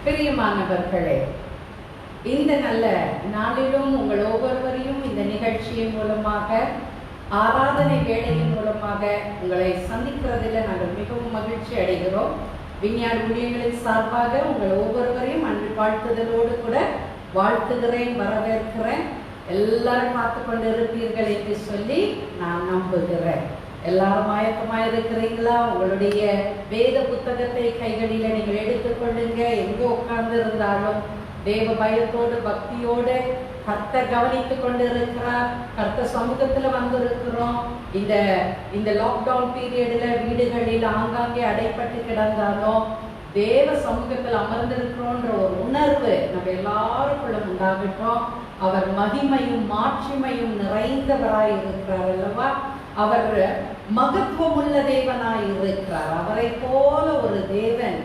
பிரியமானவர்களே, இந்த நல்ல நாளிலும் உங்கள் ஒவ்வொருவரையும் இந்த நிகழ்ச்சியின் மூலமாக, ஆராதனை வேளையின் மூலமாக உங்களை சந்திக்கிறதில் நாங்கள் மிகவும் மகிழ்ச்சி அடைகிறோம். விஞ்ஞான ஊழியங்களின் சார்பாக உங்கள் ஒவ்வொருவரையும் அன்பு வாழ்த்துதலோடு கூட வாழ்த்துகிறேன், வரவேற்கிறேன். எல்லாரும் பார்த்து கொண்டு இருப்பீர்கள் என்று சொல்லி நான் நம்புகிறேன். எல்லாரும் ஆயத்தமாக இருக்கிறீங்களா? உங்களுடைய வேத புத்தகத்தை கைகளில் நீங்கள் எடுத்துக்கொள்ளுங்க. எங்கே உட்கார்ந்து இருந்தாலும் தேவ பயத்தோடு பக்தியோடு கர்த்தர் கவனித்துக் கொண்டு இருக்கிறார். கர்த்தர் சமூகத்துல வந்திருக்கிறோம். இந்த லாக்டவுன் பீரியட்ல வீடுகளில் ஆங்காங்கே அடைப்பட்டு கிடந்தாலும் தேவ சமூகத்தில் அமர்ந்திருக்கிறோன்ற ஒரு உணர்வு நம்ம எல்லாருக்குள்ள உண்டாகட்டும். அவர் மகிமையும் மாட்சிமையும் நிறைந்தவராய் இருக்கிறார் அல்லவா? அவர் மகத்துவம் உள்ள தேவனாய் இருக்கிறார். அவரை போல ஒரு தேவன்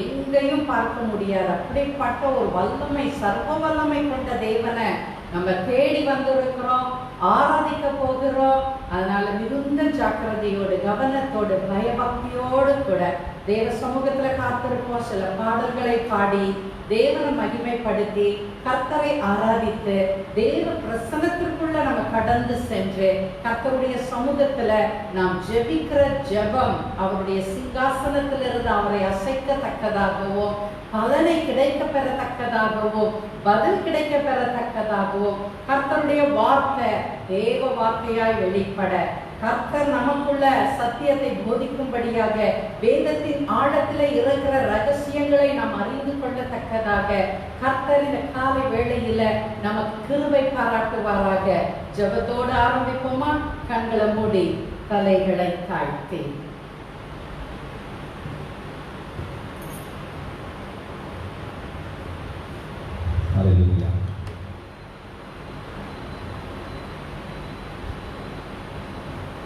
எங்கேயும் பார்க்க முடியாது. அப்படிப்பட்ட ஒரு வல்லமை, சர்வ வல்லமை கொண்ட தேவனை நம்ம தேடி வந்திருக்கிறோம், ஆராதிக்க போகிறோம். அதனால மிகுந்த ஜாக்கிரதையோடு, கவனத்தோடு, பயபக்தியோடு கூட தேவ சமூகத்துல காத்திருப்போம். சில பாடல்களை பாடி தேவனை மகிமைப்படுத்தி கர்த்தரை ஆராதித்து தேவ பிரசன்னத்திற்குள்ள நம்ம கடந்து சென்று கர்த்தருடைய சமூகத்துல நாம் ஜெபிக்கிற ஜெபம் அவருடைய சிங்காசனத்திலிருந்து அவரை அசைக்கத்தக்கதாகவும், பலனை கிடைக்க பெறத்தக்கதாகவும், பதில் கிடைக்க பெறத்தக்கதாகவும், கர்த்தருடைய வார்த்தை தேவ வார்த்தையாய் வெளிப்பட, கர்த்தர் நமக்குள்ள சத்தியத்தை போதிக்கும்படியாக, வேதத்தின் ஆழத்தில் இருக்கிற ரகசியங்களை நாம் அறிந்து கொள்ளத்தக்கதாக கர்த்தர் இந்த காலை வேளையில நமக்கு கிருபை பாராட்டுவாராக. ஜெபத்தோடு ஆரம்பிப்போமா? கண்களை மூடி தலைகளை தாழ்த்தி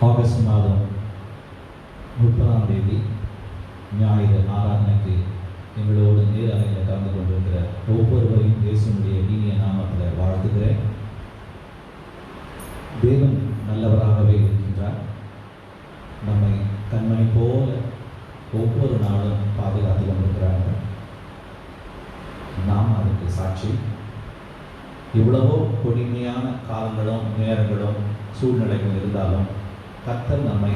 ஆகஸ்ட் மாதம் 30ஆம் தேதி ஞாயிறு ஆராதனைக்கு எங்களோடு நேரலையில் கலந்து கொண்டிருக்கிற ஒவ்வொருவரையும் இயேசுவினுடைய இனிய நாமத்தில் வாழ்த்துகிறேன். தேவன் நல்லவராகவே இருக்கின்றார். நம்மை கண்மணி போல ஒவ்வொரு நாளும் பாதுகாத்து கொண்டிருக்கிறார்கள். நாம் அதுக்கு சாட்சி. எவ்வளவோ கொடுமையான காலங்களும் நேரங்களும் சூழ்நிலைகள் இருந்தாலும் கர்த்தர் நம்மை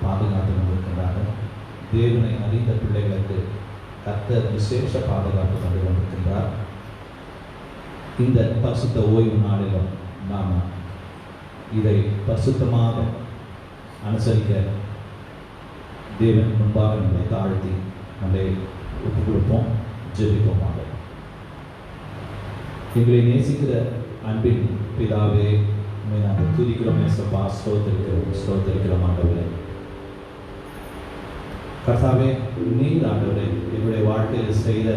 பாதுகாத்து கொண்டிருக்கின்றார்கள். தேவனை அறிந்த பிள்ளைகளுக்கு கர்த்தர் விசேஷ பாதுகாப்பு தந்து கொண்டிருக்கின்றார். இந்த பரிசுத்த ஓய்வு நாளிலும் நாம் இதை பரிசுத்தமாக அனுசரிக்க தேவன் முன்பாக நம்மை தாழ்த்தி நம்மை ஒப்புக் கொடுப்போம், ஜெபிப்போமாக. எங்களை நேசிக்கிற அன்பின் பிதாவே, நாங்கள் துதிக்கிறோம் ஏசப்பா, ஸ்தோத்திரிக்கிறோம் ஆண்டவரே. கர்த்தாவே, நீர் ஆண்டவரே எங்களுடைய வாழ்க்கையில் செய்த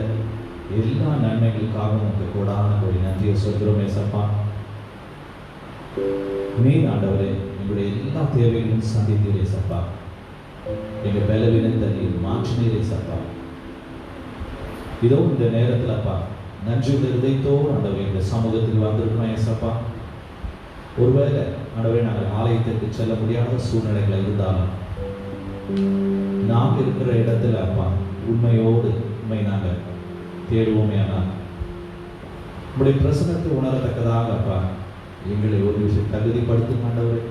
எல்லா நன்மைகளுக்காகவும் உங்களுக்கு கூடான ஒரு நன்றியை சொல்கிறோம் ஏசப்பா. நீர் ஆண்டவரே எங்களுடைய எல்லா தேவைகளையும் சந்தித்தீர் ஏசப்பா. எங்கள் பலவீனத்தை நீர் மாற்றினீர் ஏசப்பா. இதோ இந்த நேரத்தில் அப்பா நன்றியுள்ள இதயத்தோடு ஆண்டவரே இந்த சமூகத்தில் வந்திருக்கிறோம் ஏசப்பா. ஒருவேளை ஆண்டவரே நாங்கள் ஆலயத்திற்கு செல்ல முடியாத சூழ்நிலைகள் இருந்தாலும் நாம் இருக்கிற இடத்துல அப்பா உண்மையோடு நாங்கள் தேடுவோமே. ஆனால் உங்களுடைய பிரசனத்தை உணரத்தக்கதாக அப்பா எங்களை ஒரு விஷயம் தகுதிப்படுத்தும் ஆண்டவரே.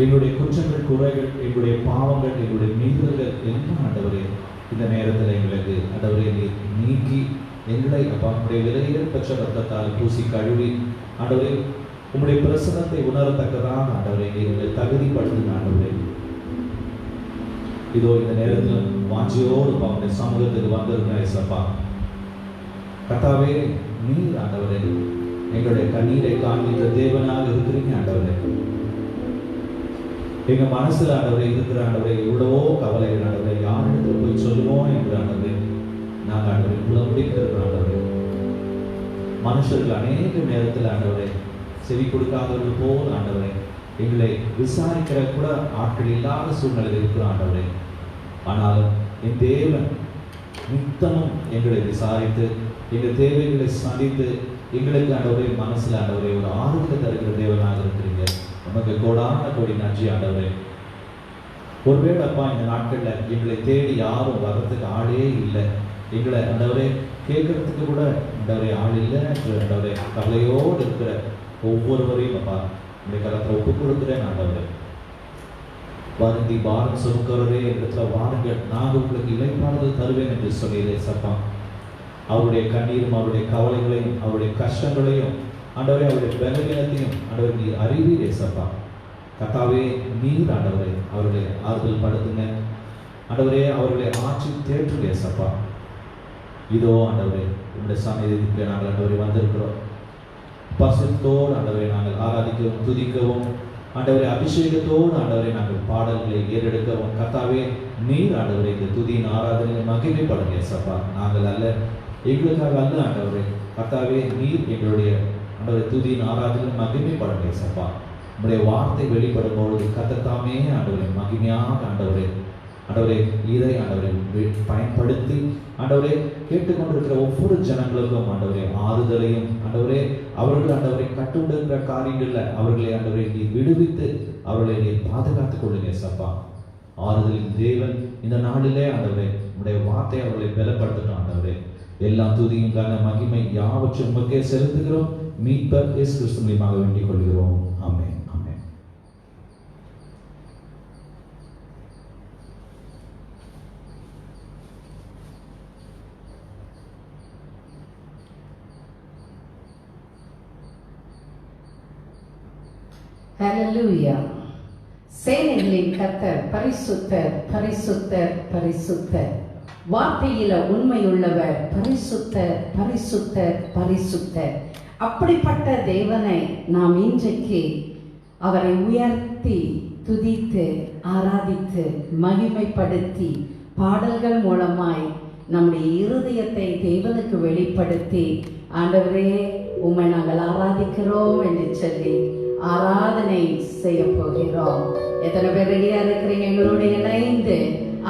எங்களுடைய குற்றங்கள், குறைகள், எங்களுடைய பாவங்கள், எங்களுடைய மீறல்கள் எல்லாம் ஆண்டவரே இந்த நேரத்தில் எங்களுக்கு ஆண்டவரே நீக்கி எங்களை அப்பா உங்களுடைய விலையில் பெற்ற ரத்தத்தால் பூசி கழுவி ஆண்டவரே உங்களுடைய பிரசனத்தை உணரத்தக்கதாக ஆண்டவரே எங்களை தகுதிப்படுத்துங்க ஆண்டவரே. இதோ இந்த நேரத்தில் வாஞ்சியோடு உங்களுடைய சமூகத்துக்கு வந்திருக்கிறேன் ஏசப்பா. கர்த்தாவே, நீர் ஆண்டவரே எங்களுடைய கண்ணீரை காண்கின்ற தேவனாக இருக்கிறீங்க ஆண்டவரே. எங்க மனசுல ஆண்டவரே இருக்கிற ஆண்டவரே எவ்வளவோ கவலைகள் ஆண்டவரே யாரிடத்தில் போய் சொல்லுவோம் என்று ஆண்டவரே நாங்கள் ஆண்டவரை புலமுடிக்கிற ஆண்டவரே. மனுஷர்கள் அநேக நேரத்தில் ஆண்டவரை செவி கொடுக்காதவர்கள் போல் ஆண்டவரை எங்களை விசாரிக்கிற கூட ஆட்கள் இல்லாத சூழ்நிலையில் இருக்கிற ஆண்டவரே. ஆனாலும் என் தேவன் நித்தமும் எங்களை விசாரித்து எங்கள் தேவைகளை சந்தித்து எங்களுக்கு ஆண்டவரே மனசில் ஆண்டவரே ஒரு ஆறுதலை தருகிற தேவனாக இருக்கிறீங்க. நமக்கு கோடான கோடி நன்றி ஆண்டவரே. ஒருவேளை அப்பா இந்த நாட்கள்ல எங்களை தேடி யாரும் வர்றதுக்கு ஆளே இல்லை, எங்களை ஆண்டவரே கேட்கறதுக்கு கூட ஆண்டவரே ஆள் இல்லை என்று ஆண்டவரே கவலையோடு இருக்கிற ஒவ்வொருவரையும் அப்பா இந்த காலத்தில் ஒப்பு கொடுக்குறேன். ஆண்டவரே வருந்தி பாரம் சுமக்கிறவரே இடத்துல வாருங்கள், நான் உங்களுக்கு இளைப்பாறுதல் தருவேன் என்று சொல்லியதே சப்பா. அவருடைய கண்ணீரும் அவருடைய கவலைகளையும் அவருடைய கஷ்டங்களையும் ஆண்டவரே அவருடைய பலவீனத்தையும் ஆண்டவரே நீர் அறிவீரே சப்பா. கர்த்தாவே நீர் ஆண்டவரே அவர்களை ஆறுதல் படுத்துங்க ஆண்டவரே, அவர்களை ஆட்சி தேற்றுங்க சப்பா. இதோ ஆண்டவரே உங்களுடைய சமயத்துக்கு நாங்கள் ஆண்டவரை வந்திருக்கிறோம். பசுத்தோடு ஆண்டவரை நாங்கள் ஆராதிக்கவும் துதிக்கவும் ஆண்டவரை அபிஷேகத்தோடு ஆண்டவரை நாங்கள் பாடல்களை ஏறெடுக்கவும் கர்த்தாவே நீர் ஆண்டவரை இந்த துதியின் ஆராதனையை மகிமைப்படுங்க சப்பா. நாங்கள் அல்ல, எங்களுக்காக அல்ல ஆண்டவரே, கர்த்தாவே நீர் எங்களுடைய ஆண்டவரை துதியின் ஆராதனை மகிமைப்படுங்க சப்பா. உங்களுடைய வார்த்தை வெளிப்படும் பொழுது கர்த்தத்தாமே ஆண்டவரை மகிமையாக ஆண்டவரே இதை ஆண்டவரை பயன்படுத்தி ஆண்டவரே கேட்டுக்கொண்டிருக்கிற ஒவ்வொரு ஜனங்களுக்கும் ஆண்டவரே ஆறுதலையும் ஆண்டவரே அவர்கள் ஆண்டவரை கட்டுண்டிருக்கிற காரியங்கள்ல அவர்களை ஆண்டவரை நீ விடுவித்து அவர்களை நீ பாதுகாத்துக் கொள்ளுங்க சப்பா. ஆறுதலின் தேவன் இந்த நாளிலே ஆண்டவரே உங்களுடைய வார்த்தை அவர்களை பலப்படுத்தணும் ஆண்டவரே. எல்லா துதியும் காண மகிமை யாவற்றும் உமக்கே செலுத்துகிறோம். மீட்பர் இயேசு கிறிஸ்து மூலமாக வேண்டிக் கொள்கிறோம். ஆமென். ஹல்லேலூயா. சேனைகளின் கர்த்தர் பரிசுத்தர் பரிசுத்தர் பரிசுத்தர். வார்த்தையில உண்மையுள்ளவர் பரிசுத்தர் பரிசுத்தர் பரிசுத்தர். அப்படிப்பட்ட தேவனை நாம் இன்றைக்கு அவரை உயர்த்தி துதித்து ஆராதித்து மகிமைப்படுத்தி பாடல்கள் மூலமாய் நம்முடைய இருதயத்தை தேவனுக்கு வெளிப்படுத்தி ஆண்டவரே உம்மை நாங்கள் ஆராதிக்கிறோம் என்று சொல்லி ஆராதனை செய்ய போகிறோம். எத்தனை பேர் ரெடியா இருக்கிறீங்க எங்களுடைய இணைந்து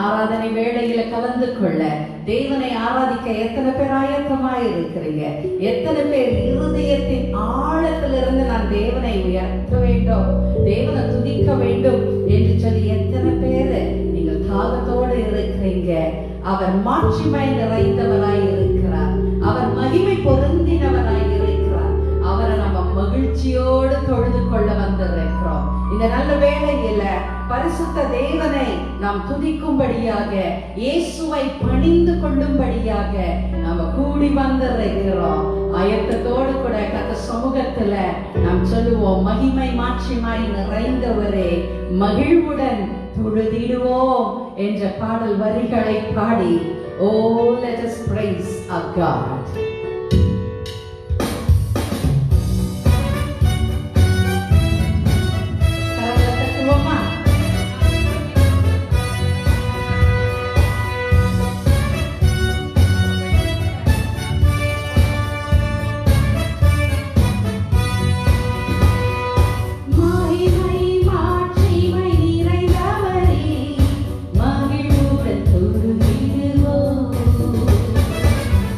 ஆராதனை வேளையில கலந்து கொள்ள, தேவனை ஆராதிக்க எத்தனை பேர் ஆயத்தமாய் இருக்கிறீங்க? எத்தனை பேர் இருதயத்தின் ஆழத்திலிருந்து நான் தேவனை உயர்த்த வேண்டும், தேவனை துதிக்க வேண்டும் என்று சொல்லி எத்தனை பேர் நீங்கள் தாகத்தோடு இருக்கிறீங்க? அவர் மாட்சிமை நிறைந்தவராய் இருக்கிறார், அவர் மகிமை பொருந்தினவராய் இருக்கிறார். அவரை நம்ம மகிழ்ச்சியோடு தொழுது கொள்ள வந்திருக்கிறோம். இந்த நல்ல வேளையில பரிசுத்த தேவனை நாம் துதிக்கும்படியாக, இயேசுவை பணிந்து கொள்ளும்படியாக நாம கூடி வந்திருக்கிறோம். ஆயத்தத்தோடு கூட கர்த்தர் சமூகத்துல நாம் சொல்லுவோம், மகிமை மாட்சிமாய் நிறைந்தவரே மகிழ்வுடன் தொழுதிடுவோம் என்ற பாடல் வரிகளை பாடி, oh let us praise our God.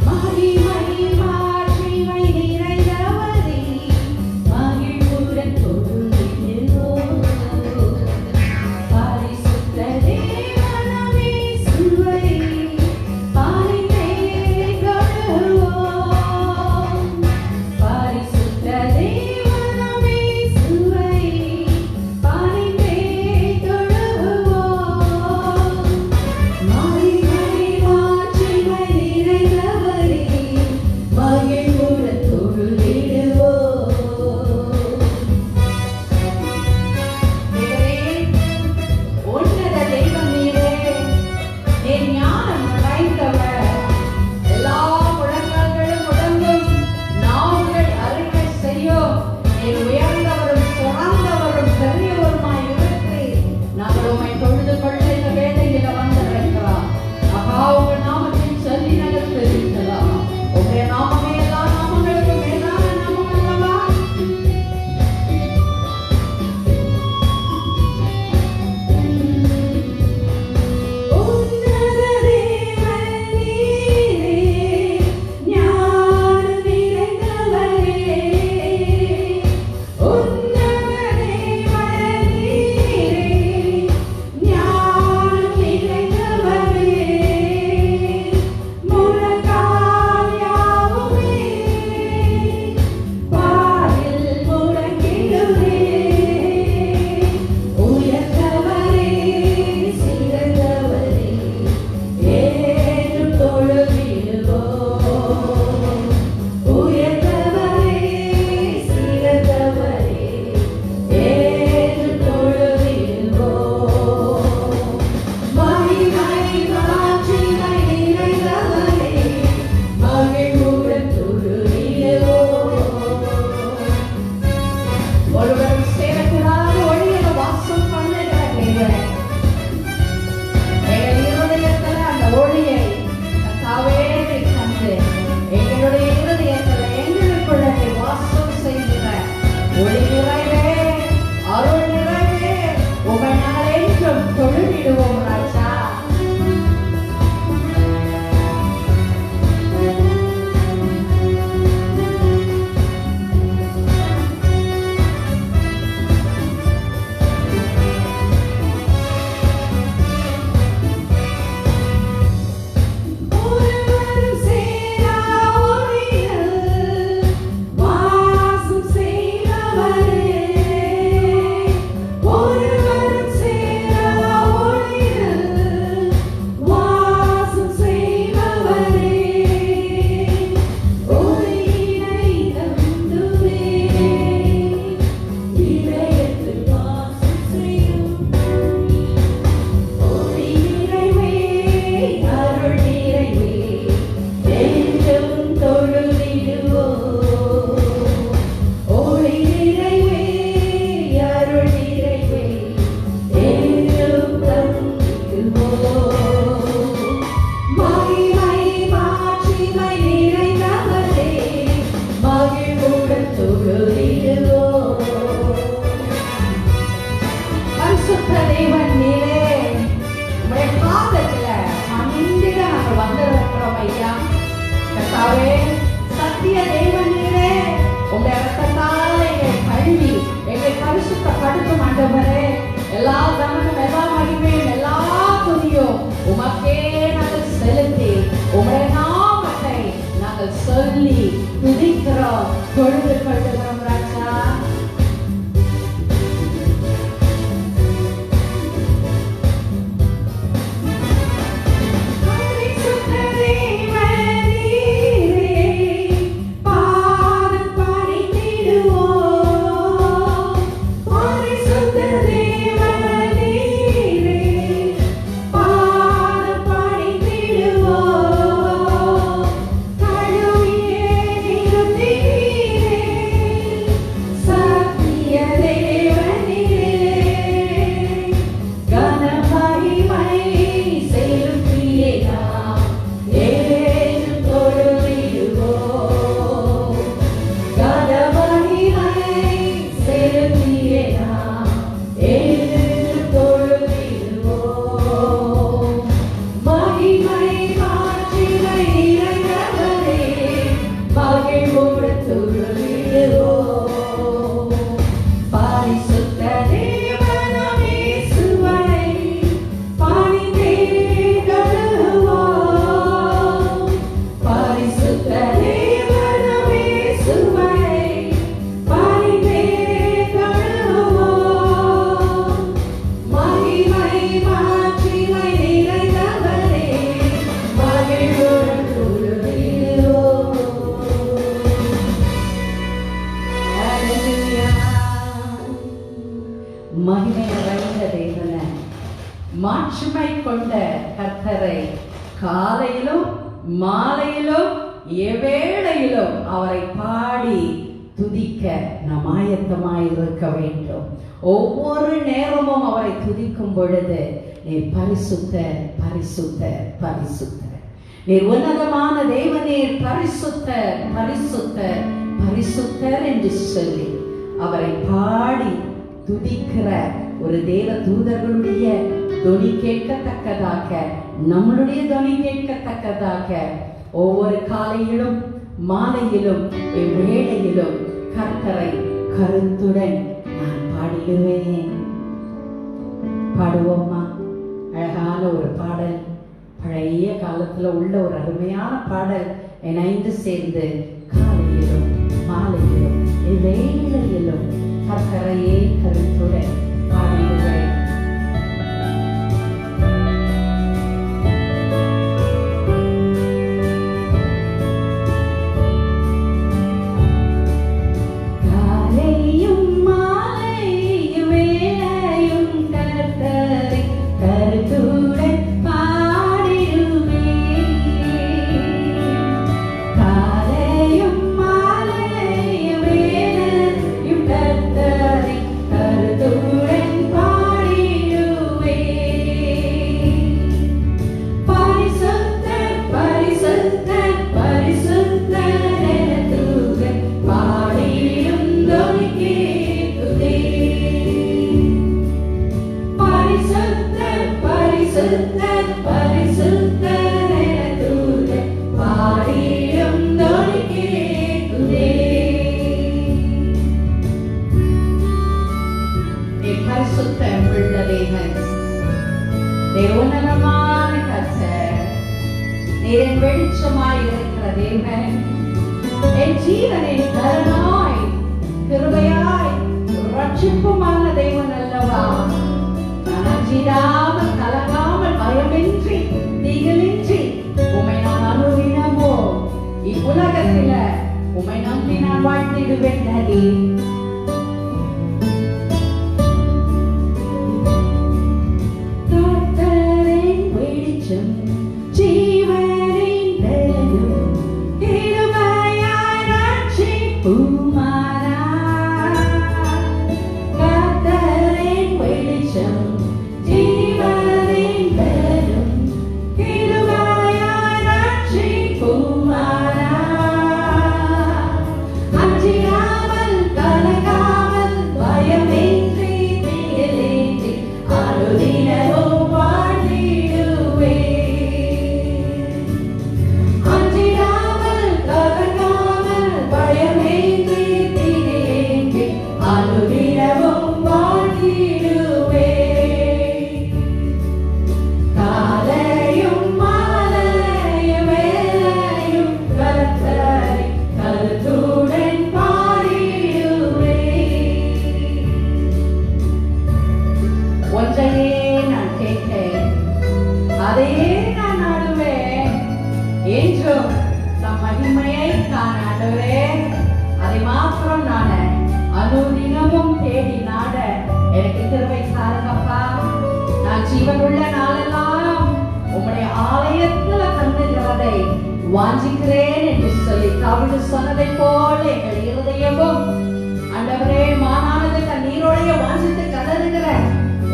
மகிமை தொழுது கொள்ளுகிறோம் ராஜா. மகிமை நிறைந்த தேவனை, மாட்சிமை கொண்ட கர்த்தரை காலையிலும் மாலையிலும் எவ்வேளையிலும் அவரை பாடி துதிக்க நாம் ஆயத்தமாய் இருக்க வேண்டும். ஒவ்வொரு நேரமும் அவரை துதிக்கும் பொழுது நீர் பரிசுத்தர் பரிசுத்தர் பரிசுத்தர், நீர் உன்னதமான தேவனீர் பரிசுத்தர் பரிசுத்தர் பரிசுத்தர் என்று சொல்லி அவரை பாடி துதிக்கிற ஒரு தேவ தூதர்களுடைய தொனி கேட்கத்தக்கதாக, நம்மளுடைய தொனி கேட்கத்தக்கதாக ஒவ்வொரு காலையிலும் மாலையிலும் எவ்வேளையிலும் கர்த்தரை கருத்துடன் நான் பாடிடுவேன். பாடுவோமா? அழகான ஒரு பாடல், பழைய காலத்துல உள்ள ஒரு அருமையான பாடல். இணைந்து சேர்ந்து காலையிலும் மாலையிலும் எவ்வேளையிலும் கர்த்தரையே கருத்துடன் பாடிடுவேன். வெளிச்சமாய் இருக்கிற தேவன், என் ஜீவனின் கருணாய் கிருபையாய் ரட்சிப்புமான தேவன் அல்லவா. நான் அஞ்சிடாமல் கலங்காமல் பயமின்றி திகிலின்றி உம்மை நான் அனுதினமோ இவ்வுலகத்தில உம்மை நம்பி நான் வாழ்த்திடுவேன். நதி Anjiyamal அனுதினமும் தேடி நாட எனக்கு கிருபை தாருங்கப்பா. நான் ஜீவனுள்ள நாளெல்லாம் உம்முடைய ஆலயத்துல தங்குகிறதை வாஞ்சிக்கிறேன் என்று சொல்லி தாவீது சொன்னதை போல எங்கள் இருதயமும் ஆண்டவரே மானானது தண்ணீரோடைய வாஞ்சித்து கதறுகிற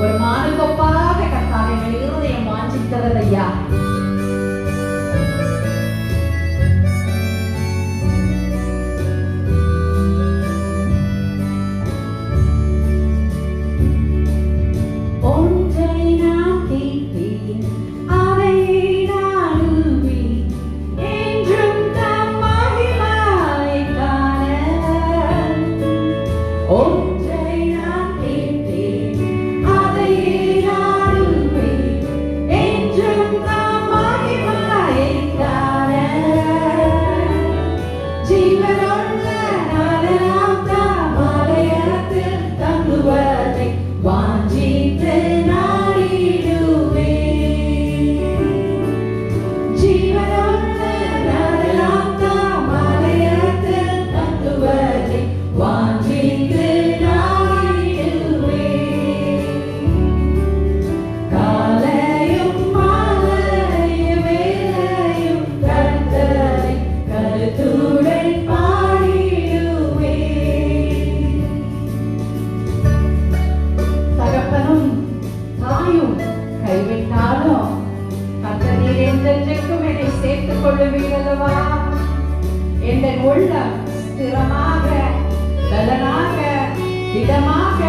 ஒரு மானுகொப்பாக கர்த்தாவே எங்கள் இருதயம் வாஞ்சிக்கிறது ஐயா. ஸ்திரமாக பலனாக திடமாக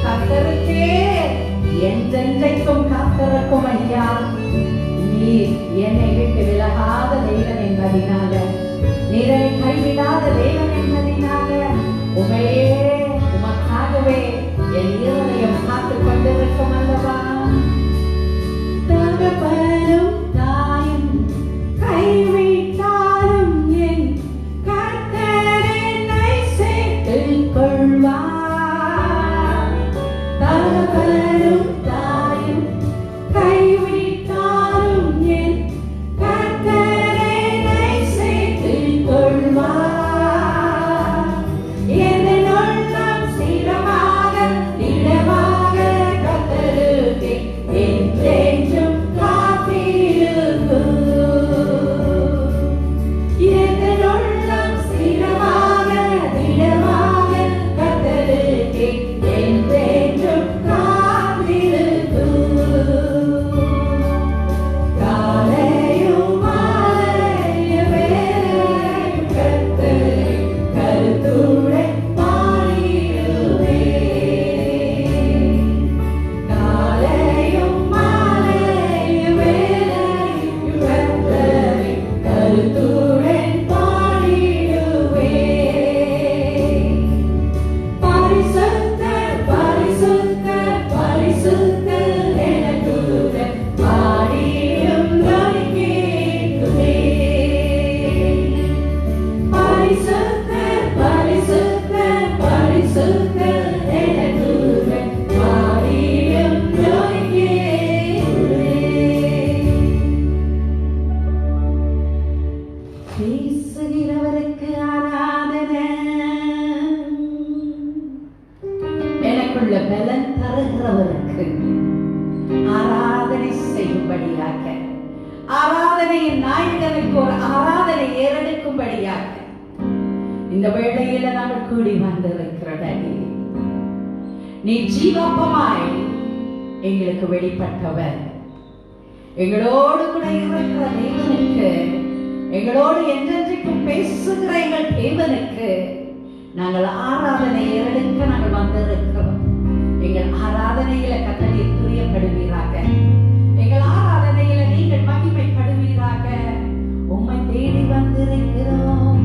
கர்த்தருக்கே என்றென்றைக்கும் காத்திருக்கும் ஐயா. நீர் என்னை விட்டு விலகாத தேவன் என்பதினால, நீரை கைவிடாத தேவன் என்பதினால உமையே உமக்காகவே என் இருதயம் காத்துக் கொண்டிருக்கும் அல்லவா. தகப்பனும் தாயும் கைவிட்டாலும் என் கர்த்தர் என்னை சேர்த்துக் கொள்வார். தகப்பனும் தாயும் கைவிட்டாலும் என் கர்த்தர் என்னை சேர்த்துக் கொள்வார். என் உள்ளம் ஸ்திரமாக திடமாக கர்த்தருக்கே என்றென்றும் காத்திருக்கும். என் உள்ளம் ஸ்திரமாக திடமாக கர்த்தருக்கே என்றென்றும் காத்திருக்கும். காலையும் மாலையும் வேளையும் கர்த்தரை கருத்துடன் பாடிடுவேன். காலையும் மாலையும் வேளையும் கர்த்தரை கருத்துடன் பாடிடுவேன். பரிசுத்தர் பரிசுத்தர் பரிசுத்தர் என தூதர் பாடிடும் துதி கேட்குமே. பரிசுத்தர் பரிசுத்தர் பரிசுத்தர் என தூதர் பாடிடும் துதி கேட்குமே. பேசுகிறவருக்கு ஆராதனை, எனக்குள்ள பலன் தருகிறவருக்கு ஆராதனை செய்யும்படியாக, ஆராதனையின் நாயகனுக்கு ஒரு ஆராதனை ஏறெடுக்கும்படியாக இந்த வேளையில நாங்கள் கூடி வந்திருக்கிறதே. நீ ஜீவப்பமாய் எங்களுக்கு வெளிப்பட்டவர், எங்களோடு கூட இருக்கிற தேவனுக்கு, எங்களோடு என்றென்றைக்கும் பேசுகிற எங்கள் தேவனுக்கு நாங்கள் ஆராதனை ஏறெடுக்க நாங்கள் வந்திருக்கிறோம். எங்கள் ஆராதனையில கர்த்தர் துரியப்படுவீராக, எங்கள் ஆராதனையில நீங்கள் மகிமைப்படுவீராக. உம்மை தேடி வந்திருக்கிறோம்.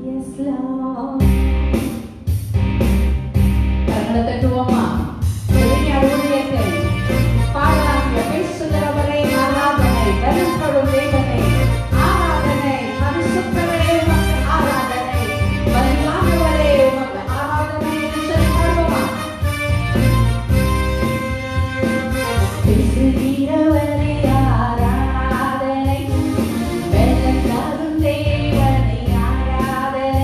Yes, Lord. கரங்களை தட்டுவோமா? ஊழியத்தை பாடலாம். பேசுகிறவரே ஆராதனை, பலன்படும் தேவனே ஆராதனை, பரிசுத்தரே உமக்கு ஆராதனை, பரிசுத்தரே உமக்கு ஆராதனை என்று சொல்லி பாடுவோமா? பேசுகிறவரே ஆராதனை, பலன் தரும் தேவனே ஆராதனை,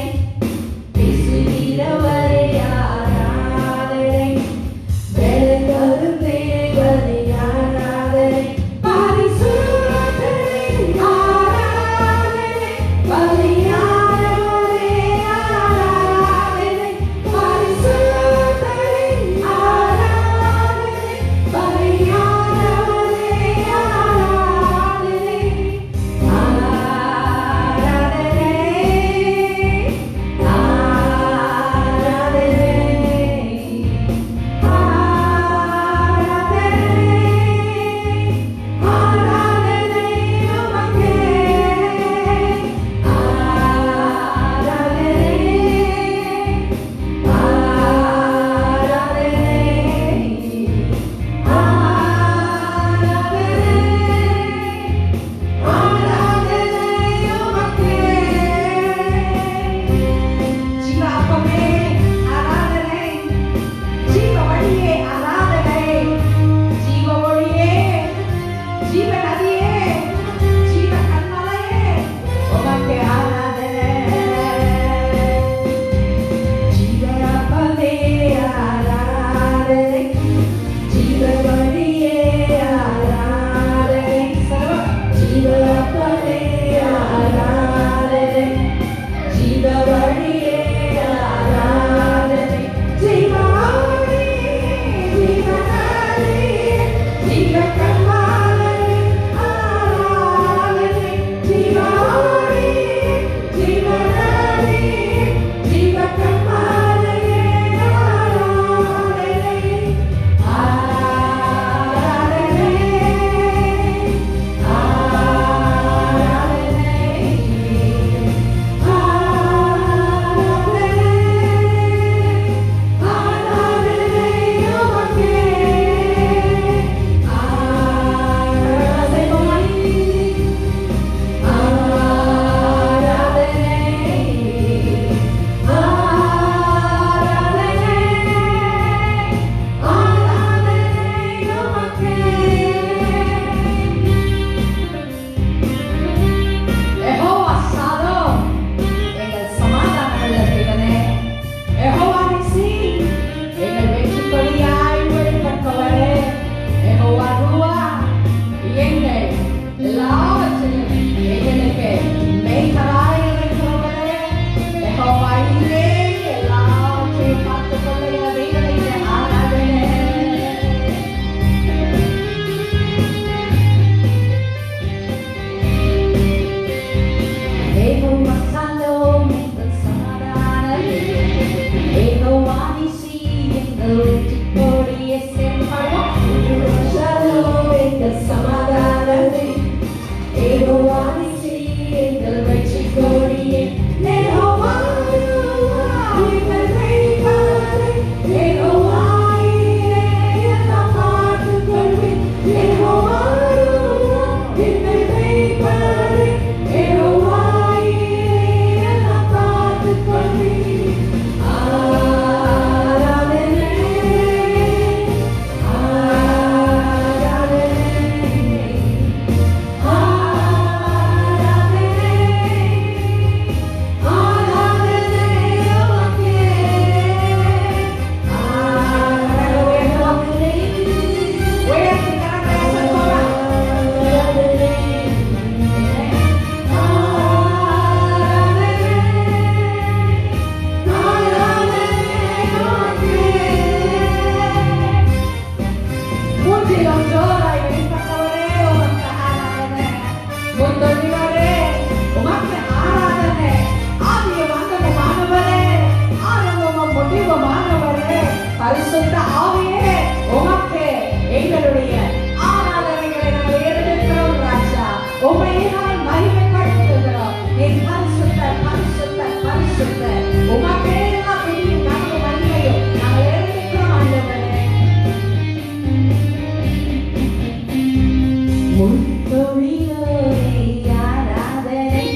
முன்தொழிலோரே ஆராதனை,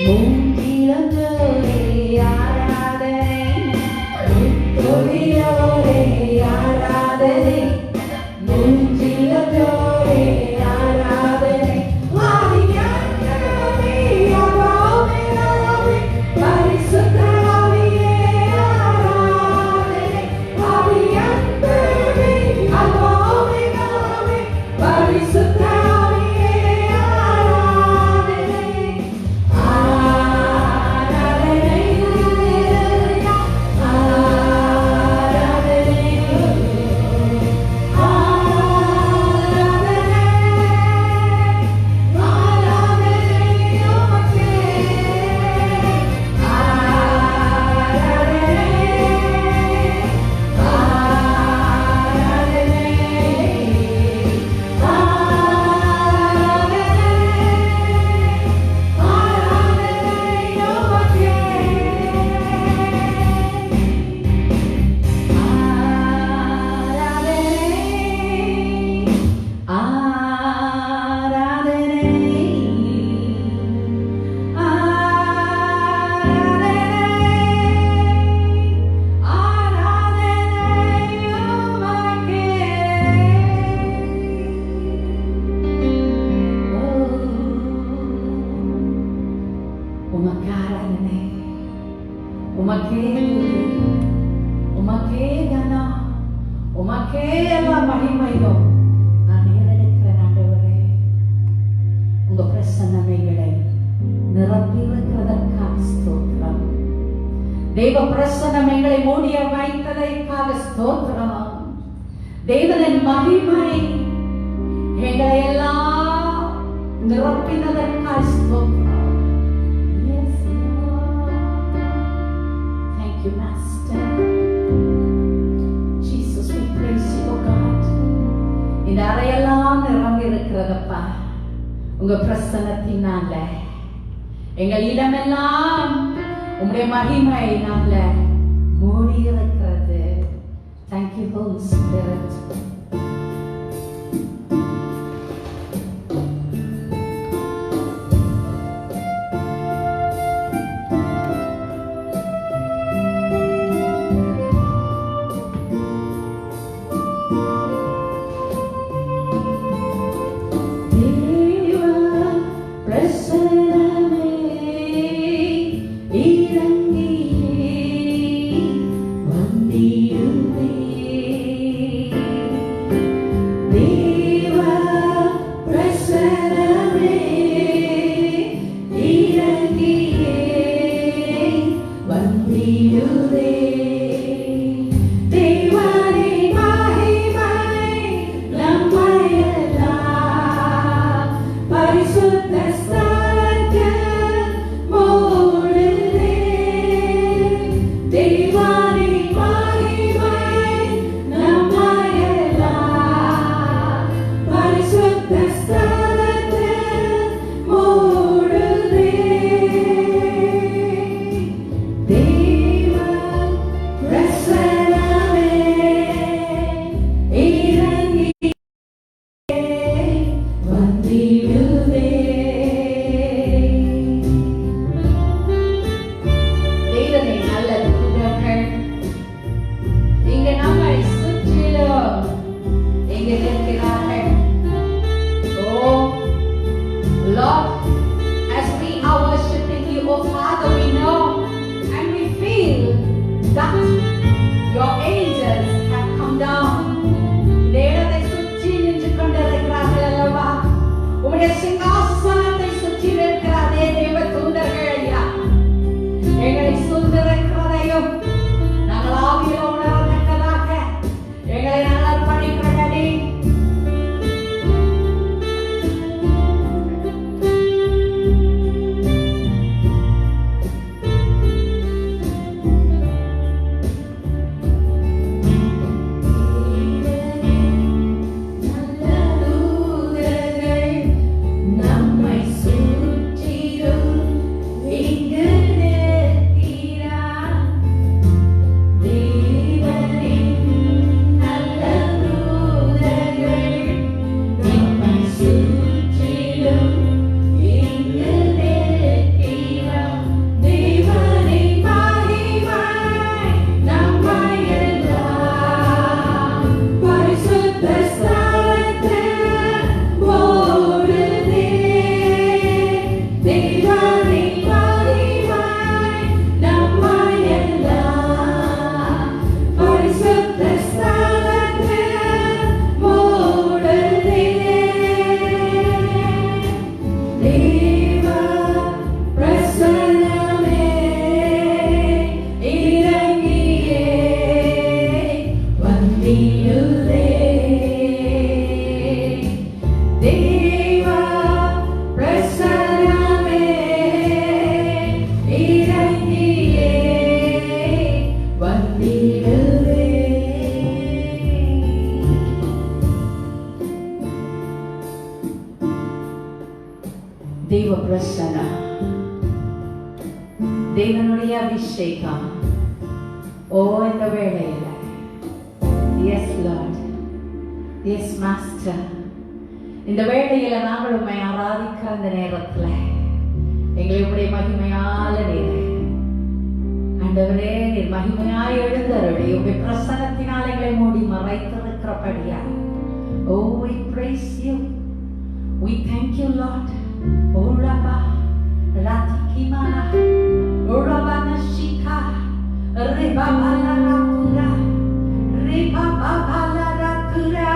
மூங்கிலோரே ஆராதனை, முன்தொழிலோரே ஆராதனை, மூங்கிலோரே ஆராதனை, ஆவியானவரே ஆராதனை, பரிசுத்த ஆவியே ஆராதனை, ஆவியானவரே ஆராதனை, பரிசுத்த ஆவியே ஆராதனை, ஆராதனை, உமக்கே கனம், உமக்கே எல்லா மகிமையும் நான் ஏறெடுக்கிறேன் ஆண்டவரே. உங்க பிரசன்னமைகளை நிரப்பியிருக்கிறதற்காக ஸ்தோத்திரம். தேவ பிரசன்னமைகளை மூடிய வைத்ததற்காக ஸ்தோத்திரம். தேவனின் மகிமை எங்களை எல்லாம் நிரப்பினதற்காக ஸ்தோத்திரம். Yes, Lord. Thank you, Master. Jesus, we praise you, oh God. இந்த அறையெல்லாம் நிரம்பி இருக்கிறதப்பா உங்க பிரசன்னத்தினால. எங்கள் இடமெல்லாம் உங்களுடைய மகிமையினால மூடி இருக்கிறது. Thank you, Holy Spirit. தேவ பிரசன்னம், தேவனுடைய அபிஷேகம் இந்த வேளையில. எஸ் லார்ட், எஸ் மாஸ்டர், இந்த வேளையில நாங்கள் உண்மை ஆராதிக்கிற அந்த நேரத்துல எங்களை உடைய மகிமையால ஆண்டவரே நீர் மகிமையாய் எழுந்தருளி உடைய பிரசன்னத்தினால் எங்களை மூடி மறைத்திருக்கிறபடியா. Oh, we praise you, we thank you Lord. Oh Rabba Ratikimana, oh Rabba Nashika, Reba Bala Rakura, Reba Bala Rakura.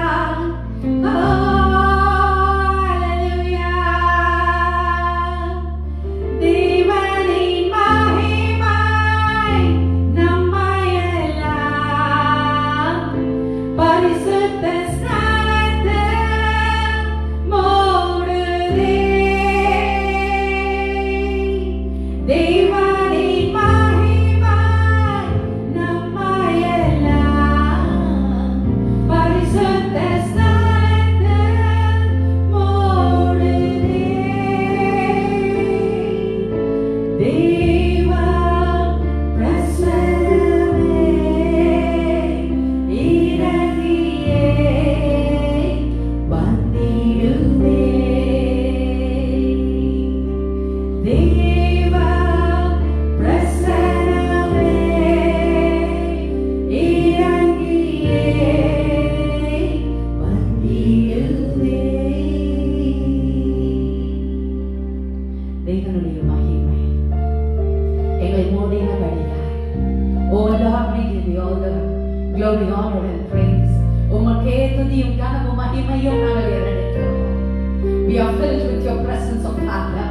We are filled with your presence, O Father.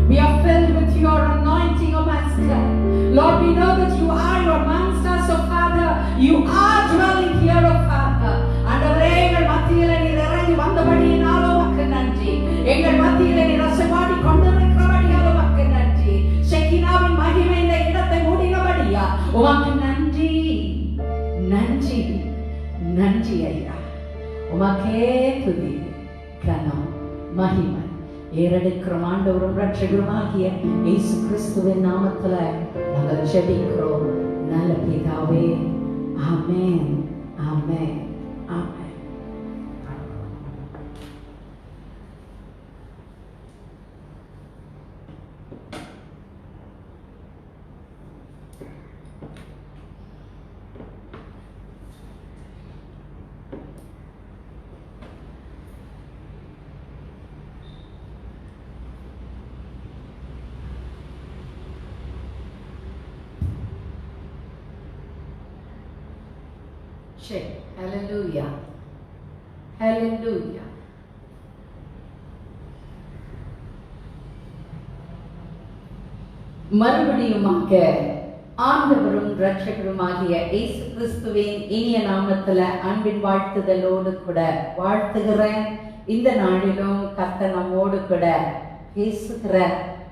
We are filled with your anointing, O Master. Lord, we know that you are your monsters, O Father. You are dwelling here, O Father. ஆண்டவரே, எங்கள் மத்தியிலே நீர் இறங்கி வந்தபடியினால் உமக்கு நன்றி. எங்கள் மத்தியிலே நீர் அசைவாடி கொண்டிருக்கிறபடியால் உமக்கு நன்றி. ஷெகினாவின் மகிமை இந்த இடத்தை மூடினபடியா உமக்கு நன்றி. நன்றி, நன்றி ஐயா. உமக்கே துதி, கனம், மகிமை ஏறெடுக்கிறோம். ஆண்டவரும் ரட்சகருமாகிய இயேசு கிறிஸ்துவின் நாமத்துல நாங்கள் ஜெபிக்கிறோம் நல்ல பிதாவே. ஆமென், ஆமென், ஆமென். Hallelujah. Hallelujah. மறுபடியுமாக ஆண்டவரும் இரட்சகருமாகிய இயேசு கிறிஸ்துவின் இனிய நாமத்துல அன்பின் வாழ்த்துதலோடு கூட வாழ்த்துகிறேன். இந்த நாளிலும் கர்த்தர் நம்மோடு கூட பேசுகிற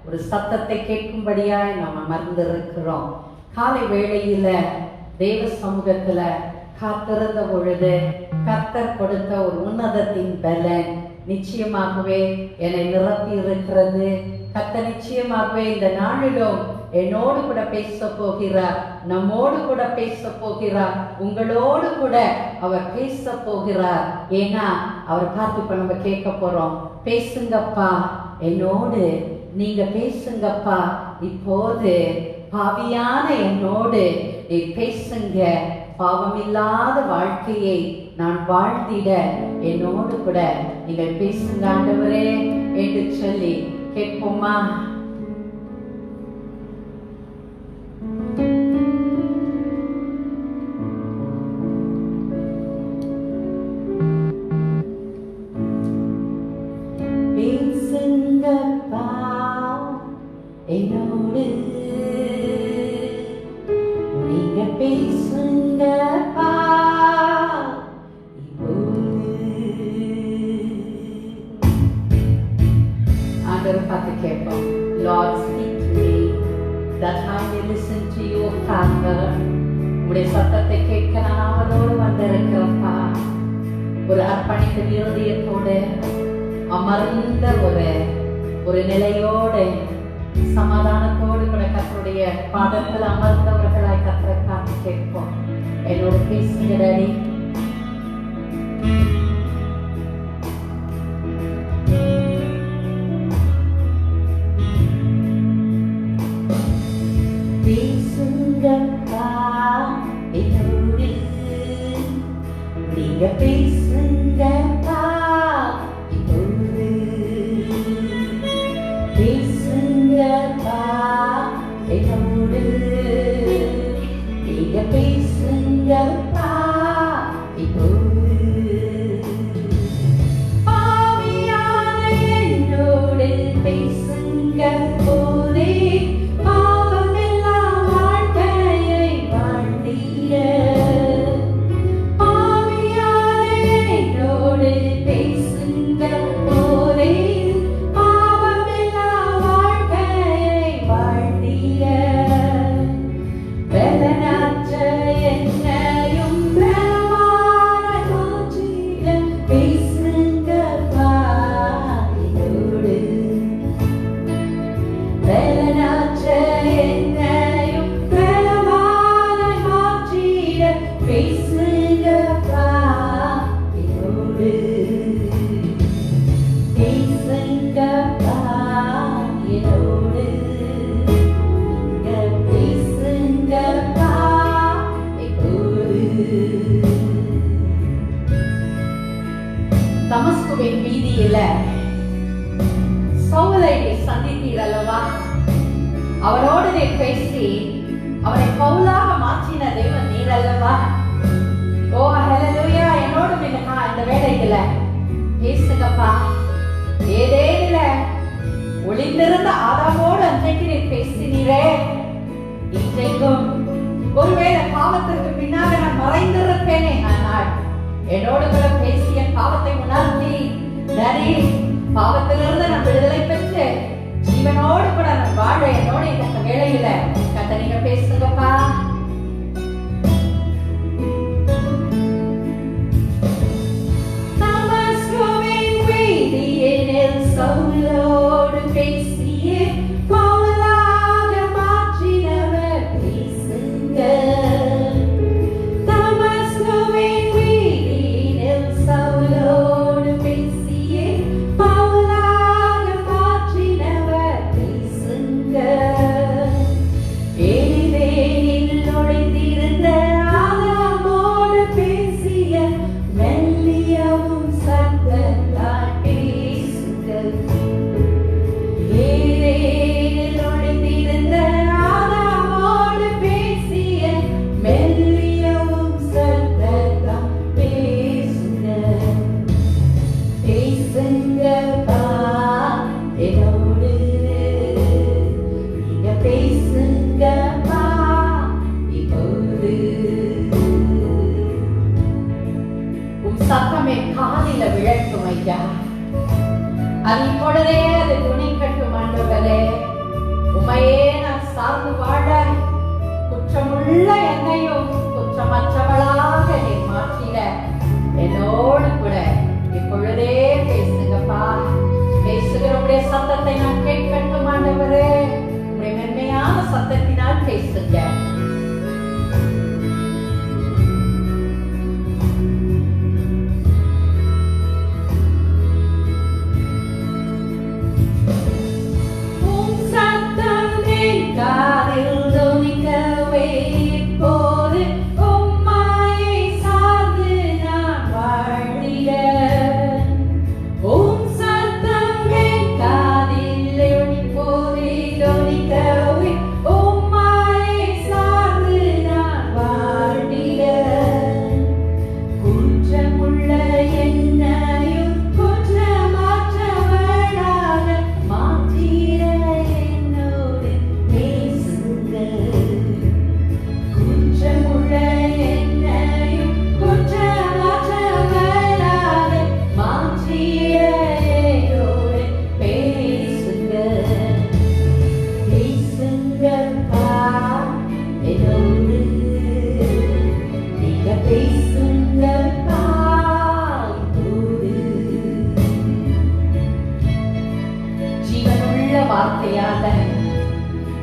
ஒரு சத்தத்தை கேட்கும்படியாய் நாம் அமர்ந்திருக்கிறோம். காலை வேளையில தேவ சமூகத்துல காத்திருந்த பொழுது கர்த்தர் கொடுத்த ஒரு உன்னதத்தின் பலன் நிச்சயமாகவே என்னை நிரப்பி இருக்கிறது. கர்த்தர் நிச்சயமாகவே இந்த நாளிலும் என்னோடு கூட பேச போகிறார், நம்மோடு கூட பேச போகிறார், உங்களோடு கூட அவர் பேச போகிறார். ஏன்னா அவர் பார்த்து இப்ப நம்ம கேட்க போறோம். பேசுங்கப்பா, என்னோடு நீங்க பேசுங்கப்பா, இப்போது பாவியான என்னோடு நீ பேசுங்க, பாவமில்லாத வாழ்க்கையை நான் வாழ்த்திட என்னோடு கூட நீங்கள் பேசுங்க ஆண்டவரே என்று சொல்லி கேட்போமா? பேசுங்கப்பா என்னோடு, நீங்க பேசுங்கப்பா ஆண்டவரை பார்த்து கேட்போம். Lord, speak to me that I may listen to you, Father. உடைய சத்தத்தை கேட்க நான் அவரோடு வந்திருக்கிறேன்ப்பா. ஒரு அர்ப்பணித்த இருதயத்தோடு அமர்ந்த ஒரு நிலையோடு சமாதானத்தோடு கூட கர்த்தருடைய பாதத்தில் அமர்ந்தவர்களாய் கர்த்தரை காத்து கேட்போம். என்னோட பேசுங்க டாடி. பேசுங்கப்பா என்னோடு, நீங்க பேசுங்கப்பா இப்போது. பேசுங்கப்பா என்னோடு, நீங்க பேசுங்கப்பா இப்போது. பாவியான என்னோடு பேசுங்க போதே, தமஸ்குவின் வீதியில சவுலை சந்தித்தீர் அல்லவா? அவரோடு நீ பேசி அவரை பவுலாக மாற்றின தெய்வம் நீர் அல்லவா? ஓ ஹல்லேலூயா. என்னோடு இந்த வேளையில பேசுங்கப்பா. ஏதேனில ஒளிந்திருந்த ஆதாமோடு அன்றைக்கு நீர் பேசினீரே, இன்றைக்கும் ஒருவேளை பாவத்திற்கு பின்னாக நான் மறைந்திருப்பேனே, ஆனால் என்னோடு கூட பேசிய பாவத்தை உணர்த்தி நரி பாவத்திலிருந்து நான் விடுதலை பெற்று ஜீவனோடு கூட நான் வாழ என்னோட இந்த வேளையில கத்த நீங்க பேசுங்கப்பா. தமஸ்குவின் வீதியினில் சவுலோடு பேசிய பவுலாக மாற்றினவர் பேசுங்க. சத்தமே காதில விழட்டும் ஐயா. அது இப்பொழுதே அது துணி கட்டும் ஆண்டவரே. உமையே நான் சார்ந்து வாழ குற்றமுள்ள என்னையும் குற்றமற்றவளாக நீ மாற்றிட என்னோடு கூட இப்பொழுதே பேசுங்கப்பா. பேசுகிற உடைய சத்தத்தை நான் கேட்கட்டும் ஆண்டவரே. உடைய மென்மையான சத்தத்தினால் பேசுங்க.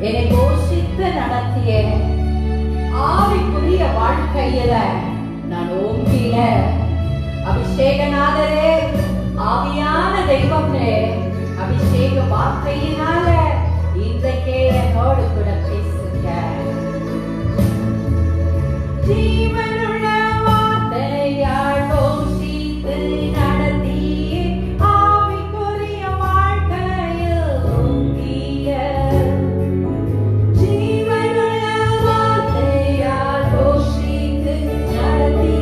என்னை போஷித்து நடத்திய ஆவிக்குரிய வாழ்க்கையில நான் ஓங்கில அபிஷேகநாதரே, ஆவியான தெய்வமே, அபிஷேக வார்த்தையினால இன்றைக்கே என்னோடு கூட பேசுங்க. ஜீவனுள்ள வார்த்தையால் போஷித்து நடத்தி ஆவிக்குரிய வாழ்க்கையில் ஓங்கிய, ஜீவனுள்ள வார்த்தையால் போஷித்து நடத்தி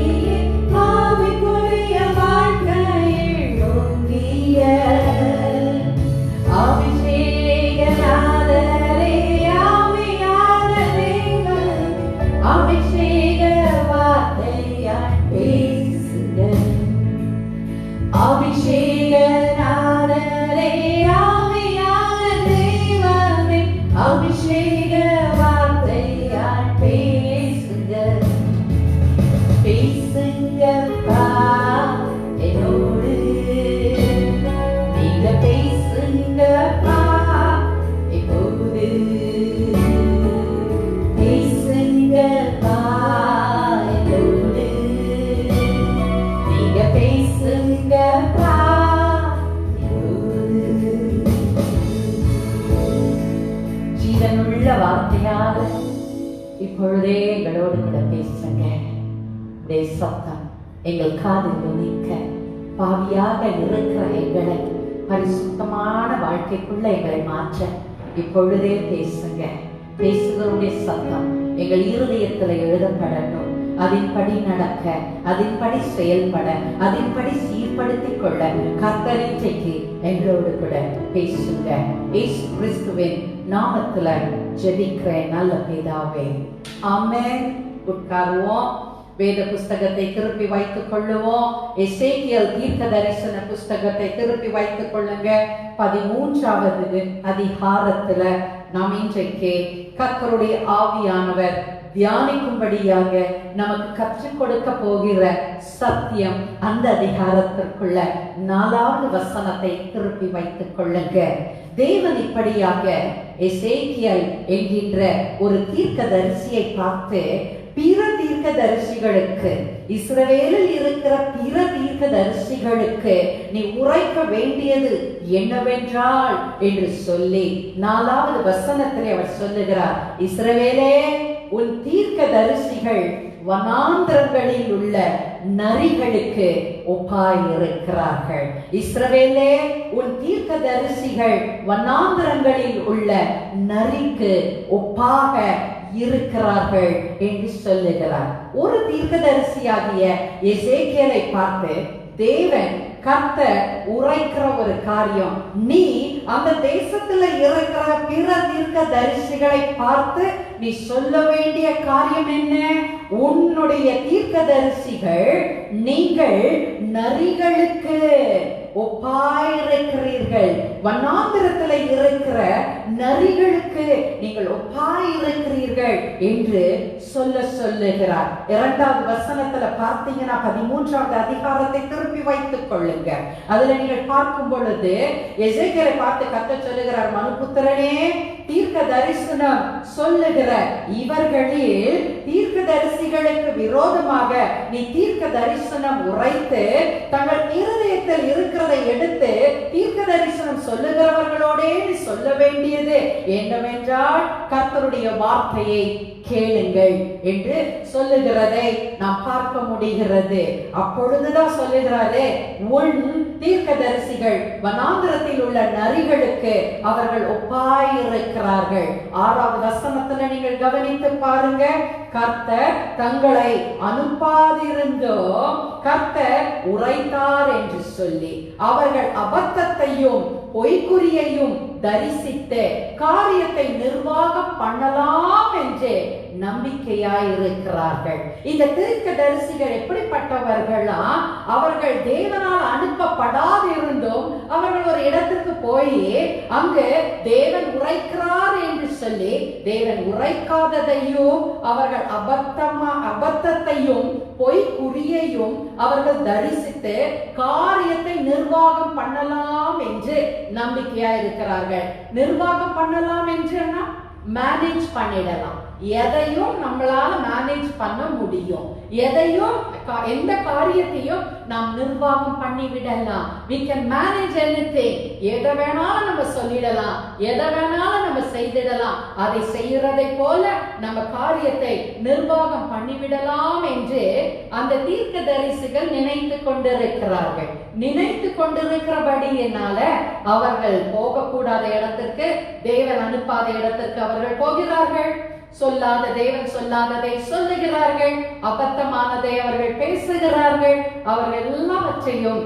ஆவிக்குரிய வாழ்க்கையில் ஓங்கிய, அபிஷேகநாதரே, ஆவியான தெய்வம், அபிஷேக வார்த்தையால் பேசுங்க. அபிஷேகநாதரே, ஆவியான தெய்வமே, அபிஷேக வார்த்தையால் பேசுங்க. பேசுங்கப்பா என்னோடு, நீங்க பேசுங்கப்பா இப்போது, பேசுங்கப்பா என்னோடு, நீங்க பேசுங்கப்பா இப்போது. ஜீவனுள்ள வார்த்தையால் இப்பொழுதே எங்களோடு கூட பேசுங்க. சத்தம் எங்கள் காதில் ஒலிக்க, பாவியாக இருக்கிற எங்களை பரிசுத்தமான வாழ்க்கைக்குள்ள எங்களை மாற்ற இப்பொழுதே பேசுங்க. பேசுகிறவருடைய சத்தம் எங்கள் இருதயத்தில் எழுதப்படணும். அதன்படி நடக்க, அதன்படி செயல்பட, அதன்படி சீர்படுத்திக் கொள்ள கர்த்தர் இன்றைக்கு எங்களோடு கூட பேசுங்க. இயேசு கிறிஸ்துவின் நாமத்துல ஜெபிக்கிறேன் நல்ல பிதாவே, ஆமென். உட்காருவோம். வேத புஸ்தகத்தை திருப்பி வைத்துக் கொள்ளுவோம். எசேக்கியேல் தீர்க்க தரிசன புஸ்தகத்தை திருப்பி வைத்துக் கொள்ளுங்க. 13வது அதிகாரத்துல நாம் இன்றைக்கு கர்த்தருடைய ஆவியானவர் தியானிக்கும்படியாக நமக்கு கற்றுக் கொடுக்க போகிற சத்தியம், அந்த அதிகாரத்திற்குள்ள 4வது வசனத்தை திருப்பி வைத்துக் கொள்ளுங்க. தேவன் இப்படியாக எசேக்கியேல் என்கின்ற ஒரு தீர்க்கதரிசியை பார்த்து, பிற தீர்க்கதரிசிகளுக்கு, இஸ்ரவேலில் இருக்கிற பிற தீர்க்கதரிசிகளுக்கு நீ உரைக்க வேண்டியது என்னவென்றால் என்று சொல்லி 4வது வசனத்திலே அவர் சொல்லுகிறார், இஸ்ரவேலே, உன் தீர்க்கதரிசிகள் வனாந்திரங்களில் உள்ள நரிகளுக்கு ஒப்பாயிருக்கிறார்கள். இஸ்ரவேலே, உன் தீர்க்கதரிசிகள் வனாந்திரங்களில் உள்ள நரிக்கு ஒப்பாக இருக்கிறார்கள் என்று சொல்லுகிறார். ஒரு தீர்க்கதரிசியாகிய எசேக்கியேலை பார்த்து தேவன் கர்த்தர் உரைக்கிற ஒரு காரியம், நீ அந்த தேசத்துல இருக்கிற பிற தீர்க்கதரிசிகளை பார்த்து நீ சொல்ல வேண்டிய காரியம் என்ன? உன்னுடைய தீர்க்கதரிசிகள் நீங்கள் நரிகளுக்கு ஒப்பாயிருக்கிறீர்கள், வனாந்திரத்துல இருக்கிற நரிகளுக்கு நீங்கள் ஒப்பாயிருக்கிறீர்கள் என்று சொல்லுகிறார். 2வது வசனத்துல பார்த்தீங்கன்னா 13வது அதிகாரத்தை திருப்பி வைத்துக் கொள்ளுங்க. அதுல நீங்கள் பார்க்கும் பொழுது எசேக்கியேலை பார்த்து கர்த்தர் சொல்லுகிறார், மனுபுத்திரனே, தீர்க்க தரிசனம் சொல்லுகிற இவர்களில் தீர்க்கதரிசிகளுக்கு விரோதமாக நீ தீர்க்க தரிசனம் உரைத்து தங்கள் இருதயத்தில் இருக்கிறதை எடுத்து தீர்க்க தரிசனம் சொல்லுகிறவர்களோடே நீ சொல்ல வேண்டியது என்னவென்றால், கர்த்தருடைய வார்த்தையை கேளுங்கள் என்று சொல்லுகிறதை நாம் பார்க்க முடிகிறது. அப்பொழுதுதான் சொல்லுகிறாரே, உன் தீர்க்கதரிசிகள் வனாந்திரத்தில் உள்ள நரிகளுக்கு அவர்கள் ஒப்பாயிருக்கிறார்கள். 6வது வசனத்துல நீங்கள் கவனித்து பாருங்க, கர்த்தர் தங்களை அனுப்பாதிருந்தோ கர்த்தர் உரைத்தார் என்று சொல்லி அவர்கள் அபத்தத்தையும் பொய்க்குறியையும் தரிசித்து காரியத்தை நிர்வாகம் பண்ணலாம் என்று நம்பிக்கையாயிருக்கிறார்கள். இந்த தீர்க்கதரிசிகள் எப்படிப்பட்டவர்களா? அவர்கள் தேவனால் அனுப்பப்படாதிருந்தும் அவர்கள் ஒரு இடத்துக்கு போய் அங்கு தேவன் உரைக்கிறார் என்று சொல்லி தேவன் உரைக்காததையும் அவர்கள் அபத்தத்தையும் பொய்க்குறியையும் அவர்கள் தரிசித்து காரியத்தை நிர்வாகம் பண்ணலாம் என்று நம்பிக்கையா இருக்கிறார்கள். நிர்வாகம் பண்ணலாம் என்று மேனேஜ் பண்ணிடலாம். எதையும் நம்மளால மேனேஜ் பண்ண முடியும். எதையும் எந்த காரியத்தையும் நாம் நிர்வாகம் பண்ணி விடலாம். we can manage anything. எதை வேணாலும் நம்ம சொல்லிடலாம், எதை வேணாலும் நம்ம செய்திடலாம். அதை செய்யறதை போல நம்ம காரியத்தை நிர்வாகம் பண்ணிவிடலாம் என்று அந்த தீர்க்கதரிசிகள் நினைத்து கொண்டிருக்கிறார்கள். நினைத்து கொண்டிருக்கிறபடியினால அவர்கள் போகக்கூடாத இடத்திற்கு, தேவன் அனுப்பாத இடத்திற்கு அவர்கள் போகிறார்கள். சொல்லாத தேவன் சொல்லாததை சொல்லுகிறார்கள். அபத்தமானதை அவர்கள் பேசுகிறார்கள். அவர்கள் எல்லாவற்றையும்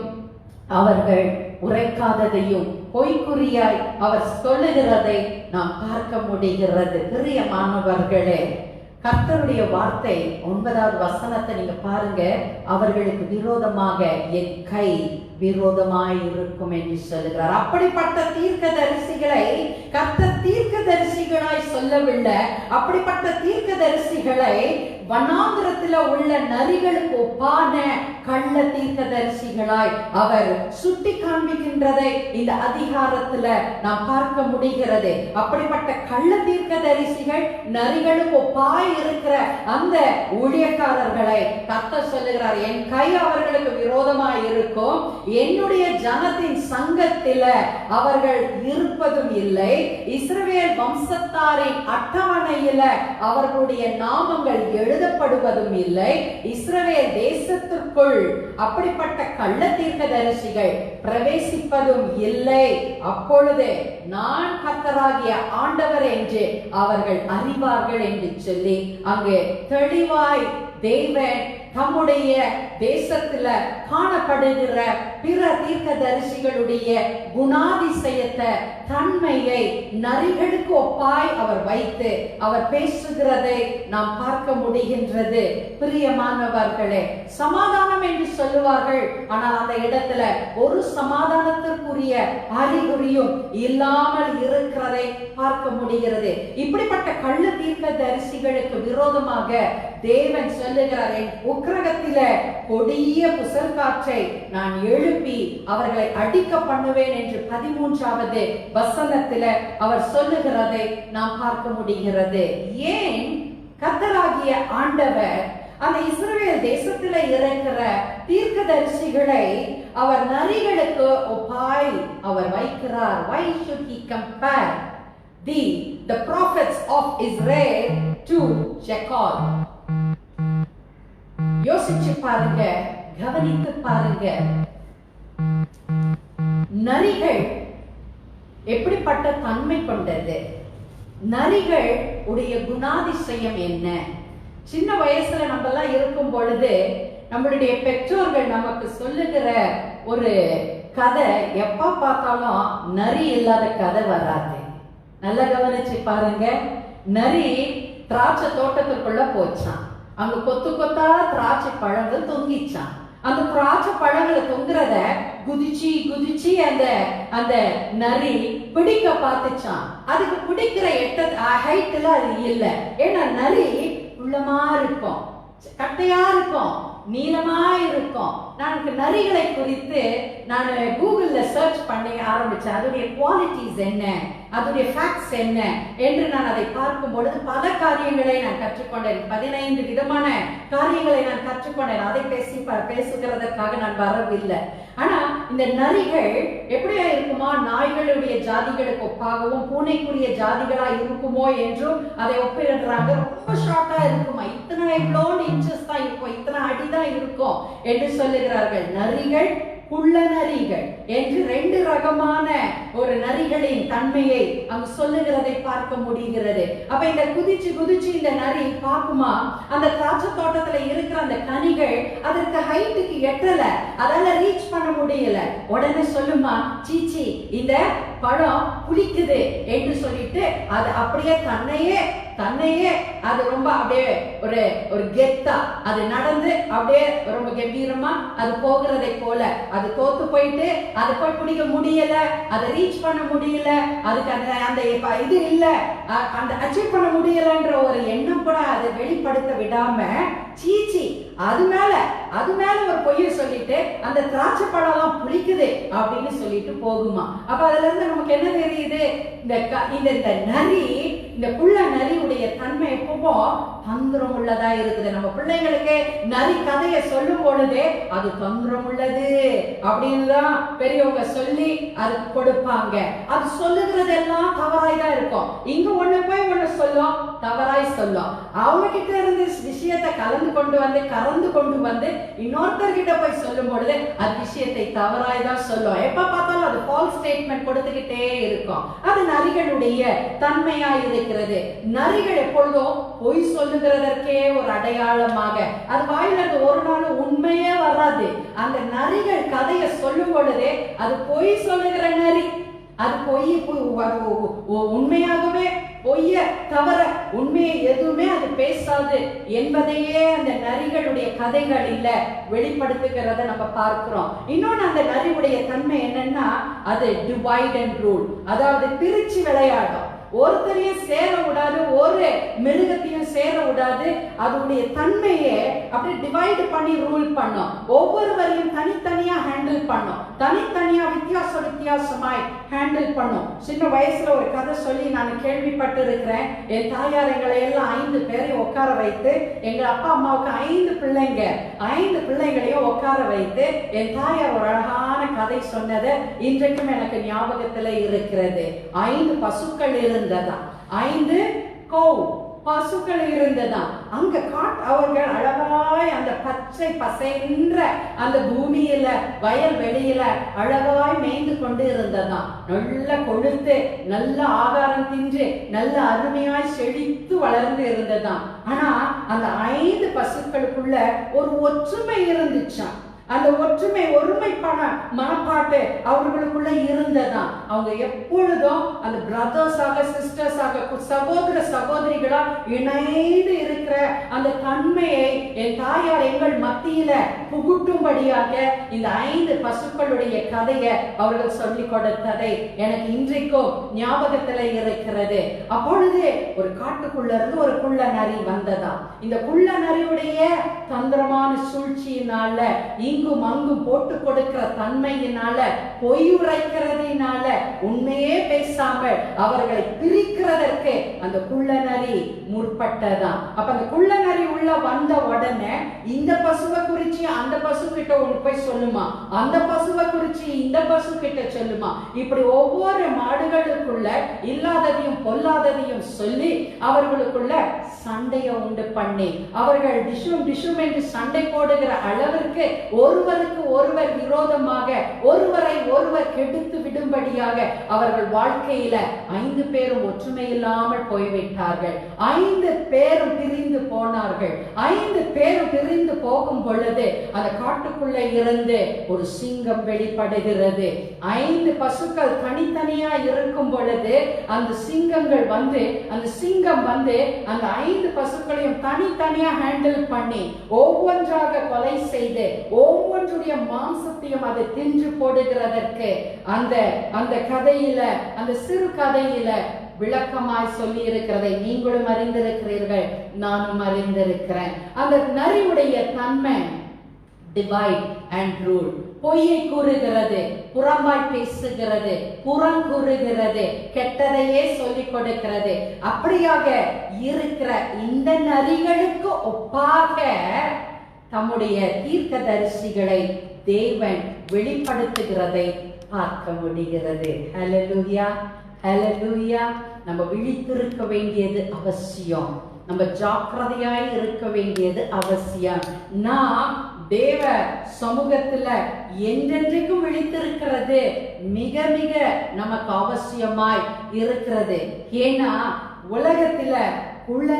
அவர்கள் உரைக்காததையும் பொய்க்குறியாய் அவர் சொல்லுகிறதை நாம் பார்க்க முடிகிறது. பிரியமானவர்களே, கர்த்தருடைய வார்த்தை 9வது வசனத்தை நீங்க பாருங்க. அவர்களுக்கு விரோதமாக என் கை விரோதமாய் இருக்கும் என்று சொல்லுகிறார். அப்படிப்பட்ட தீர்க்கதரிசிகளை கர்த்தர் தீர்க்கதரிசிகளாய் சொல்லவில்லை. அப்படிப்பட்ட தீர்க்கதரிசிகளை வனாந்திரத்தில் உள்ள நரிகளுக்கு ஒப்பான கள்ள தீர்க்கதரிசிகளாய் அவர் சுட்டி காண்பிக்கின்றதை இந்த அதிகாரத்துல நாம் பார்க்க முடிகிறது. அப்படிப்பட்ட கள்ள தீர்க்கதரிசிகள், நரிகளுக்கு ஒப்பாய் இருக்கிற அந்த ஊழியக்காரர்களை கர்த்தர் சொல்லுகிறார், என் கை அவர்களுக்கு விரோதமாய் இருக்கும். என்னுடைய ஜனத்தின் சங்கத்தில அவர்கள் இருப்பதும் இல்லை. இஸ்ரவேல் வம்சத்தாரின் அட்டவணையில அவர்களுடைய நாமங்கள் எழுதப்படுவதும் இல்லை. இஸ்ரவேல் தேசத்திற்குள் அப்படிப்பட்ட கள்ள தீர்க்கதரிசிகள் பிரவேசிப்பதும் இல்லை. அப்பொழுது நான் கர்த்தராகிய ஆண்டவர் என்று அவர்கள் அறிவார்கள் என்று சொல்லி அங்கே தெளிவாய் தேவன் தம்முடைய தேசத்துல காணப்படுகிற பிற தீர்க்கதரிசிகளுடைய குணாதிசயத்தை, தன்மையை நரிகளுக்கு ஒப்பாய் அவர் வைத்து அவர் பேசுகிறதை நாம் பார்க்க முடிகின்றது. பிரியமானவர்களே, சமாதானம் என்று சொல்லுவார்கள். ஆனால் அந்த இடத்துல ஒரு சமாதானத்திற்குரிய அறிகுறியும் இல்லாமல் இருக்கிறதை பார்க்க முடிகிறது. இப்படிப்பட்ட கள்ள தீர்க்கதரிசிகளுக்கு விரோதமாக தேவன் சொல்லுகிறார், என் உக்கிரகத்தில கொடிய புசல் காற்றை நான் எழுப்பி அவர்களை அடிக்க பண்ணுவேன் என்று 13வது வசனத்தில அவர் சொல்லுகிறதை நாம் பார்க்க முடிகிறது. ஏன் கர்த்தராகிய ஆண்டவர் அந்த இஸ்ரவேல் தேசத்துல இருக்கிற தீர்க்கதரிசிகளை அவர் நரிகளுக்கு ஒப்பாய் அவர் வைக்கிறார்? Why should he compare the prophets of Israel to jackal? யோசிச்சு பாருங்க, கவனித்து பாருங்க. நரிகள் எப்படிப்பட்ட தன்மை கொண்டது? நரிகள் உடைய குணாதிசயம் என்ன? சின்ன வயசுல நம்ம எல்லாம் இருக்கும் பொழுது நம்மளுடைய பெற்றோர்கள் நமக்கு சொல்லுகிற ஒரு கதை, எப்ப பார்த்தாலும் நரி இல்லாத கதை வராது. நல்லா கவனிச்சு பாருங்க. நரி திராட்சை தோட்டத்துக்குள்ள போச்சான். அங்க கொத்து கொத்தா திராட்சை பழங்கள் தொங்கிச்சான். அந்த திராட்சை பழங்களை தொங்குறத குதிச்சு குதிச்சு அந்த நரி பிடிக்க பார்த்துச்சான். அதுக்கு பிடிக்கிற ஹைட்ல அது இல்ல. ஏன்னா நரி உள்ளமா இருக்கும், கட்டையா இருக்கும், நீளமா இருக்கும். நான் நரிகளை குறித்து நான் கூகுள்ல சர்ச் பண்ணி ஆரம்பிச்சேன். அதோடைய குவாலிட்டிஸ் என்ன, அதோடைய ஃபேக்ட்ஸ் என்ன என்று நான் அதை பார்க்கும் பொழுது பல காரியங்களை நான் கற்றுக்கொண்டேன். 15 விதமான காரியங்களை நான் கற்றுக்கொண்டேன். அதை பேசுகிறதற்காக நான் வரவில்லை. ஆனா இந்த நரிகள் எப்படியா இருக்குமா, நாய்களுடைய ஜாதிகளுக்கு ஒப்பாகவும் பூனைக்குரிய ஜாதிகளா இருக்குமோ என்றும் அதை ஒப்பிடுறாங்க. ரொம்ப ஷார்ட்டா இருக்குமா, இத்தனை இவ்வளோ இன்ச்சஸ் தான் இருக்கும், இத்தனை அடிதான் இருக்கும் என்று சொல்லுகிறார்கள். நரிகள், குள்ள நரிகள் என்று 2 ரகமான ஒரு நரிகளின் தன்மையை அங்கு சொல்லுகிறதை பார்க்க முடிகிறது. அப்ப இந்த குதிச்சு குதிச்சு இந்த நரி பார்க்குமா, அந்த திராட்சை தோட்டத்துல இருக்கிற அந்த கனிகள் அதற்கு ஹைட்டுக்கு எட்டல, அதால ரீச் பண்ண முடியல. உடனே சொல்லுமா, சீச்சி இந்த பழம் புளிக்குது என்று சொல்லிட்டு அது அப்படியே தன்னையே அது ரொம்ப அப்படியே ஒரு கெத்தா அது நடந்து அப்படியே ரொம்ப கம்பீரமா அது போகிறதை போல அது தோத்து போயிட்டு அதை போய் பிடிக்க முடியல, அதை ரீச் பண்ண முடியல, அதுக்கு அந்த இது இல்ல, அந்த அச்சீவ் பண்ண முடியலன்ற ஒரு எண்ணம் கூட அதை வெளிப்படுத்த விடாம சீச்சி அது மேல ஒரு பொய்ய சொல்லிட்டு அந்த திராட்சை பழம் எல்லாம் புளிக்குது அப்படின்னு சொல்லிட்டு போகுமா. அப்ப அதுல இருந்து நமக்கு என்ன தெரியுது, இந்த நரி இந்த குள்ள நரியுடைய தன்மை எப்போ தந்திரம் உள்ளதா இருக்குது. நம்ம பிள்ளைங்களுக்கு நரி கதையை சொல்லும் பொழுதே அது தந்திரம் உள்ளது அப்படின்னு தான் பெரியவங்க சொல்லி அது கொடுப்பாங்க. அது சொல்லுகிறதெல்லாம் தவறாய் தான் இருக்கும். இங்க ஒண்ணு போய் ஒண்ணு சொல்லும், தவறாய் சொல்லும். அவங்க கிட்ட இருந்து விஷயத்தை கறந்து கொண்டு வந்து இன்னொருத்தர்கிட்ட போய் சொல்லும் பொழுது அது விஷயத்தை தவறாய் தான் சொல்லும். எப்ப பார்த்தாலும் அது ஃபால்ஸ் ஸ்டேட்மெண்ட் கொடுத்துக்கிட்டே இருக்கும். அது நரிகளுடைய தன்மையா இருக்கிறது. நரிகள் எப்பொழுதும் பொய் சொல்லுகிறதற்கே ஒரு அடையாளமாக, அது வாயிலிருந்து ஒரு நாள் உண்மையே வராது. அந்த நரிகள் கதையை சொல்லும் பொழுதே அது பொய் சொல்லுகிற நரி, அது பொய் உண்மையாகவே பொய்ய தவிர உண்மையை எதுவுமே அது பேசாது என்பதையே அந்த நரிகளுடைய கதைகளில் வெளிப்படுத்துகிறத நம்ம பார்க்கிறோம். இன்னொன்னு அந்த நரியுடைய தன்மை என்னன்னா, அது டிவைட் அண்ட் ரூல், அதாவது பிரிச்சு விளையாடும். ஒருத்தரையும் சேர விடாது, ஒரு மிருகத்தையும் சேர விடாது. அதனுடைய தன்மையை அப்படி டிவைட் பண்ணி ரூல் பண்ணும். ஒவ்வொருவரையும் தனித்தனியா ஹேண்டில் பண்ணும், தனித்தனியா வித்தியாசமாய் ஹேண்டில் பண்ணும். சின்ன வயசுல ஒரு கதை சொல்லி நான் கேள்விப்பட்டு இருக்கிறேன். என் தாயார் எங்களை எல்லாம் 5 பேரையும் உட்கார வைத்து, எங்க அப்பா அம்மாவுக்கு 5 பிள்ளைங்க, 5 பிள்ளைங்களையும் உட்கார வைத்து என் தாயார் ஒரு அழகான கதை சொன்னது இன்றைக்கும் எனக்கு ஞாபகத்துல இருக்கிறது. 5 பசுக்கள் இருந்ததா, 5 பசுக்கள் இருந்ததா. அங்க அவர்கள் அழகாய் அந்த பச்சை பசைன்ற அந்த பூமியில வயல் வெளியில அழகாய் மேய்ந்து கொண்டு இருந்ததா. நல்ல கொழுத்து, நல்ல ஆகாரம் தின்று, நல்ல அருமையாய் செழித்து வளர்ந்து இருந்ததா. ஆனா அந்த 5 பசுக்களுக்குள்ள ஒரு ஒற்றுமை இருந்துச்சாம். அந்த ஒருமைப்பான மனப்பாட்டு அவர்களுக்குள்ள இருந்ததா. அவங்க எப்பொழுதும் அந்த பிரதர்ஸாக சிஸ்டர்ஸாக சகோதர சகோதரிகளா இணைந்து இருக்கிற அந்த தன்மையை என் தாயார் எங்கள் மத்தியில புகுட்டும்படியாக இந்த 5 பசுக்களுடைய கதையை அவர்கள் சொல்லிக் கொடுத்ததை எனக்கு இன்றைக்கும் ஞாபகத்துல இருக்கிறது. அப்பொழுது ஒரு காட்டுக்குள்ள இருந்து ஒரு குள்ள நரி வந்ததா. இந்த குள்ள நரியுடைய தந்திரமான சூழ்ச்சியினால, இங்கும் அங்கும் போட்டு கொடுக்கிற தன்மையினால, பொய் உரைக்கிறதுனால, உண்மையே பேசாமல் அவர்களை பிரிக்கிறதற்கு அந்த குள்ள நரி முற்பட்டதா. அப்ப அந்த குள்ள நரி உள்ள வந்த உடனே இந்த பசுவை குறிச்சு அந்த பசு கிட்ட ஒண்ணு போய் சொல்லுமா, அந்த பசுவை குறிச்சு இந்த பசு கிட்ட சொல்லுமா. இப்படி ஒவ்வொரு மாடுகளுக்குள்ள இல்லாததையும் பொல்லாததையும் சொல்லி அவர்களுக்குள்ள சண்டையை உண்டு பண்ணி அவர்கள் டிஷும் என்று சண்டை போடுகிற அளவிற்கு ஒருவருக்கு ஒருவர் விரோதமாக ஒருவரை ஒருவர் கெடுத்து விடும்படியாக அவர்கள் வாழ்க்கையில 5 பேரும் ஒற்றுமை இல்லாமல் போய்விட்டார்கள். 5 பேரும் பிரிந்து போனார்கள். 5 பேரும் பிரிந்து போகும் பொழுது அந்த காட்டுக்குள்ள இருந்து ஒரு சிங்கம் வெளிப்படுகிறது. 5 பசுக்கள் தனித்தனியா இருக்கும் பொழுது அந்த சிங்கங்கள் வந்து அந்த அந்த 5 பசுக்களையும் தனித்தனியா ஹேண்டில் பண்ணி ஒவ்வொன்றாக கொலை செய்து ஒவ்வொன்றுடைய மாம்சத்தையும் அதை தின்று போடுகிறதற்கு அந்த கதையில, அந்த சிறு கதையில விளக்கமாய் சொல்லி இருக்கிறதை நீங்களும் அறிந்திருக்கிறீர்கள், நானும் அறிந்திருக்கிறேன். அந்த நரியுடைய தன்மை டிவைட் அண்ட் ரூல், பொய்யை கூறுகிறது, புறம்பாய் பேசுகிறது, புறங்கூறுகிறது, கெட்டதையே சொல்லிக் கொடுக்கிறது. அப்படியாக இருக்கிற இந்த நரிகளுக்கு ஒப்பாக தம்முடைய தீர்க்கதரிசிகளை தேவன் வெளிப்படுத்துகிறதை பார்க்க முடிகிறது. ஹல்லேலூயா, ஹல்லேலூயா. நம்ம விழித்திருக்க வேண்டியது அவசியம். நம்ம ஜாக்கிரதையாய் இருக்க வேண்டியது அவசியம். நாம் தேவ சமூகத்துல என்றென்றைக்கும் விழித்திருக்கிறது மிக மிக நமக்கு அவசியமாய் இருக்கிறது. ஏன்னா உலகத்துல குள்ள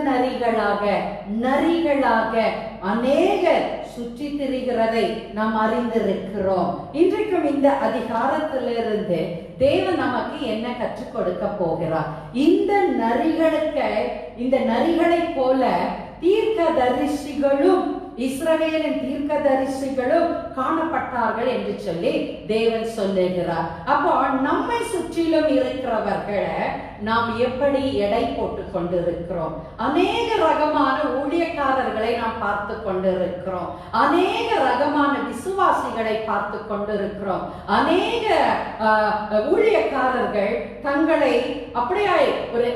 நரிகளாக அநேகர் சுற்றி திரிகிறதை நாம் அறிந்திருக்கிறோம். இன்றைக்கும் இந்த அதிகாரத்திலிருந்து தேவன் நமக்கு என்ன கற்றுக் கொடுக்க போகிறார்? இந்த நரிகளை போல தீர்க்கதரிசிகளும் இஸ்ரவேலின் தீர்க்கதரிசிகளும் காணப்பட்டார்கள் என்று சொல்லி தேவன் சொல்லுகிறார். அப்போ நம்மை சுற்றிலும் இருக்கிறவர்களை நாம் எப்படி எடை போட்டு கொண்டிருக்கிறோம்? அநேக ரகமான ஊழியக்காரர்களை நாம் பார்த்து கொண்டிருக்கிறோம். அநேக ரகமான விசுவாசிகளை பார்த்து கொண்டிருக்கிறோம். அநேக ஊழியக்காரர்கள் தங்களை அப்படியே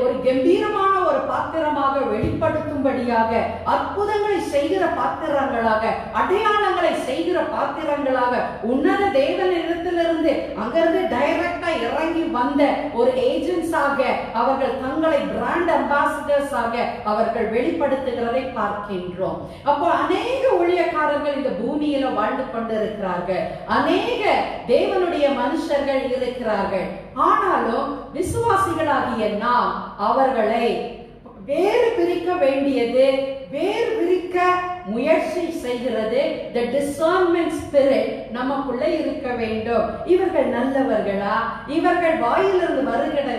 ஒரு கம்பீரமான பாத்திரமாக வெளிப்படுத்தும்படியாக, அற்புதங்களை செய்கிற பாத்திரங்களாக, அடையாளங்களை செய்கிற பாத்திரங்களாக, உன்னத தேவனிடத்திலிருந்து அங்கிருந்து டைரக்டா இறங்கி வந்த ஒரு ஏஜென்ட்ஸாக அவர்கள் தங்களை பிராண்ட் அம்பாசிடர்ஸ் ஆக அவர்கள் வெளிப்படுத்துகிறதை பார்க்கின்றோம். அப்போ அநேக ஊழியக்காரர்கள் இந்த பூமியில வாழ்ந்து கொண்டிருக்கிறார்கள், அநேக தேவனுடைய மனுஷர்கள் இருக்கிறார்கள். ஆனாலும் விசுவாசிகளாகிய நாம் அவர்களை வேறு பிரிக்க வேண்டியது, வேறு பிரிக்க முயற்சி செய்கிறது. the discernment spirit நமக்குள்ள இருக்க வேண்டும். இவர்கள் நல்லவர்களா? இவர்கள் வாயிலிருந்து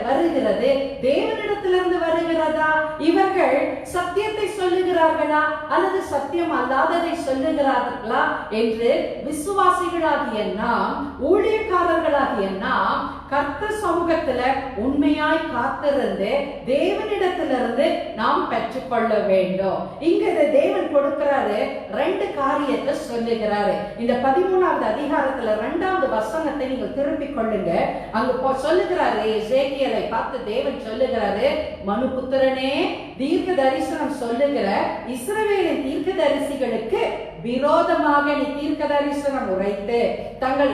வருகிறது தேவனிடத்திலிருந்து வருகிறதா? இவர்கள் சத்தியத்தை சொல்லுகிறார்களா அல்லது சத்தியம் அல்லாததை சொல்லுகிறார்களா என்று விசுவாசிகளாகிய நாம், ஊழியக்காரர்களாகிய நாம் கர்த்தர் சமூகத்துல உண்மையாய் காத்திருந்து தேவனிடத்திலிருந்து நாம் பெற்றுக்கொள்ள வேண்டும். இங்க தேவன் கொடுக்கிறாரு, ரெண்டு காரியத்தை சொல்லுகிறாரு. இந்த 13வது அதிகாரத்துல 2வது வசனத்தை நீங்கள் திருப்பிக் கொள்ளுங்க. அங்க சொல்லுகிறாரு, எசேக்கியேலை பார்த்து தேவன் சொல்லுகிறாரு, மனுபுத்திரனே, தீர்க்க தரிசனம் சொல்லுகிற இஸ்ரவேலின் தீர்க்க தரிசிகளுக்கு விரோதமாக நீ தீர்க்க தரிசனம் உரைத்து தங்கள்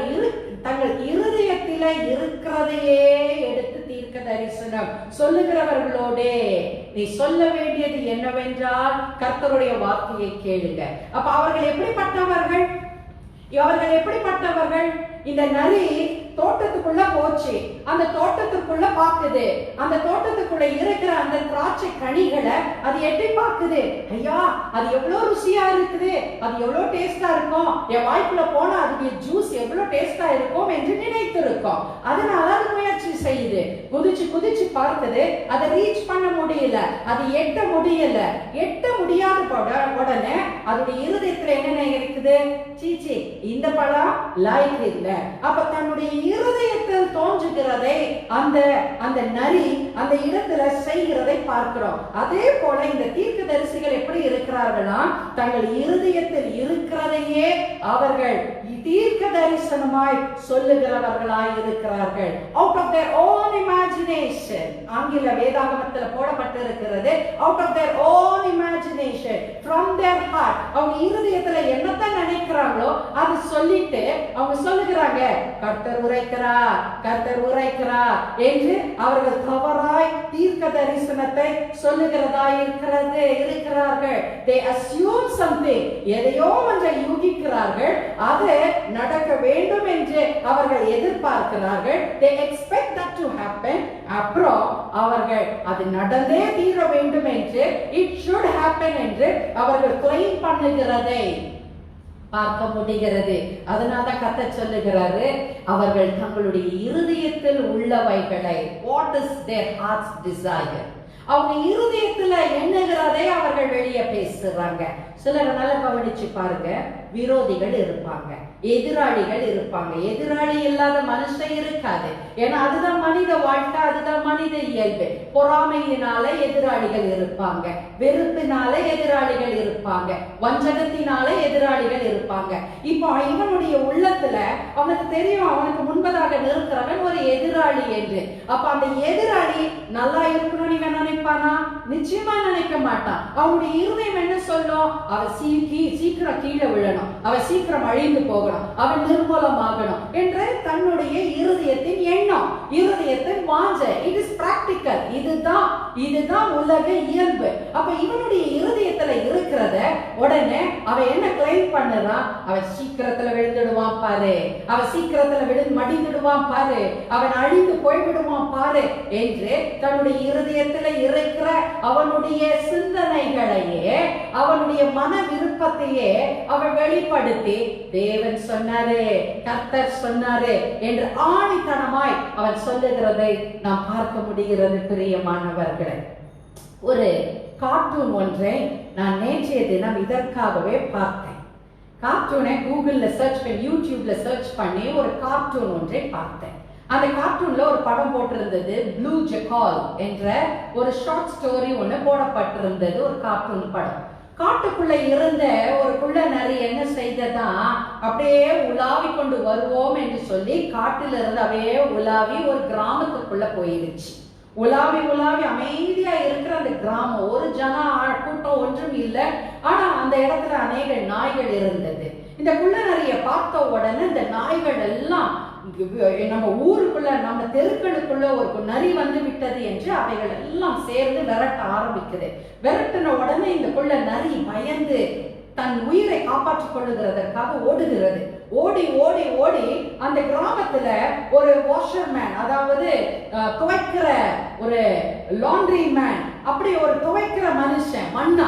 இருதயத்தில இருக்கிறதையே எடுத்து தீர்க்க தரிசனம் சொல்லுகிறவர்களோடே நீ சொல்ல வேண்டியது என்னவென்றால் கர்த்தருடைய வார்த்தையை கேளுங்க. அப்ப அவர்கள் எப்படிப்பட்டவர்கள்? இந்த நரி தோட்டத்துக்குள்ள போச்சு, அந்த தோட்டத்துக்குள்ள பாக்குது, அந்த தோட்டத்துக்குள்ள இருக்கிற அந்த திராட்சை கனிகளை அது எட்டி பாக்குது. ஐயா, அது எவ்வளவு ருசியா இருக்குது, அது எவ்வளவு டேஸ்டா இருக்கும், என் வாய்க்குள்ள போனா அதுக்கு ஜூஸ் எவ்வளவு டேஸ்டா இருக்கும் என்று நினைத்திருக்கும். அதனால அது முயற்சி செய்யுது, குதிச்சு பார்க்குது, அதை ரீச் பண்ண முடியல, அது எட்ட முடியாத உடனே அதோட இருதயத்துல என்ன இருக்குது? சீச்சி, இந்த பழம் லைக் இல்ல. அப்ப தன்னுடைய இருதயத்தில் தோன்றுகிறதை அந்த நரி அந்த இடத்துல செய்கிறதை பார்க்கிறோம். அதே போல இந்த தீர்க்கதரிசிகள் எப்படி இருக்கிறார்களா? தங்கள் இருதயத்தில் இருக்கிறதையே அவர்கள் தீர்க்க தரிசனமாய் சொல்லுகிறவர்களாய் இருக்கிறார்கள். out of their own imagination, ஆங்கில வேதாகமத்தில் போடப்பட்டிருக்கிறது, out of their own imagination, from their heart. அவங்க இருதயத்துல என்னத்தான் நினைக்கிறாங்களோ அது சொல்லிட்டு அவங்க சொல்லுகிறாங்க, கர்த்தர் உரைக்கிறார் என்று அவர்கள் தவறாய் தீர்க்க தரிசனத்தை சொல்லுகிறதாய் இருக்கிறார்கள். they assume something, எதையோ ஒன்றை யூகிக்கிறார்கள், அது நடக்க வேண்டும் என்று அவர்கள் எதிர்பார்க்கிறார்கள். they expect that to happen. அப்புறம் அவர்கள் அது நடந்தே தீர வேண்டும் என்று, it should happen என்று அவர்கள் claim பண்ணுகிறதை பார்க்க முடிகிறது. அதனால கர்த்தர் சொல்லுகிறாரு, அவர்கள் தங்களுடைய இருதயத்தில் உள்ளவைகளை, what is their heart's desire, அவங்க இருதயத்துல எண்ணுகிறதை அவர்கள் வெளியே பேசுறாங்க. சிலர் நல்லா கவனிச்சு பாருங்க, விரோதிகள் இருப்பாங்க, எதிராளிகள் இருப்பாங்க. எதிராளி இல்லாத மனுஷன் இருக்காது. ஏன்னா அதுதான் மனித வாழ்க்கை, அதுதான் மனித இயல்பு. பொறாமையினால எதிராளிகள் இருப்பாங்க, வெறுப்பினால எதிராளிகள் இருப்பாங்க, வஞ்சகத்தினால எதிராளிகள் இருப்பாங்க. இப்போ இவனுடைய உள்ளத்துல அவனுக்கு தெரியும், அவனுக்கு முன்பதாக நிற்கிறவன் ஒரு எதிராளி என்று. அப்ப அந்த எதிராளி நல்லா இருக்கணும்னு இவன் நினைப்பானா? நிச்சயமா நினைக்க மாட்டான். அவனுடைய இருதயம் என்ன சொல்லும்? அவன் சீக்கிரம் கீழே விழணும், அவன் சீக்கிரம் அழிந்து போகணும், அவன் நிர்மூலமாகணும் என்று தன்னுடைய இருதயத்தின் எண்ணம், இருதயத்தின் வாஞ்சை. It is practical. இதுதான் உலக இயல்பு. அப்ப இவனுடைய இருதயத்துல இருக்கிறத உடனே அவன் என்ன கிளைம் பண்ணுறான்? அவன் சீக்கிரத்துல விழுந்துடுவான் பாரு, அவன் சீக்கிரத்துல மடிந்துடுவான் பாரு, அவன் அழிந்து போய்விடுவான் பாரு என்று தன்னுடைய இருதயத்துல இருக்கிற அவனுடைய சிந்தனைகளையே, அவனுடைய மன விருப்பத்தையே அவன் வெளிப்படுத்தி, தேவன் சொன்னாரு, கர்த்தர் சொன்னாரு என்று ஆணித்தனமாய் அவன் சொல்லுகிறதை நாம் பார்க்க முடிகிறது. பிரியமானவர்களே, ஒரு கார்ட்டூன் ஒன்றை நான் நேற்றைய தினம் இதற்காகவே பார்த்தேன். கார்ட்டூனை கூகுள்ல சர்ச் பண்ணி, யூடியூப்ல சர்ச் பண்ணி ஒரு கார்ட்டூன் ஒன்றை பார்த்தேன். அந்த கார்ட்டூன்ல ஒரு படம் போட்டிருந்தது, ப்ளூ ஜெக்கால் என்ற ஒரு ஷார்ட் ஸ்டோரி ஒன்று போடப்பட்டிருந்தது. ஒரு கார்ட்டூன் படம். காட்டுக்குள்ள இருந்த ஒரு குள்ள நரி என்ன செய்ததா, அப்படியே உலாவி கொண்டு வருவோம் என்று சொல்லி காட்டில இருந்து அப்படியே உலாவி ஒரு கிராமத்துக்குள்ள போயிருச்சு. உலாவி உலாவி அமைதியா இருக்கிற அந்த கிராமம், ஒரு கூட்டம் ஒன்றும் இல்லை. ஆனா அந்த இடத்துல அநேக நாய்கள் இருந்தது. இந்த குள்ள நரியை பார்த்த உடனே இந்த நாய்கள் எல்லாம் நம்ம ஊருக்குள்ள, நம்ம தெருக்களுக்குள்ள ஒரு நரி வந்து விட்டது என்று அவைகள் எல்லாம் சேர்ந்து விரட்ட ஆரம்பிக்குது. விரட்டின உடனே இந்த குள்ள நரி பயந்து தன் உயிரை காப்பாற்றிக் கொள்ளுகிறதற்காக ஓடுகிறது. ஓடி ஓடி ஓடி அந்த கிராமத்துல ஒரு வாஷர்மேன், அதாவது துவைக்கிற ஒரு லாண்ட்ரி மேன், அப்படி ஒரு துவைக்கிற மனுஷன், வண்ணா,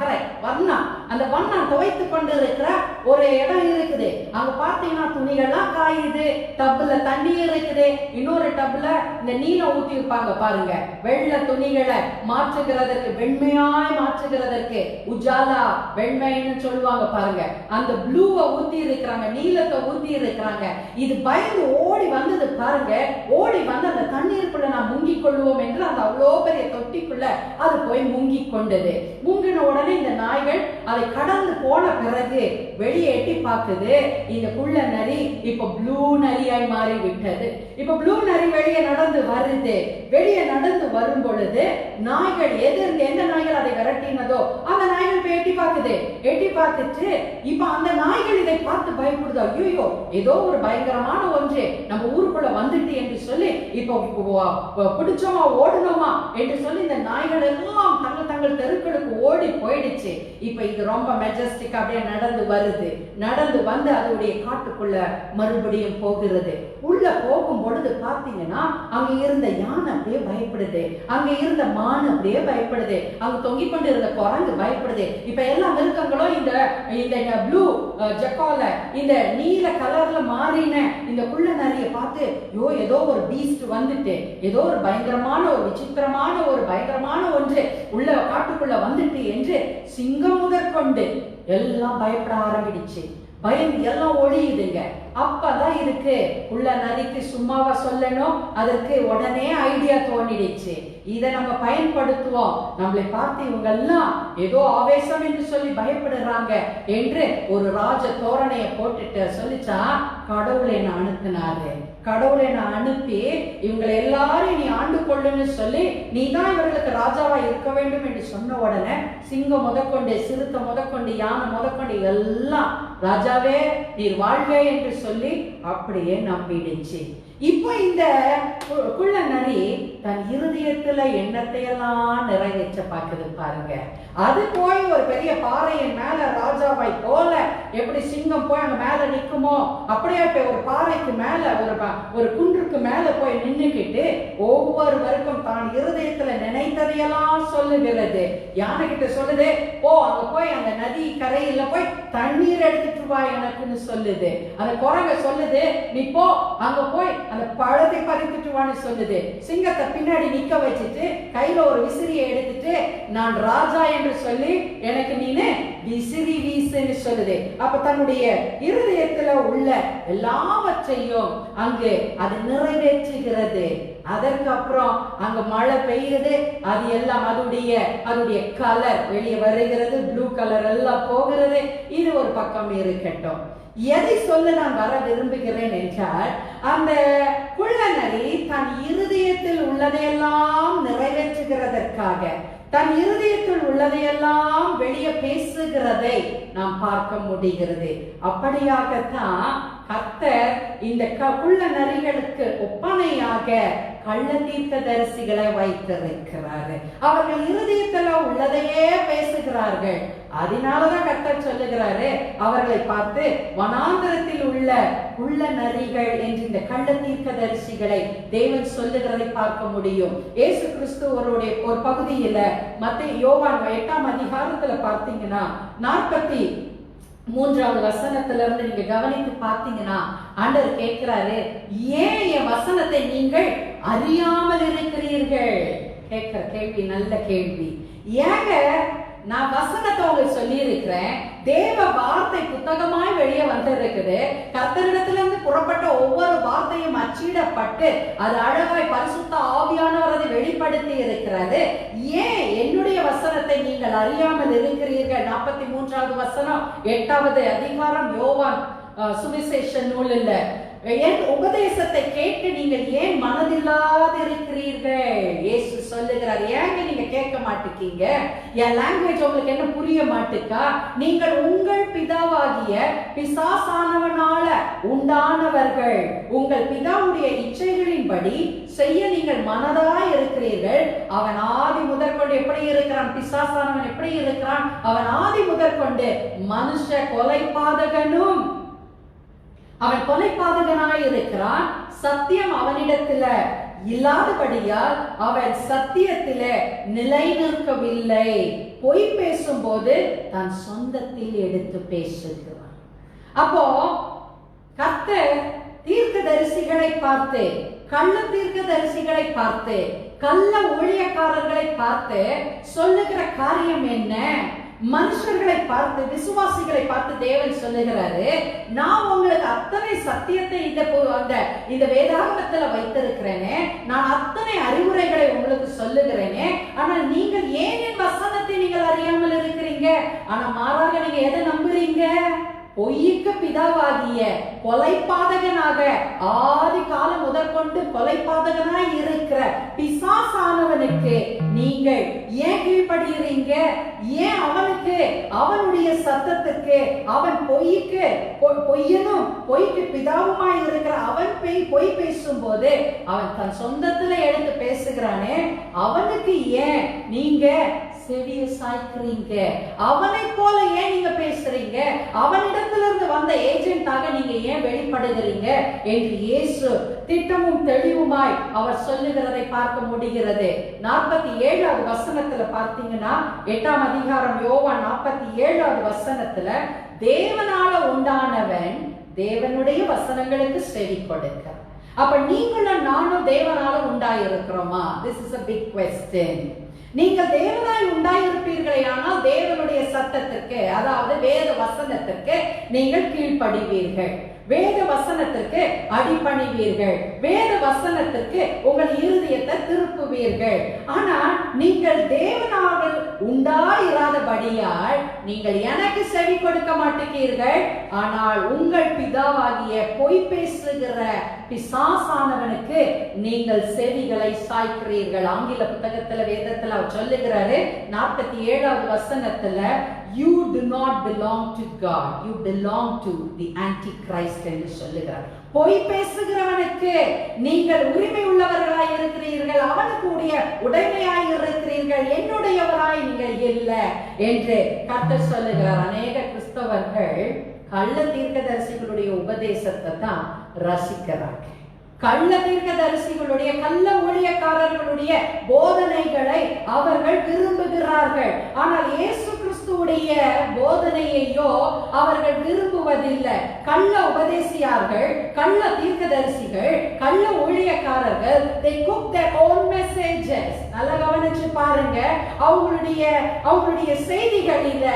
கரெக்ட், வண்ணா, அந்த வண்ணா துவைத்து கொண்டு இருக்கிற ஒரு இடம் இருக்குது. அங்க பாத்தீங்கன்னா துணிகள்லாம் காயுது, டப்புல தண்ணி இருக்குது, இன்னொரு டப்புல இந்த நீலம் ஊத்தி இருப்பாங்க பாருங்க, வெள்ளை துணிகளை மாற்றுகிறதற்கு, வெண்மையாய் மாற்றுகிறதற்கு, உஜாலா வெண்மைன்னு சொல்லுவாங்க பாருங்க, அந்த ப்ளூவை ஊத்தி இருக்கிறாங்க, நீலத்தை ஊத்தி இருக்கிறாங்க. இது பயந்து ஓடி வந்தது பாருங்க. ஓடி வந்து அந்த தண்ணீருக்குள்ள நான் முங்கிக் கொள்வோம் என்று அந்த அவ்வளோ பெரிய தொட்டிக்குள்ள அது போய் முங்கி கொண்டது. முங்கின உடனே இந்த நாய்கள் அதை கடந்து போன பிறகு வெளியே எட்டி பார்க்குது. இந்த குள்ள நரி இப்ப ப்ளூ நரியாய் மாறி விட்டது. இப்ப ப்ளூ நரி வெளியே நடந்து வருது. வெளியே நடந்து வரும் பொழுது நாய்கள் எந்த நாய்கள் அதை விரட்டினதோ அந்த நாய்கள் போய் எட்டி பார்க்குது. எட்டி பார்த்துட்டு இப்ப அந்த நாய்கள் இதை பார்த்து பயப்படுது. ஐயோ, ஏதோ ஒரு பயங்கரமான ஒன்று நம்ம ஊருக்குள்ள வந்துட்டு என்று சொல்லி இப்ப பிடிச்சோமா ஓடணுமா என்று சொல்லி இந்த நாய்கள் எல்லாம் தங்கள் தெருக்களுக்கு ஓடி போயிடுச்சு. இப்ப இது ரொம்ப மெஜஸ்டிக் அப்படியே நடந்து வருது. நடந்து வந்து அதோடைய காட்டுக்குள்ள மறுபடியும் போகிறது. உள்ள போகும் பொழுது பாத்தீங்கன்னா அங்க இருந்த யானை அப்படியே பயப்படுது, அங்க இருந்த மான் அப்படியே பயப்படுது, அங்க தொங்கிக் கொண்டு இருந்த குரங்கு பயப்படுது. இப்ப எல்லா மிருகங்களும் இந்த ப்ளூ ஜக்கால இந்த நீல கலர்ல மாறின இந்த குள்ள நரிய பார்த்து, ஏதோ ஒரு பீஸ்ட் வந்துட்டு, ஏதோ ஒரு பயங்கரமான ஒரு விசித்திரமான ஒரு பயங்கரமான ஒன்று உள்ள காட்டுக்குள்ள வந்துட்டு என்று சிங்கம் முதற்கொண்டு எல்லாம் பயப்பட ஆரம்பிடுச்சு. பயந்து எல்லாம் ஒழியுதுங்க. அப்பதான் இருக்கு உள்ள நரிக்கு சும்மாவா சொல்லணும், அதற்கு உடனே ஐடியா தோணிடுச்சு. இதை நம்ம பயன்படுத்துவோம், நம்மளை பார்த்து இவங்க எல்லாம் ஏதோ ஆவேசம் என்று சொல்லி பயப்படுறாங்க என்று ஒரு ராஜ தோரணைய போட்டுட்டு சொல்லிச்சா, கடவுளை நான் அனுப்பினாரு, கடவுளை நான் அனுப்பி இவங்களை எல்லாரும் நீ ஆண்டு கொள்ளுன்னு சொல்லி நீ தான் இவர்களுக்கு ராஜாவா இருக்க வேண்டும் என்று சொன்ன உடனே சிங்கம் முதற்கொண்டு, சிறுத்தை முதற்கொண்டு, யானை முதற்கொண்டு எல்லாம் ராஜாவே நீர் வாழ்வே என்று சொல்லி அப்படியே நம்பிடுச்சு. இப்போ இந்த குள்ள நரி தன் இருதயத்துல எண்ணத்தை எல்லாம் நிறைவேற்ற பார்க்குது பாருங்க. அது போய் ஒரு பெரிய பாறையின் மேல ராஜாவாய் போல எப்படி சிங்கம் போய் அங்க மேல நிக்குமோ அப்படியே போய் ஒரு பாறைக்கு மேல ஒரு குன்றுக்கு மேல போய் நின்னுக்கிட்டு ஒவ்வொருவருக்கும் தான் இருதயத்துல நினைத்ததையெல்லாம் சொல்லுகிறது. யானை கிட்ட சொல்லுது, போ அங்க போய் அந்த நதி கரையில போய் தண்ணீர் எடுத்துட்டு வா எனக்குன்னு சொல்லுது. அந்த குரங்க சொல்லுது, நீ போ அங்க போய் அந்த பழத்தை பறித்துட்டு வான்னு சொல்லுது. சிங்கத்தை பின்னாடி நிக்க வச்சுட்டு கையில ஒரு விசிறியை எடுத்துட்டு நான் ராஜா என்று சொல்லி எனக்கு நீனு விசிறி வீசுன்னு சொல்லுது. அப்ப தன்னுடைய இருதயத்துல உள்ள எல்லாவற்றையும் அங்கு அது நிறைவேற்றுகிறது. அதற்கு அப்புறம் அங்க மழை பெய்யுது. அது எல்லாம் அதோடைய கலர் வெளியே வருகிறது, ப்ளூ கலர் எல்லாம் போகிறது. இது ஒரு பக்கம் இருக்கட்டும். எதை சொல்ல நான் வர விரும்புகிறேன் என்றால், அந்த குள்ள நரி தன் இருதயத்தில் உள்ளதையெல்லாம் நிறைவேற்றுகிறதற்காக, தன் இருதயத்தில் உள்ளதையெல்லாம் வெளியே பேசுகிறதை நாம் பார்க்க முடிகிறது. அப்படியாகத்தான் கர்த்தர் இந்த குள்ள நரிகளுக்கு ஒப்பனையாக கள்ள தீர்க்கதரிசிகளை வைத்திருக்கிறாரு. அவர்கள் இருதயத்துல உள்ளதையே பேசுகிறார்கள். அதனாலதான் கர்த்தர் சொல்லுகிறாரு, அவர்களை பார்த்து வனாந்தரத்தில் உள்ள குள்ள நரிகள் என்று இந்த கள்ள தீர்க்கதரிசிகளை தேவன் சொல்லுகிறதை பார்க்க முடியும். இயேசு கிறிஸ்து ஒரு பகுதியில யோவான் 8ஆம் அதிகாரத்துல பார்த்தீங்கன்னா 43வது வசனத்துல இருந்து நீங்க கவனித்து பார்த்தீங்கன்னா ஆண்டவர் கேட்கிறாரு, ஏன் என் வசனத்தை நீங்கள் அறியாமல் இருக்கிறீர்கள்? கேட்கிற கேள்வி நல்ல கேள்வி. ஏங்க நான் வசனத்தை உங்களுக்கு சொல்லி இருக்கிறேன், தேவ வார்த்தை புத்தகமாய் வெளியே வந்திருக்குது. கர்த்தரிடத்திலிருந்து புறப்பட்ட ஒவ்வொரு வார்த்தையும் அச்சிடப்பட்டு அது அழகாய் பரிசுத்த ஆவியானவர் அதை வெளிப்படுத்தி இருக்கிறது. ஏன் என்னுடைய வசனத்தை நீங்கள் அறியாமல் இருக்கிறீர்கள்? 43வது வசனம் 8வது அதிகாரம் யோவான் சுவிசேஷ நூலில், என் உபதேசத்தை கேட்டு நீங்கள் ஏன் மனதில்லாது இருக்கிறீர்கள்? சொல்லுகிறார், ஏங்க நீங்க கேட்க மாட்டேங்க? என் லாங்குவேஜ் உங்களுக்கு என்ன புரிய மாட்டுக்கா? நீங்கள் உங்கள் பிதாவாகிய பிசாசானவனால உண்டானவர்கள், உங்கள் பிதாவுடைய இச்சைகளின்படி செய்ய நீங்கள் மனதாய் இருக்கிறீர்கள். அவன் ஆதி முதற்கொண்டு எப்படி இருக்கிறான்? பிசாசானவன் எப்படி இருக்கிறான்? அவன் ஆதி முதற்கொண்டு மனுஷ கொலைபாதகனும், அவன் கொலைபாதகனாய் இருக்கிறான். சத்தியம் அவனிடத்துல இல்லாதபடியால் அவன் சத்தியத்திலே நிலை நிற்கவில்லை. பொய் பேசும்போது தன் சொந்தத்தில் எடுத்து பேசுகிறான். அப்போ கர்த்தர் தீர்க்கதரிசிகளை பார்த்து, கள்ள தீர்க்கதரிசிகளை பார்த்து, கள்ள ஊழியக்காரர்களை பார்த்து சொல்லுகிற காரியம் என்ன? மனுஷர்களை பார்த்து, விசுவாசிகளை பார்த்து தேவன் சொல்லுகிறாரு, நான் உங்களுக்கு அத்தனை சத்தியத்தை இந்த வேதாகமத்துல வைத்திருக்கிறேனே, நான் அத்தனை அறிவுரைகளை உங்களுக்கு சொல்லுகிறேனே, ஆனால் நீங்கள் ஏன் என் வசனத்தை நீங்கள் அறியாமல் இருக்கிறீங்க? ஆனா மாறாக நீங்க எதை நம்புறீங்க? பொய்யுக்கு பிதாவாகிய கொலைபாதகனாக ஆதி காலம் முதற்கொண்டு கொலைபாதகனாய் இருக்கிற பிசாசானவனுக்கு நீங்கள் ஏன் கீழ்ப்படுகிறீங்க? ஏன் அவனுக்கு, அவனுடைய சத்தத்துக்கு, அவன் பொய்யனும் பொய்க்கு பிதாவுமாய் இருக்கிற அவன் பொய் பேசும்போது அவன் தன் சொந்தத்துல எடுத்து பேசுகிறானே, அவனுக்கு ஏன் நீங்க செவிய சாய்க்கிறீங்க? அவனை போல ஏன் நீங்க பேசுறீங்க? அவனிடத்திலிருந்து வந்த ஏஜென்ட்டாக நீங்க ஏன் வெளிப்படுகிறீங்க என்று இயேசு திட்டமும் தெளிவுமாய் அவர் சொல்லுகிறதை பார்க்க முடிகிறது. 47வது வசனத்துல பார்த்தீங்கன்னா, 8ஆம் அதிகாரம் யோவான் 47வது வசனத்துல, தேவனால உண்டானவன் தேவனுடைய வசனங்களுக்கு செவி கொடுக்க. அப்ப நீங்களும் நானும் தேவனால உண்டாயிருக்கிறோமா? This is a big question. நீங்கள் தேவனாய் உண்டாயிருப்பீர்களே ஆனால் தேவனுடைய சத்தத்திற்கு, அதாவது வேத வசனத்திற்கு நீங்கள் கீழ்ப்படிவீர்கள், வேத வசனத்திற்கு அடிபணிவீர்கள், வேத வசனத்திற்கு உங்கள் இருதயத்தை திருப்புவீர்கள். ஆனால் நீங்கள் தேவனாக உண்டாயிராதபடியால் நீங்கள் எனக்கு செவி கொடுக்க மாட்டீர்கள், ஆனால் உங்கள் பிதாவாகிய பொய் பேசுகிற பிசாசானவனுக்கு நீங்கள் செவிகளை சாய்க்கிறீர்கள். ஆங்கில புத்தகத்துல வேதத்துல அவர் சொல்லுகிறாரு 47வது வசனத்துல, you do not belong to God, you belong to the Antichrist என்று சொல்லுகிறார். பொய் பேசுகிறவனுக்கு நீங்கள் உரிமை உள்ளவர்களாய் இருக்கிறீர்கள், அவனுக்கு உடைமையாய் இருக்கிறீர்கள், என்னுடையவராய் நீங்கள் இல்லை என்று கர்த்தர் சொல்லுகிறார். அநேக கிறிஸ்தவர்கள் கள்ள தீர்க்கதரிசிகளுடைய உபதேசத்தை தான் ரசிக்கிறார்கள். கள்ள தீர்க்கதரிசிகளுடைய, கள்ள ஊழியக்காரர்களுடைய போதனைகளை அவர்கள் விரும்புகிறார்கள். ஆனால் இயேசு கிறிஸ்துவுடைய போதனையையோ அவர்கள் விரும்புவதில்லை. கள்ள உபதேசியார்கள், கள்ள தீர்க்கதரிசிகள், கள்ள ஊழியக்காரர்கள், they cook their own messages. நல்லா கவனிச்சு பாருங்க, அவங்களுடைய செய்திகளில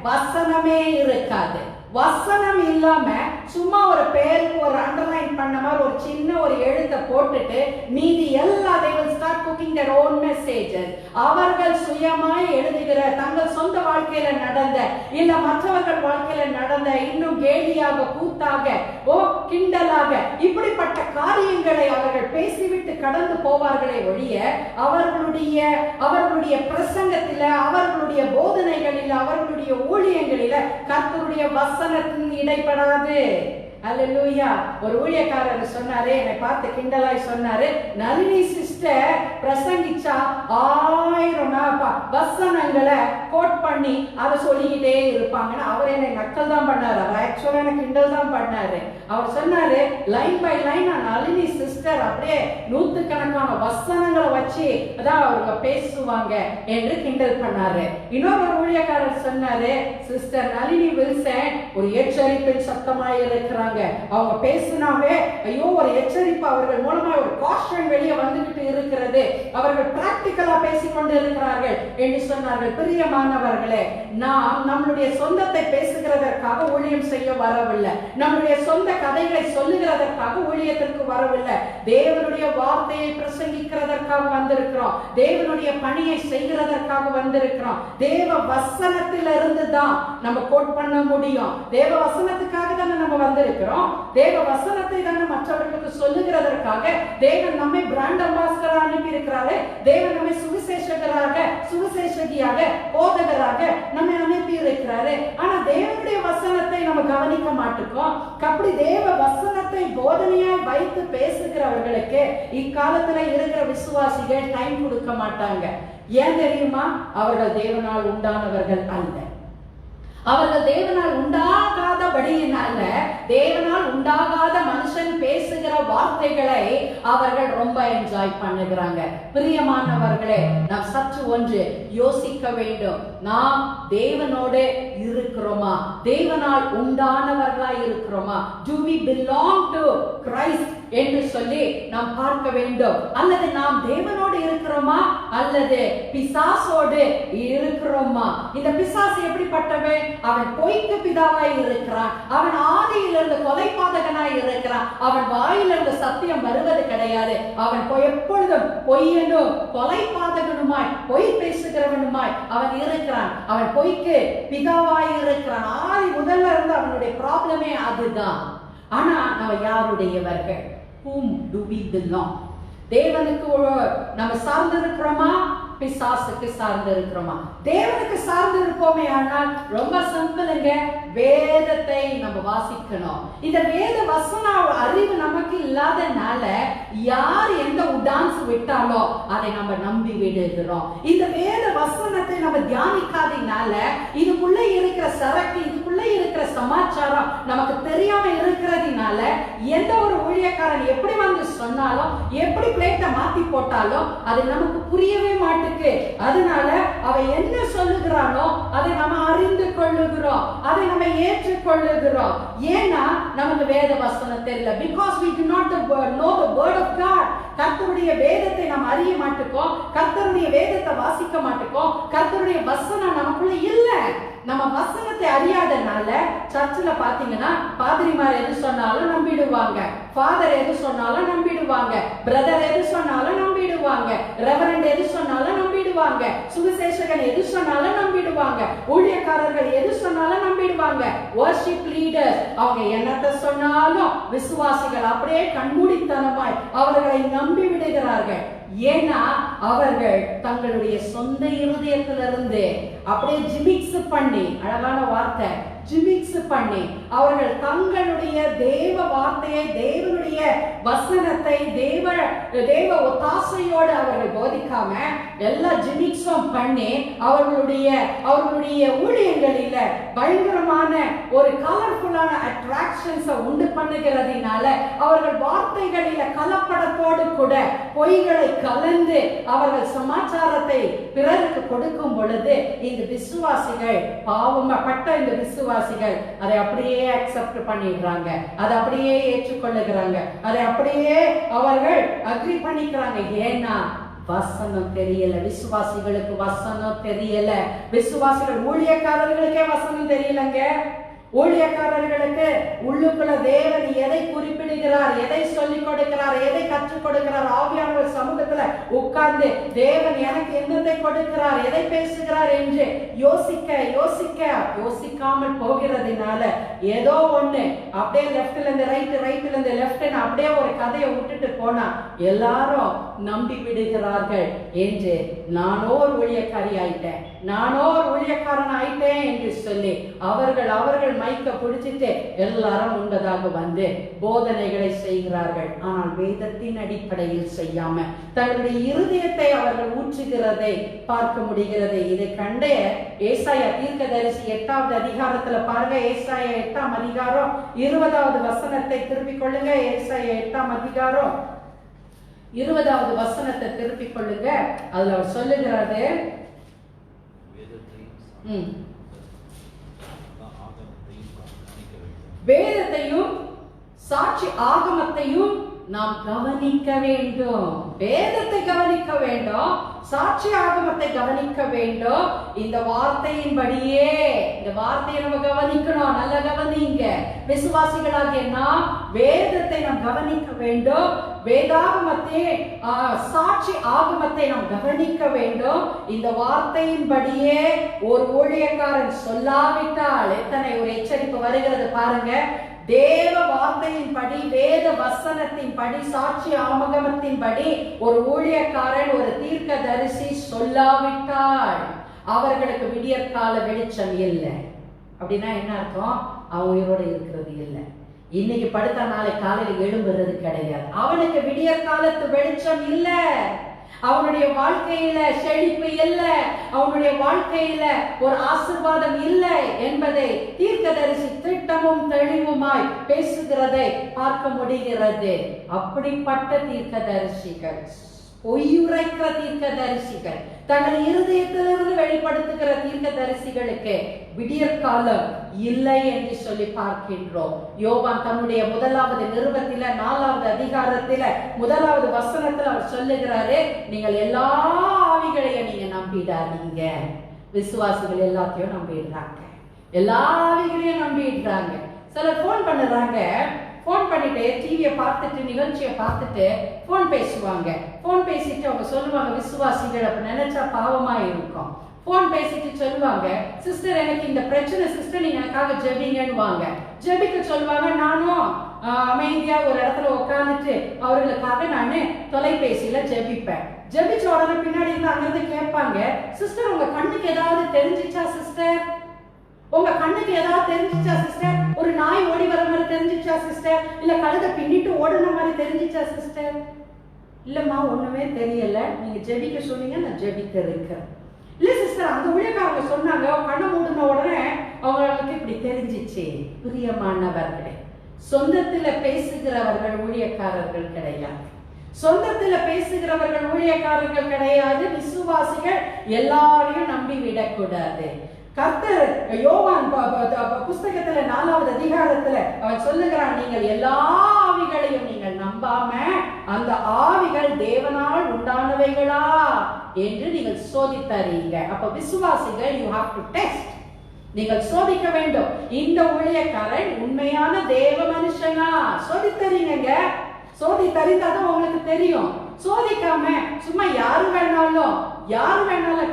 வசனமே இருக்காது. வசனம் இல்லாம சும்மா ஒரு பேருக்கு ஒரு அண்டர்லைன் பண்ண மாதிரி ஒரு சின்ன ஒரு எழுத்தை போட்டுட்டு மீதி எல்லா they will start cooking their own messages. அவர்கள் சுயமாய் எழுதுகிற, தங்கள் சொந்த வாழ்க்கையில நடந்த, இல்ல மற்றவர்கள் வாழ்க்கையில நடந்த, இன்னும் கேலியாக, கூத்தாக, கிண்டலாக இப்படிப்பட்ட காரியங்களை அவர்கள் பேசிவிட்டு கடந்து போவார்களே ஒழிய அவர்களுடைய பிரசங்கத்தில, அவர்களுடைய போதனைகளில், அவர்களுடைய ஊழியங்களில கர்த்தருடைய வசனத்தின் இடைப்படாது. அல்லேலூயா. ஒரு ஊழியக்காரர் சொன்னாரு, என்னை பார்த்து கிண்டலாய் சொன்னாரு, நளினி சிஸ்டர் பிரசங்கிச்சா 1000 வசனங்களை கோட் பண்ணி அதை சொல்லிக்கிட்டே இருப்பாங்கன்னு அவர் என்னை நக்கல் தான் பண்ணாரு. அவர் ஆக்சுவலா எனக்கு கிண்டல் தான் பண்ணாரு. அவர் சொன்னாரு, line by line Nalini sister அப்படியே 100கணக்கான வசனங்களை வச்சு அதான் அவங்க பேசுவாங்க என்று கிண்டல் பண்ணாரு. இன்னொரு ஊழியக்காரர் சொன்னாரு, சிஸ்டர் நளினி வில்சன் ஒரு எச்சரிப்பின் சத்தமாய் இருக்கிறாங்க, அவங்க பேசினாவே ஐயோ ஒரு எச்சரிப்பு அவர்கள் மூலமா ஒரு காஷன் வெளியே வந்துகிட்டு இருக்கிறது, அவர்கள் பிராக்டிகலா பேசிக்கொண்டு இருக்கிறார்கள் என்று சொன்னார்கள். பிரியமானவர்களே, நாம் நம்மளுடைய சொந்தத்தை பேசுகிறதற்காக ஊழியம் செய்ய வரவில்லை, நம்முடைய சொந்த கதைகளை சொல்லுகிறதற்காக ஊழியத்திற்கு வரவில்லை, தேவனுடைய வார்த்தையை பிரசங்கிக்கிறதற்காக வந்திருக்கிறோம், தேவனுடைய பணியை செய்கிறதற்காக வந்திருக்கிறோம். தேவ வசனத்திலிருந்து தான் நம்ம கோட் பண்ண முடியும். தேவ வசனத்துக்காக தானே நம்ம வந்திருக்கிறோம். தேவ வசனத்தை தானே மற்றவர்களுக்கு சொல்லுகிறதற்காக தேவன் நம்மை பிராண்ட் அம்பாஸ்டரா அனுப்பி இருக்கிறாரு. தேவன் நம்மை சுவிசேஷகராக, சுவிசேஷகியாக, போதகராக நம்மை அனுப்பி இருக்கிறாரு. ஆனா தேவனுடைய வசனத்தை நம்ம கவனிக்க மாட்டோம். அப்படி தேவ வசனத்தை போதனையாய் வைத்து பேசுகிறவர்களுக்கு இக்காலத்துல இருக்கிற விசுவாசிகள் டைம் கொடுக்க மாட்டாங்க. ஏன் தெரியுமா? அவர்கள் தேவனால் உண்டானவர்கள் அல்ல. அவர்கள் தேவனால் உண்டாகாதபடியினால, தேவனால் உண்டாகாத மனுஷன் பேசுகிற வார்த்தைகளை அவர்கள் ரொம்ப என்ஜாய் பண்ணுகிறாங்க. பிரியமானவர்களே, நாம் சற்று ஒன்று யோசிக்க வேண்டும். நாம் தேவனோடு இருக்கிறோமா? தேவனால் உண்டானவர்களா இருக்கிறோமா? Do we belong to Christ என்று சொல்லி நாம் பார்க்க வேண்டும். அல்லது நாம் தேவனோடு இருக்கிறோமா அல்லது பிசாசோடு இருக்கிறோமா? இந்த பிசாசு எப்படிப்பட்டவன்? அவன் பொய்க்கு பிதாவாய் இருக்கிறான். அவன் ஆதியிலிருந்து கொலைபாதகனாய் இருக்கிறான். அவன் வாயிலிருந்து சத்தியம் வருவது கிடையாது. அவன் எப்பொழுதும் பொய்யனும் கொலைபாதகனுமாய், பொய் பேசுகிறவனுமாய் அவன் இருக்கிறான். அவன் பொய்க்கு பிதாவாய் இருக்கிறான். ஆதி முதல்ல இருந்து அவனுடைய ப்ராப்ளமே அதுதான். ஆனா நம்ம யாருடையவர்கள்? Whom do we belong? தேவனுக்கு நம்ம சார்ந்து இருக்கிறோமா? பிசாசுக்கு சார்ந்து இருக்கிறோமா? தேவனுக்கு சார்ந்து இருப்போமே ஆனால் ரொம்ப சிம்பிளுங்க. வேதத்தை நம்ம வாசிக்கணும். இந்த வேத வசன அறிவு நமக்கு இல்லாதனால யார் எந்த உடான்ஸ் விட்டாலோ அதை நம்ம நம்பி விடுகிறோம். இந்த வேத வசனத்தை நம்ம தியானிக்காதனால இதுக்குள்ள இருக்கிற சரக்கு, இதுக்குள்ள இருக்கிற சமாச்சாரம் நமக்கு தெரியாம இருக்கிறதுனால எந்த ஒரு ஊழியக்காரன் எப்படி வந்து சொன்னாலும், எப்படி பிளேட்டை மாத்தி போட்டாலும் அது நமக்கு புரியவே மாட்டேங்குது. அதனால அவன் என்ன சொல்லுகிறானோ அதை நம்ம அறிந்து கொள்ளுகிறோம், அதை நம்ம ஏற்றுக்கொள்ளுகிறோம். ஏன்னா நமக்கு வேத வசனம் தெரியல. Because we do not know the word of God. கர்த்தருடைய வேதத்தை நாம் அறிய மாட்டோம். கர்த்தருடைய வேதத்தை வாசிக்க மாட்டோம். கர்த்தருடைய வசனம் நமக்குள்ள இல்ல. நம்ம வசனத்தை அறியாதனால சர்ச்சில் பாத்தீங்கன்னா பாதிரிமார் எது சொன்னாலும் நம்பிடுவாங்க, ஃபாதர் எது சொன்னாலும் நம்பிடுவாங்க, பிரதர் எது சொன்னாலும் நம்பிடுவாங்க, ரெவரண்ட் எது சொன்னாலும் நம்பிடுவாங்க, சுவிசேஷகன் எது சொன்னாலும் நம்பிடுவாங்க, ஊழியக்காரர்கள் எது சொன்னாலும் நம்பிடுவாங்க, வர்ஷிப் லீடர்ஸ் அவங்க என்னத்தை சொன்னாலும் விசுவாசிகள் அப்படியே கண்மூடித்தனமாய் அவர்களை நம்பி விடுகிறார்கள். ஏன்னா அவர்கள் தங்களுடைய சொந்த இருதயத்திலிருந்து அப்படியே ஜிமிக்ஸ் பண்ணி, அழகான வார்த்தை, ஜிமிக்ஸ் பண்ணி அவர்கள் தங்களுடைய தேவ வார்த்தையை, தேவனுடைய வசனத்தை தேவ ஒத்தாசையோடு அவர்கள் போதிக்காம எல்லா ஜிமிக்ஸும் பண்ணி அவர்களுடைய ஊழியங்களில பயங்கரமான ஒரு கலர்ஃபுல்லான அட்ராக்ஷன்ஸை உண்டு பண்ணுகிறதுனால அவர்கள் வார்த்தைகளில கலப்படத்தோடு கூட பொய்களை கலந்து அவர்கள் சமாச்சாரத்தை பிறருக்கு கொடுக்கும் பொழுது இந்த விசுவாசிகள், பாவப்பட்ட இந்த விசுவாசிகள் அதை அப்படியே அக்செப்ட் பண்ணிடுறாங்க, அதை அப்படியே ஏற்றுக்கொள்ளுகிறாங்க, அதை அப்படியே அவர்கள் அக்ரி பண்ணிக்கிறாங்க. ஏன்னா வசனம் தெரியல. விசுவாசிகளுக்கு வசனம் தெரியல. விசுவாசிகள், ஊழியக்காரர்களுக்கே வசனம் தெரியலங்க. ஊழியக்காரர்களுக்கு உள்ளுக்குள்ள தேவன் எதை குறிப்பிடுகிறார், எதை சொல்லிக் கொடுக்கிறார், எதை கற்றுக் கொடுக்கிறார், ஆவியானவர் சமூகத்துல உட்கார்ந்து தேவன் எனக்கு என்னத்தை கொடுக்கிறார், எதை பேசுகிறார் என்று யோசிக்காமல் போகிறதுனால ஏதோ ஒண்ணு அப்படியே லெஃப்ட்ல இருந்து ரைட், ரைட்ல இருந்து லெஃப்ட் அப்படியே ஒரு கதையை விட்டுட்டு போனா எல்லாரும் நம்பி விடுகிறார்கள் என்று நானோ ஒரு ஊழியக்காரி ஆயிட்டேன், நானோ ஒரு ஊழியக்காரன் ஆயிட்டேன் என்று சொல்லி அவர்கள் மைக்க பிடிச்சிட்டு எல்லாரும் உண்டதாக வந்து போதனைகளை செய்கிறார்கள். ஆனால் வேதத்தின் அடிப்படையில் செய்யாம தங்களுடைய இருதயத்தை அவர்கள் ஊற்றுகிறதை பார்க்க முடிகிறது. இதை கண்ட ஏசாயா தீர்க்கதரிசி 8வது அதிகாரத்துல பாருங்க. ஏசாயா 8ஆம் அதிகாரம் 20வது வசனத்தை திருப்பிக் கொள்ளுங்க. ஏசாயா 8ஆம் அதிகாரம் 20வது வசனத்தை திருப்பிக் கொள்ளுங்க. அதுல அவர் சொல்லுகிறாரு, வேதத்தையும் சாட்சி ஆகமத்தையும் நாம் கவனிக்க வேண்டும். வேதத்தை கவனிக்க வேண்டும், சாட்சி ஆகமத்தை கவனிக்க வேண்டும். இந்த வார்த்தையின்படியே, இந்த வார்த்தையை நம்ம கவனிக்கணும். நல்ல கவனிங்க. விசுவாசிகளாகிய நாம் வேதத்தை நாம் கவனிக்க வேண்டும். வேதாகமத்தை சாட்சி ஆகமத்தை நாம் கவனிக்க வேண்டும். இந்த வார்த்தையின்படியே ஒரு ஊழியக்காரன் சொல்லாவிட்டால் எத்தனை ஒரு எச்சரிப்பு வருகிறது பாருங்க. தேவ வார்த்தையின்படி, வேத வசனத்தின்படி, சாட்சி ஆகமத்தின்படி ஒரு ஊழியக்காரன், ஒரு தீர்க்கதரிசி சொல்லாவிட்டால் அவர்களுக்கு விடியற்கால வெளிச்சம் இல்லை. அப்படின்னா என்ன அர்த்தம்? அவன் உயிரோடு இருக்கிறது இல்லை. இன்னைக்கு படுத்த நாளை காலையில் எழும்புறது கிடையாது. அவனுக்கு விடியற் காலத்து வெளிச்சம் இல்ல. அவனுடைய வாழ்க்கையில செழிப்பு இல்ல, அவனுடைய வாழ்க்கையில ஒரு ஆசீர்வாதம் இல்லை என்பதை தீர்க்கதரிசி திட்டமும் தெளிவுமாய் பேசுகிறதை பார்க்க முடிகிறது. அப்படிப்பட்ட தீர்க்கதரிசிகள், பொய்யுரைக்கிற தீர்க்கதரிசிகள், தங்கள் இருதயத்திலிருந்து வெளிப்படுத்துகிற தீர்க்கதரிசிகளுக்கு விடியற்காலம் இல்லை என்று சொல்லி பார்க்கின்றோம். யோவான் தன்னுடைய முதலாவது நிருபத்தில 4வது அதிகாரத்தில 1வது வசனத்தில் அவர் சொல்லுகிறாரு, நீங்கள் எல்லா ஆவிகளையும் நீங்க நம்பிடாதீங்க. விசுவாசிகள் எல்லாத்தையும் நம்பிடுறாங்க, எல்லா ஆவிகளையும் நம்பிடுறாங்க. சிலர் போன் பண்ணுறாங்க, போன் பண்ணிட்டு டிவியை பார்த்துட்டு நிகழ்ச்சியை பார்த்துட்டு போன் பேசுவாங்க. போன் பேசிட்டு அவங்க சொல்லுவாங்க, விசுவாசிகள் அப்ப நினைச்சா பாவமா இருக்கும். போன் பேசிட்டு சொல்லுவாங்க, சிஸ்டர் எனக்கு இந்த பிரச்சனை சிஸ்டர், நீங்க எனக்காக ஜெபிங்கன்னுவாங்க. ஜெபிக்க சொல்லுவாங்க. நானும் அமைதியா ஒரு இடத்துல உட்காந்துட்டு அவர்களுக்காக நானு தொலைபேசியில ஜெபிப்பேன். ஜெபிச்ச உடனே பின்னாடி இருந்து அங்கிருந்து கேட்பாங்க, சிஸ்டர் உங்க கண்ணுக்கு ஏதாவது தெரிஞ்சிச்சா சிஸ்டர்? உங்க கண்ணுக்கு ஏதாவது தெரிஞ்சிச்சா சிஸ்டர்? ஒரு நாய் ஓடி வர மாதிரி தெரிஞ்சிச்சா சிஸ்டர்? இல்ல கழுதை பின்னிட்டு ஓடுன மாதிரி தெரிஞ்சிச்சா சிஸ்டர்? இல்லம்மா ஒண்ணுமே தெரியல, நீங்க ஜெபிக்க சொன்னீங்க, நான் ஜெபிக்க இருக்கேன். இல்ல சிஸ்டர், அந்த ஊழியக்காரங்க சொன்னாங்க, கண்ணை மூடின உடனே அவங்களுக்கு இப்படி தெரிஞ்சிச்சு. பிரியமானவர்களே, சொந்தத்துல பேசுகிறவர்கள் ஊழியக்காரர்கள் கிடையாது. சொந்தத்துல பேசுகிறவர்கள் ஊழியக்காரர்கள் கிடையாது. விசுவாசிகள் எல்லாரையும் நம்பி விடக்கூடாது. கர்த்தர் யோவான் புஸ்தகத்துல 4வது அதிகாரத்துல அவன் சொல்லுகிறான், நீங்கள் எல்லா ஆவிகளையும் நீங்கள் நம்பாம அந்த ஆவிகள் தேவனால் உண்டானவைகளா என்று நீங்கள் சோதித்தறீங்க. அப்ப விசுவாசிகள் you have to test, நீங்கள் சோதிக்க வேண்டும். இந்த ஊழியக்காரன் உண்மையான தேவ மனுஷனா சோதித்தறீங்க. சோதித்தறிந்தாதான் உங்களுக்கு தெரியும். சோதிக்காம சும்மா யாரு வேணாலும்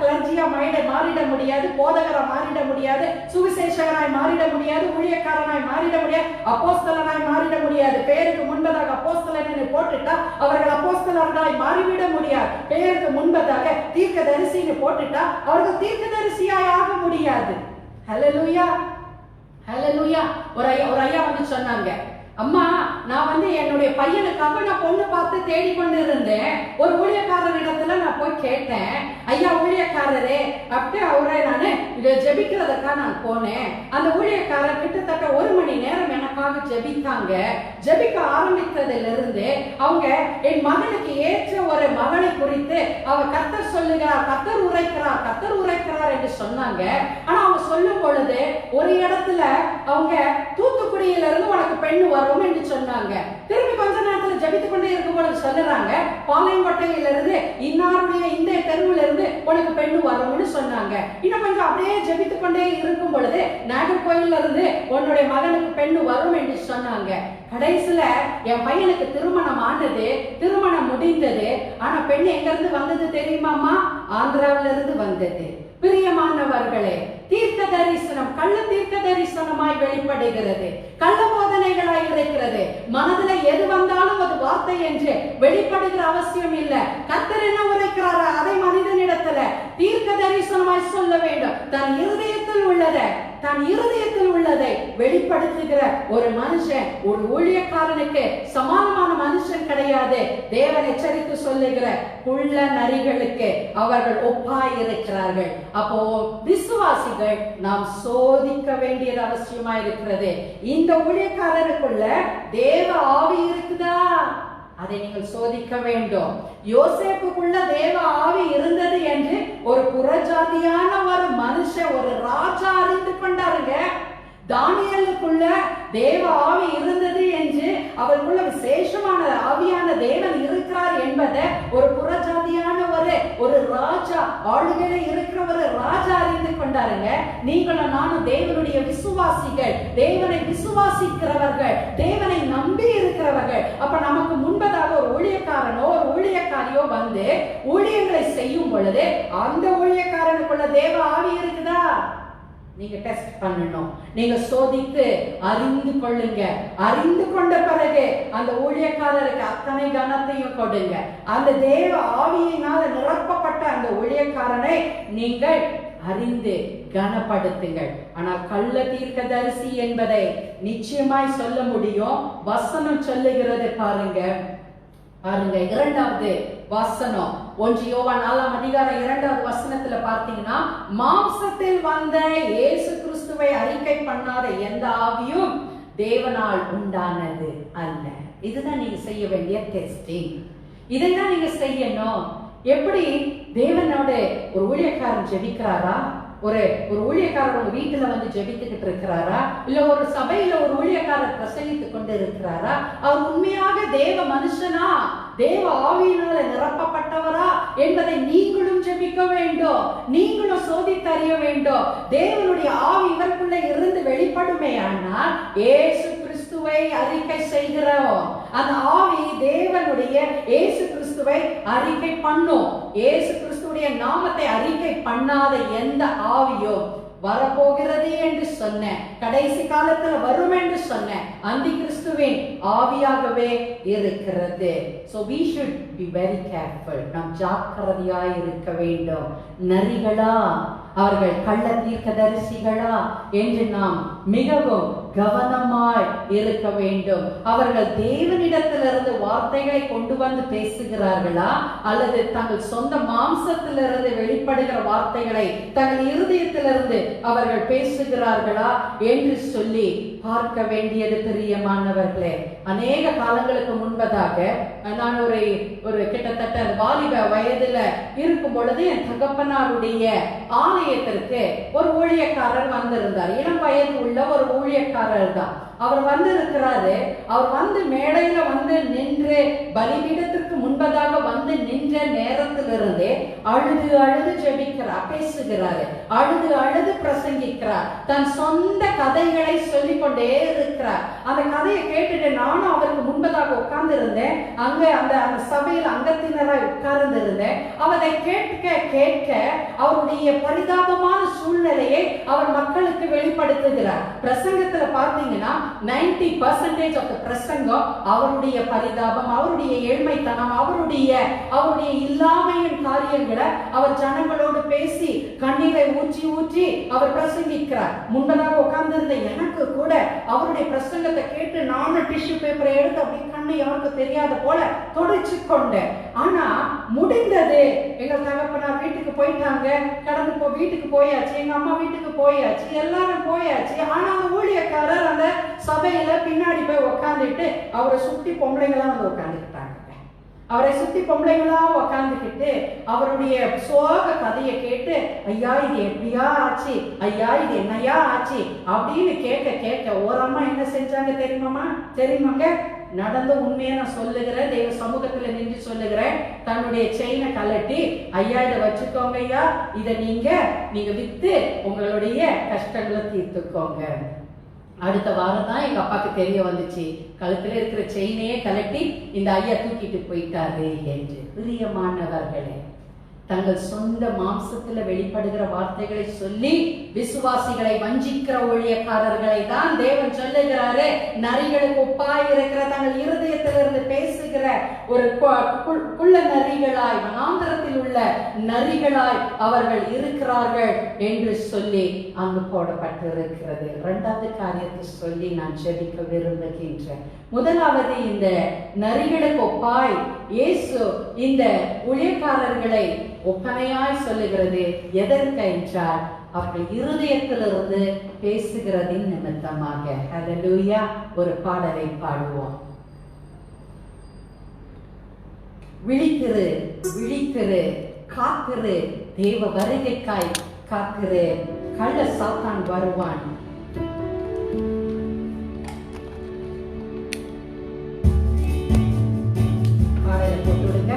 கிளர்ஜியா மாறிட முடியாது, போதகரா மாறிட முடியாது, சுவிசேஷகராய் மாறிட முடியாது, ஊழியக்காரனாய் மாறிட முடியாது, அப்போஸ்தலனாய் மாறிட முடியாது. பேருக்கு முன்பதாக அப்போஸ்தலனை போட்டுட்டா அவர்கள் அப்போஸ்தலர்களாய் மாறிவிட முடியாது. பேருக்கு முன்பதாக தீர்க்கதரிசின்னு போட்டுட்டா அவர்கள் தீர்க்கதரிசியாய் ஆக முடியாது. ஹல்லேலூயா, ஹல்லேலூயா. ஒரு ஐயா வந்து சொன்னாங்க, அம்மா நான் என்னுடைய பையனுக்காக நான் பொண்ணு பார்த்து தேடிக்கொண்டு இருந்தேன். ஒரு ஊழியக்காரர் இடத்துல நான் போய் கேட்டேன், ஐயா ஊழியக்காரரே அப்படி அவரை நானு இதை ஜெபிக்கிறதுக்காக நான் போனேன். அந்த ஊழியக்காரர் கிட்டத்தட்ட 1 மணி நேரம் எனக்காக ஜெபித்தாங்க. ஜெபிக்க ஆரம்பித்ததிலிருந்து அவங்க என் மகனுக்கு ஏற்ற ஒரு மகனை குறித்து அவர் கர்த்தர் சொல்லுகிறார், கர்த்தர் உரைக்கிறார் என்று சொன்னாங்க. ஆனா அவங்க சொல்லும் பொழுது ஒரு இடத்துல அவங்க தூத்துக்குடியில இருந்து உனக்கு பெண்ணு வரும் என்று சொன்னாங்க. திரும்பி கொஞ்ச நேரத்துல ஜெபித்துக் கொண்டே இருக்கும் பொழுது சொல்லுறாங்க, பாளையங்கோட்டையில இருந்து இன்னாருடைய இந்த தெருவுல இருந்து உனக்கு பெண்ணு வரும்னு சொன்னாங்க. இன்னும் கொஞ்சம் அப்படியே ஜெபித்துக் கொண்டே இருக்கும் பொழுது நாகர்கோயில்ல இருந்து உன்னுடைய மகனுக்கு பெண்ணு வரும் என்று சொன்னாங்க. கடைசியில என் பையனுக்கு திருமணம் ஆனது, திருமணம் முடிந்தது. ஆனா பெண்ணு எங்க இருந்து வந்தது தெரியுமாமா? ஆந்திராவில இருந்து வந்தது. பிரியமானவர்களே, தீர்க்க தரிசனம் கள்ள தீர்க்க தரிசனமாய் வெளிப்படுகிறது, கள்ள போதனைகளாய் இருக்கிறது. மனதுல எது வந்தாலும் அது வார்த்தை என்று வெளிப்படுகிற அவசியம் இல்லை. கர்த்தர் என்ன உரைக்கிறாரோ அதை மனிதனிடத்துல தீர்க்க தரிசனமாய் சொல்ல வேண்டும். தன் இருதயத்தில் உள்ளதை வெளிப்படுத்துகிற ஒரு மனுஷன், ஒரு ஊழியக்காரனுக்கு சமானமான மனுஷன் கிடையாது. தேவன் எச்சரித்து சொல்லுகிற குள்ள நரிகளுக்கு அவர்கள் ஒப்பாய் இருக்கிறார்கள். அப்போ விசுவாசிகள் நாம் சோதிக்க வேண்டியது அவசியமா இருக்கிறது. இந்த ஊழியக்காரருக்குள்ள தேவ ஆவி இருக்குதா? அதை நீங்கள் சோதிக்க வேண்டும். யோசேப்புக்குள்ள தேவ ஆவி இருந்தது என்று ஒரு புறஜாதியான ஒரு மனுஷன், ஒரு ராஜா அறிந்து கொண்டாருங்க. தானியேலுக்குள்ள தேவ ஆவி இருந்தது என்று அவருக்குள்ள விசேஷமான ஆவியான தேவன் இருக்கிறார் என்பதை ஒரு புறஜாதியான ஒரு ராஜா ராஜா, ஆளுகையில இருக்கிறவர் ராஜா அறிந்து கொண்டாருங்க. நீங்களும் நானும் தேவனுடைய விசுவாசிகள், தேவனை விசுவாசிக்கிறவர்கள், தேவனை நம்பி இருக்கிறவர்கள். அப்ப நமக்கு முன்பதாக ஒரு ஊழியக்காரனோ ஒரு ஊழியக்காரியோ வந்து ஊழியங்களை செய்யும் பொழுது அந்த ஊழியக்காரனுக்குள்ள தேவ ஆவி இருக்குதா? நீங்க டெஸ்ட் பண்ணணும். நீங்க சோதித்து அறிந்து கொள்ளுங்க. அறிந்து கொண்ட பிறகு அந்த ஊழியக்காரருக்கு அத்தனை கனத்தையும் கொடுங்க. அந்த தேவ ஆவியினால நிரப்பப்பட்ட அந்த ஊழியக்காரனை நீங்கள் அறிந்து கனப்படுத்துங்கள். ஆனால் கள்ள தீர்க்கதரிசி என்பதை நிச்சயமாய் சொல்ல முடியும். வசனம் சொல்லுகிறது பாருங்க. இரண்டாவது வசனம் 1 யோவான் 4ஆம் அதிகாரம் 2வது வசனத்துல பார்த்தீங்கன்னா, மாம்சத்தில் வந்த இயேசு கிறிஸ்துவை அறிக்கை பண்ணாத எந்த ஆவியும் தேவனால் உண்டானது அல்ல. இதுதான் நீங்க செய்ய வேண்டிய டெஸ்டிங். இதைதான் நீங்க செய்யணும். எப்படி தேவனோட ஒரு ஊழியக்காரன் ஜெபிக்கிறாரா? ஒரு ஊழியக்காரர் உங்க வீட்டுல வந்து ஜெபித்துக்கிட்டு இருக்கிறாரா? இல்ல ஒரு சபையில ஒரு ஊழியக்காரர் பிரசங்கித்துக் கொண்டு இருக்கிறாரா? அவர் உண்மையாக தேவ மனுஷனா, தேவ ஆவியினால நிரப்பப்பட்டவரா என்பதை நீங்களும் ஜெபிக்க வேண்டும். நீங்களும் சோதித்தறிய வேண்டும். தேவனுடைய ஆவி இவருக்குள்ள இருந்து வெளிப்படுமே ஆனால் இயேசு கிறிஸ்துவை அறிக்கை செய்கிறோம். அந்த ஆவி தேவனுடைய இயேசு கிறிஸ்துவை அறிக்கை பண்ணும். இயேசு கிறிஸ்துடைய நாமத்தை அறிக்கை பண்ணாத எந்த ஆவியோ வரப்போகிறது என்று சொன்ன, கடைசி காலத்துல வரும் என்று சொன்ன அந்தி கிறிஸ்துவின் ஆவியாகவே இருக்கிறது. So we should be very careful. நாம் ஜாக்கிரதையாய் இருக்க வேண்டும். நரிகளா, அவர்கள் கள்ள தீர்க்கதரிசிகளா என்று நாம் மிகவும் கவனமாய் இருக்க வேண்டும். அவர்கள் தேவனிடத்திலிருந்து வார்த்தைகளை கொண்டு வந்து பேசுகிறார்களா, அல்லது தங்கள் சொந்த மாம்சத்திலிருந்து வெளிப்படுகிற வார்த்தைகளை தங்கள் இருதயத்திலிருந்து அவர்கள் பேசுகிறார்களா என்று சொல்லி பார்க்க வேண்டியது பிரியமானவர்களே. அநேக காலங்களுக்கு முன்பதாக நான் ஒரு கிட்டத்தட்ட வாலிப வயதுல இருக்கும் பொழுது என் தகப்பனாருடைய ஆலயத்திற்கு ஒரு ஊழியக்காரர் வந்திருந்தார். இளம் வயது உள்ள ஒரு ஊழியக்காரர் தான். அவர் வந்து இருக்கிறாரு. அவர் வந்து மேடையில வந்து நின்று பலிபீடத்திற்கு முன்பதாக வந்து நின்ற நேரத்திலிருந்தே அழுது அழுது ஜெபிக்கிறார், பேசுகிறாரு, அழுது அழுது பிரசங்கிக்கிறார், தன் சொந்த கதைகளை சொல்லிக் கொண்டே இருக்கிறார். அந்த கதையை கேட்டுட்டு நானும் அவருக்கு முன்பதாக உட்கார்ந்து இருந்தேன். அங்க அந்த சபையில் அங்கத்தினராய் உட்கார்ந்து இருந்தேன். அவரை கேட்க கேட்க அவருடைய பரிதாபமான சூழ்நிலையை அவர் மக்களுக்கு வெளிப்படுத்துகிறார். பிரசங்கத்துல பார்த்தீங்கன்னா 90% of the பிரசங்கம் அவருடைய பரிதாபம், அவருடைய ஏழ்மைத்தனம், அவருடைய இல்லாமையின் காரியங்களை அவர் ஜனங்களோடு பேசி கண்ணீரை ஊற்றி ஊற்றி அவர் பிரசங்கிக்கிறார். முன்பதாக உட்கார்ந்து இருந்த எனக்கு கூட அவருடைய பிரசங்கத்தை கேட்டு நானும் டிஷ்யூ பேப்பரை எடுத்து அப்படி கண்ணு யாருக்கு தெரியாத போல தொடச்சு கொண்டேன். ஆனா முடிந்தது. எங்கள் தகப்பனார் வீட்டுக்கு போயிட்டாங்க, கடந்து வீட்டுக்கு போயாச்சு, எங்க அம்மா வீட்டுக்கு போயாச்சு, எல்லாரும் போயாச்சு. ஆனா அந்த ஊழியக்காரர் அந்த சபையில பின்னாடி போய் உக்காந்துட்டு அவரை சுத்தி பொம்பளைங்களா வந்து உட்காந்துக்கிட்டாங்க. அவரை சுத்தி பொம்பளைங்களா உக்காந்துக்கிட்டு அவருடைய சோக கதையை கேட்டு, ஐயா இது எப்படியா ஆச்சு, ஐயா இது என்னையா ஆச்சு அப்படின்னு கேட்க கேட்க ஓரம்மா என்ன செஞ்சாங்க தெரியுமாங்க? நடந்த உண்மையை நான் சொல்லுகிறேன், தெய்வ சமூகத்துல நின்று சொல்லுகிறேன். தன்னுடைய செயினை கலட்டி, ஐயா இதை வச்சுக்கோங்க ஐயா, இதை நீங்க வித்து உங்களுடைய கஷ்டங்களை தீர்த்துக்கோங்க. அடுத்த வாரம் தான் எங்க அப்பாக்கு தெரிய வந்துச்சு, கழுத்துல இருக்கிற செயினையே கலட்டி இந்த ஐயா தூக்கிட்டு போயிட்டாரு என்று. பிரியமானவர்களே, தங்கள் சொந்த மாம்சத்துல வெளிப்படுகிற வார்த்தைகளை சொல்லி விசுவாசிகளை வஞ்சிக்கிற ஊழியக்காரர்களை தான் தேவன் சொல்லுகிறாரு, நரிகளுக்கு ஒப்பாய் இருக்கிற தங்கள் இருதயத்திலிருந்து பேசுகிற ஒரு குள்ள நரிகளாய், வனாந்தரத்தில் உள்ள நரிகளாய் அவர்கள் இருக்கிறார்கள் என்று சொல்லி அங்கு போடப்பட்டிருக்கிறது. இரண்டாவது காரியத்தை சொல்லி நான் ஜெபிக்க விரும்புகின்றேன். முதலாவது, இந்த நரிகளுக்கு ஒப்பாய் இயேசு இந்த ஊழியக்காரர்களை ஒப்பனையாய் சொல்லுகிறது. எதற்கு என்றால் அவர்கள் இருதயத்திலிருந்து பேசுகிறதின் நிமித்தமாக. ஹல்லேலூயா. ஒரு பாடலை பாடுவோம். விழித்திரு, விழித்திரு, காத்திரு, தேவ வருகைக்காய் காத்திரு, கள்ள சாத்தான் வருவான். பாடலை போட்டுடுங்க.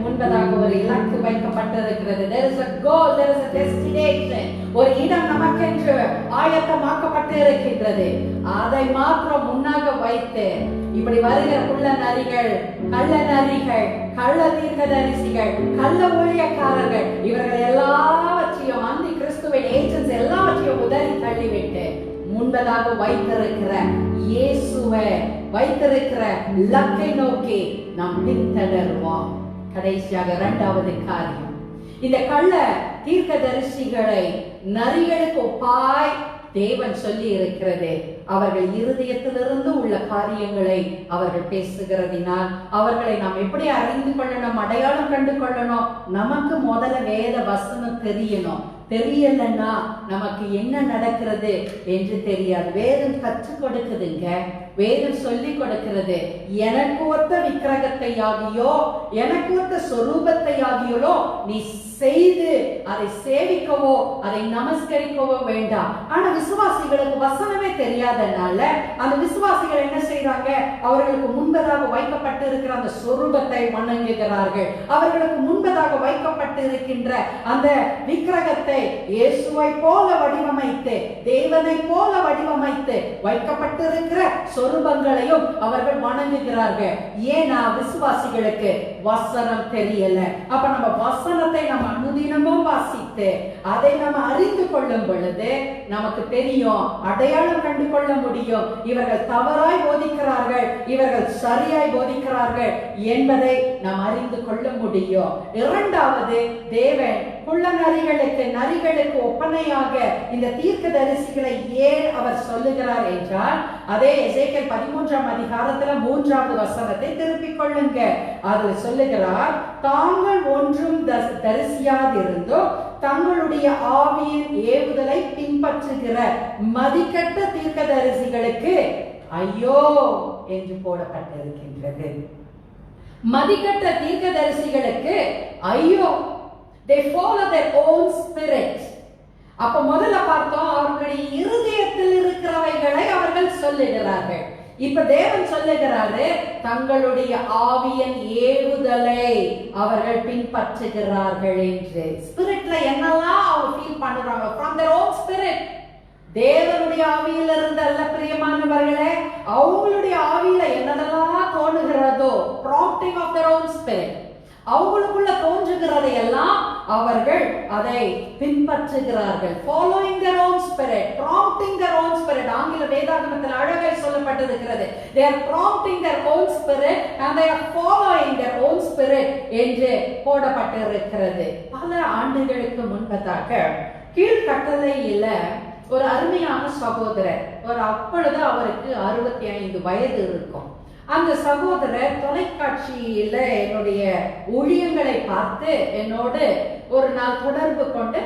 முன்பதாக ஒரு இலக்கு வைக்கப்பட்டிருக்கிறது. There is a goal, there is a destination. ஒரு இடம் நமக்கென்று ஆயத்தமாக்கப்பட்டு இருக்கின்றது. அதை மாத்திரம் முன்னாக வைத்து இப்படி வருகிற குள்ள நரிகள், கள்ள நரிகள், கள்ள தீர்க்கதரிசிகள், கள்ள ஊழியக்காரர்கள், இவர்கள் எல்லாவற்றையும் அந்தி கிறிஸ்துவின் ஏஜென்ட்ஸ் எல்லாவற்றையும் உதறி தள்ளிவிட்டு முன்பதாக வைத்திருக்கிற இயேசுவை வைத்திருக்கிற இலக்கை நோக்கி நாம் பின்தொடருவோம். கடைசியாக இரண்டாவது காரியம், இந்த கள்ள தீர்க்கதரிசிகளை நரிகளுக்கு ஒப்பாய் தேவன் சொல்லி இருக்கிறது. அவர்கள் இருதயத்திலிருந்து உள்ள காரியங்களை அவர்கள் பேசுகிறதினால் அவர்களை நாம் எப்படி அறிந்து கொள்ளணும், அடையாளம் கண்டு கொள்ளணும்? நமக்கு முதல்ல வேத வசனம் தெரியணும். தெரியலன்னா நமக்கு என்ன நடக்கிறது என்று தெரியாது. வேதம் கற்றுக் கொடுக்குதுங்க, வேதம் சொல்லி கொடுக்கிறது. எனக்கு ஒத்த விக்கிரகத்தை ஆகியோ எனக்கு ஒத்த சொரூபத்தை ஆகியோலோ நீ செய்து அதை சேவிக்கவோ அதை நமஸ்கரிக்கவோ வேண்டாம். ஆனா விசுவாசிகளுக்கு வசனமே தெரியாதனால அந்த விசுவாசிகள் என்ன செய்யறாங்க? அவர்களுக்கு முன்பதாக வைக்கப்பட்டு இருக்கிற அந்த சொரூபத்தை வணங்குகிறார்கள். அவர்களுக்கு முன்பதாக வைக்கப்பட்டு இருக்கின்ற அந்த விக்கிரகத்தை இயேசுவை போல வடிவமைத்து, தேவனை போல வடிவமைத்து வைக்கப்பட்டிருக்கிற சொரூபங்களையும் அவர்கள் வணங்குகிறார்கள். ஏன்னா விசுவாசிகளுக்கு வசனம் தெரியல. அப்ப நம்ம வசனத்தை நம்ம அனுதினமும் வாசித்து அதை நம்ம அறிந்து கொள்ளும் பொழுது நமக்கு தெரியும், அடையாளம் கண்டு கொள்ள முடியும். இவர்கள் தவறாய் போதிக்கிறார்கள், இவர்கள் சரியாய் போதிக்கிறார்கள் என்பதை நாம் அறிந்து கொள்ள முடியும். இரண்டாவது, தேவன் குள்ள நரிகளுக்கு ஒப்பனையாக இந்த தீர்க்கதரிசிகளை ஏன் அவர் சொல்லுகிறார் என்றால், அதே எசேக்கியேல் 13ஆம் அதிகாரத்துல 3வது வசனத்தை திருப்பிக் கொள்ளுங்க. அதில் சொல்லுகிறார், தாங்கள் ஒன்றும் தரிசியாதிருந்தோம் தங்களுடைய ஆவியின் ஏவுதலை பின்பற்றுகிற மதிக்கட்ட தீர்க்கதரிசிகளுக்கு ஐயோ என்று போடப்பட்டிருக்கின்றது. மதிக்கட்ட தீர்க்கதரிசிகளுக்கு ஐயோ. They follow their own spirit. அப்ப முதல்ல பார்த்தோம், அவர்களுடைய இருதயத்தில் இருக்கிறவைகளை அவர்கள் சொல்லுகிறார்கள். இப்ப தேவன் சொல்லுகிறாரு, தங்களுடைய ஆவியின் ஏவுதலை அவர்கள் பின்பற்றுகிறார்கள் என்று. ஸ்பிரிட்ல என்னெல்லாம் அவங்க ஃபீல் பண்றாங்க, from their own spirit. தேவனுடைய ஆவியில இருந்து அல்ல பிரியமானவர்களே, அவங்களுடைய ஆவியில என்னதெல்லாம் தோணுகிறதோ, prompting of their own spirit, அவங்களுக்குள்ள தோன்றுகிறதை எல்லாம் அவர்கள் அதை பின்பற்றுகிறார்கள். following their own spirit, prompting their own spirit. ஆங்கில வேதாகமத்தில் அழகாய் சொல்லப்பட்டிருக்கிறது, they are prompting their own spirit and they are following their own spirit என்று போடப்பட்டிருக்கிறது. பல ஆண்டுகளுக்கு முன்பதாக கீழ்கட்டளையில ஒரு அருமையான சகோதரர், அப்பொழுது அவருக்கு 65 வயது இருக்கும். அந்த சகோதரர் தொலைக்காட்சியில என்னுடைய ஊழியங்களை பார்த்து என்னோடு ஒரு நாள் தொடர்பு கொண்டு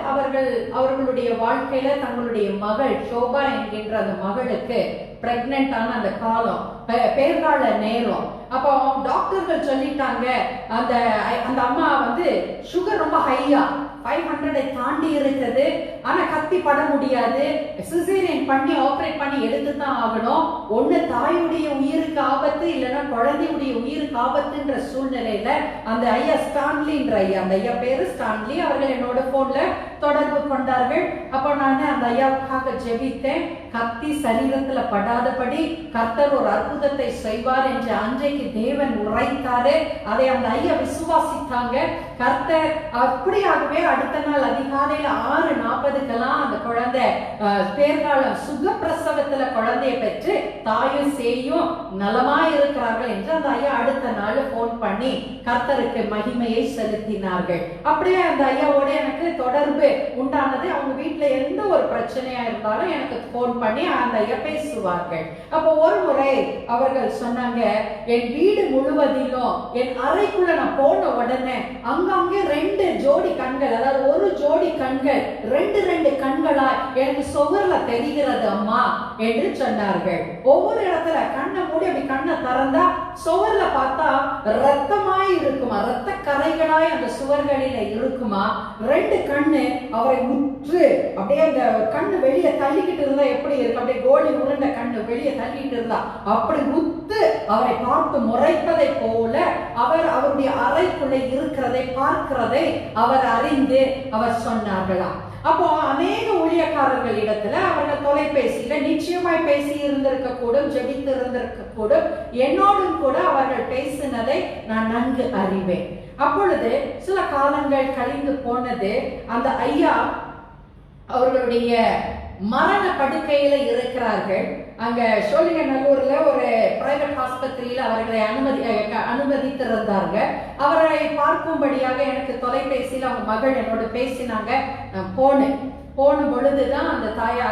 அவர்களுடைய வாழ்க்கையில தங்களுடைய மகள் ஷோபா என்கின்ற அந்த மகளுக்கு பிரெக்னென்டான அந்த காலம், பேர்கால நேரம். அப்போ டாக்டர்கள் சொல்லிட்டாங்க, அந்த அம்மா சுகர் ரொம்ப ஹையா 500 தாண்டி இருக்குது. ஆனா கத்தி பட முடியாது, சிசேரியன் பண்ணி ஆபரேட் பண்ணி எடுத்து தான் ஆகணும். ஒண்ணு தாயுடைய உயிருக்கு ஆபத்து, இல்லைன்னா குழந்தையுடைய உயிருக்கு ஆபத்துன்ற சூழ்நிலையில அந்த ஐயா ஸ்டான்லின்ற அந்த ஐயா பேரு ஸ்டான்லி, அவர்கள் என்னோட போன்ல தொடர்பு கொண்டார்கள். அப்போ நான் அந்த ஐயாவுக்காக ஜெபித்தேன். கத்தி சரீரத்துல படாதபடி கர்த்தர் ஒரு அற்புதத்தை செய்வார் என்று அன்றைக்கு தேவன் உரைத்தாரு. அதை அந்த ஐயா விசுவாசித்தாங்க. கர்த்தர் அப்படியாகவே அடுத்த நாள் அதிகாலையில 6:40க்கெல்லாம் அந்த குழந்தை பேர்காலம் சுகப்பிரசவத்துல குழந்தைய பெற்று தாயும் சேயும் நலமாய் இருக்கிறார்கள் என்று அந்த ஐயா அடுத்த நாள் போன் பண்ணி கர்த்தருக்கு மகிமையை செலுத்தினார்கள். அப்படியே அந்த ஐயாவோட எனக்கு தொடர்பு உண்டானது. அவங்க வீட்டுல எந்த ஒரு பிரச்சனையா இருந்தாலும் எனக்கு போன் பண்ணி அந்த ஐயா பேசுவார்கள். அப்போ ஒரு முறை அவர்கள் சொன்னாங்க, என் வீடு முழுவதிலும் என் அறைக்குள்ள நான் போன உடனே அங்கங்கே 2 ஜோடி கண்கள், அதாவது ஒரு ஜோடி கண்கள் 2 கண்களா எனக்கு சுவர்ல தெரிகிறது அம்மா என்று சொன்னார்கள். ஒவ்வொரு இடத்துல கண்ணை மூடி அப்படி கண்ணை திறந்தா சுவர்ல பார்த்தா ரத்தமாய் இருக்குமா, ரத்த கரைகளாய் அந்த சுவர்களில இருக்குமா. 2 கண்ணு அவரை உற்று, அப்படியே அந்த கண்ணு வெளியே தள்ளிக்கிட்டு இருந்தா எப்படி இருக்கு, அப்படியே கோழி உருண்ட கண்ணு வெளியே தள்ளிட்டு இருந்தா அப்படி உத்து அவரை பார்த்து முறைப்பதை போல அவருடைய அறைக்குள்ள இருக்கிறதை பார்க்கிறதை அவர் அறிந்து அவர் சொன்னார்களாம். அப்போ அநேக ஊழியக்காரர்கள் இடத்துல அவர்கள் தொலைபேசியில நிச்சயமாய் பேசி இருந்திருக்க கூடும், ஜெபித்து இருந்திருக்க கூடும். என்னோடும் கூட அவர்கள் பேசினதை நான் நன்கு அறிவேன். அப்பொழுது சில காலங்கள் கழிந்து போனது. அந்த ஐயா அவர்களுடைய மரண படுக்கையில இருக்கிறார்கள். அங்க சோழிங்கநல்லூர்ல ஒரு பிரைவேட் ஆஸ்பத்திரியில அவர்களை அனுமதித்திருந்தாங்க. அவரை பார்க்கும்படியாக எனக்கு தொலைபேசியில் அவங்க மகள் என்னோட பேசினாங்க. நான் போன பொழுதுதான் அந்த தாயா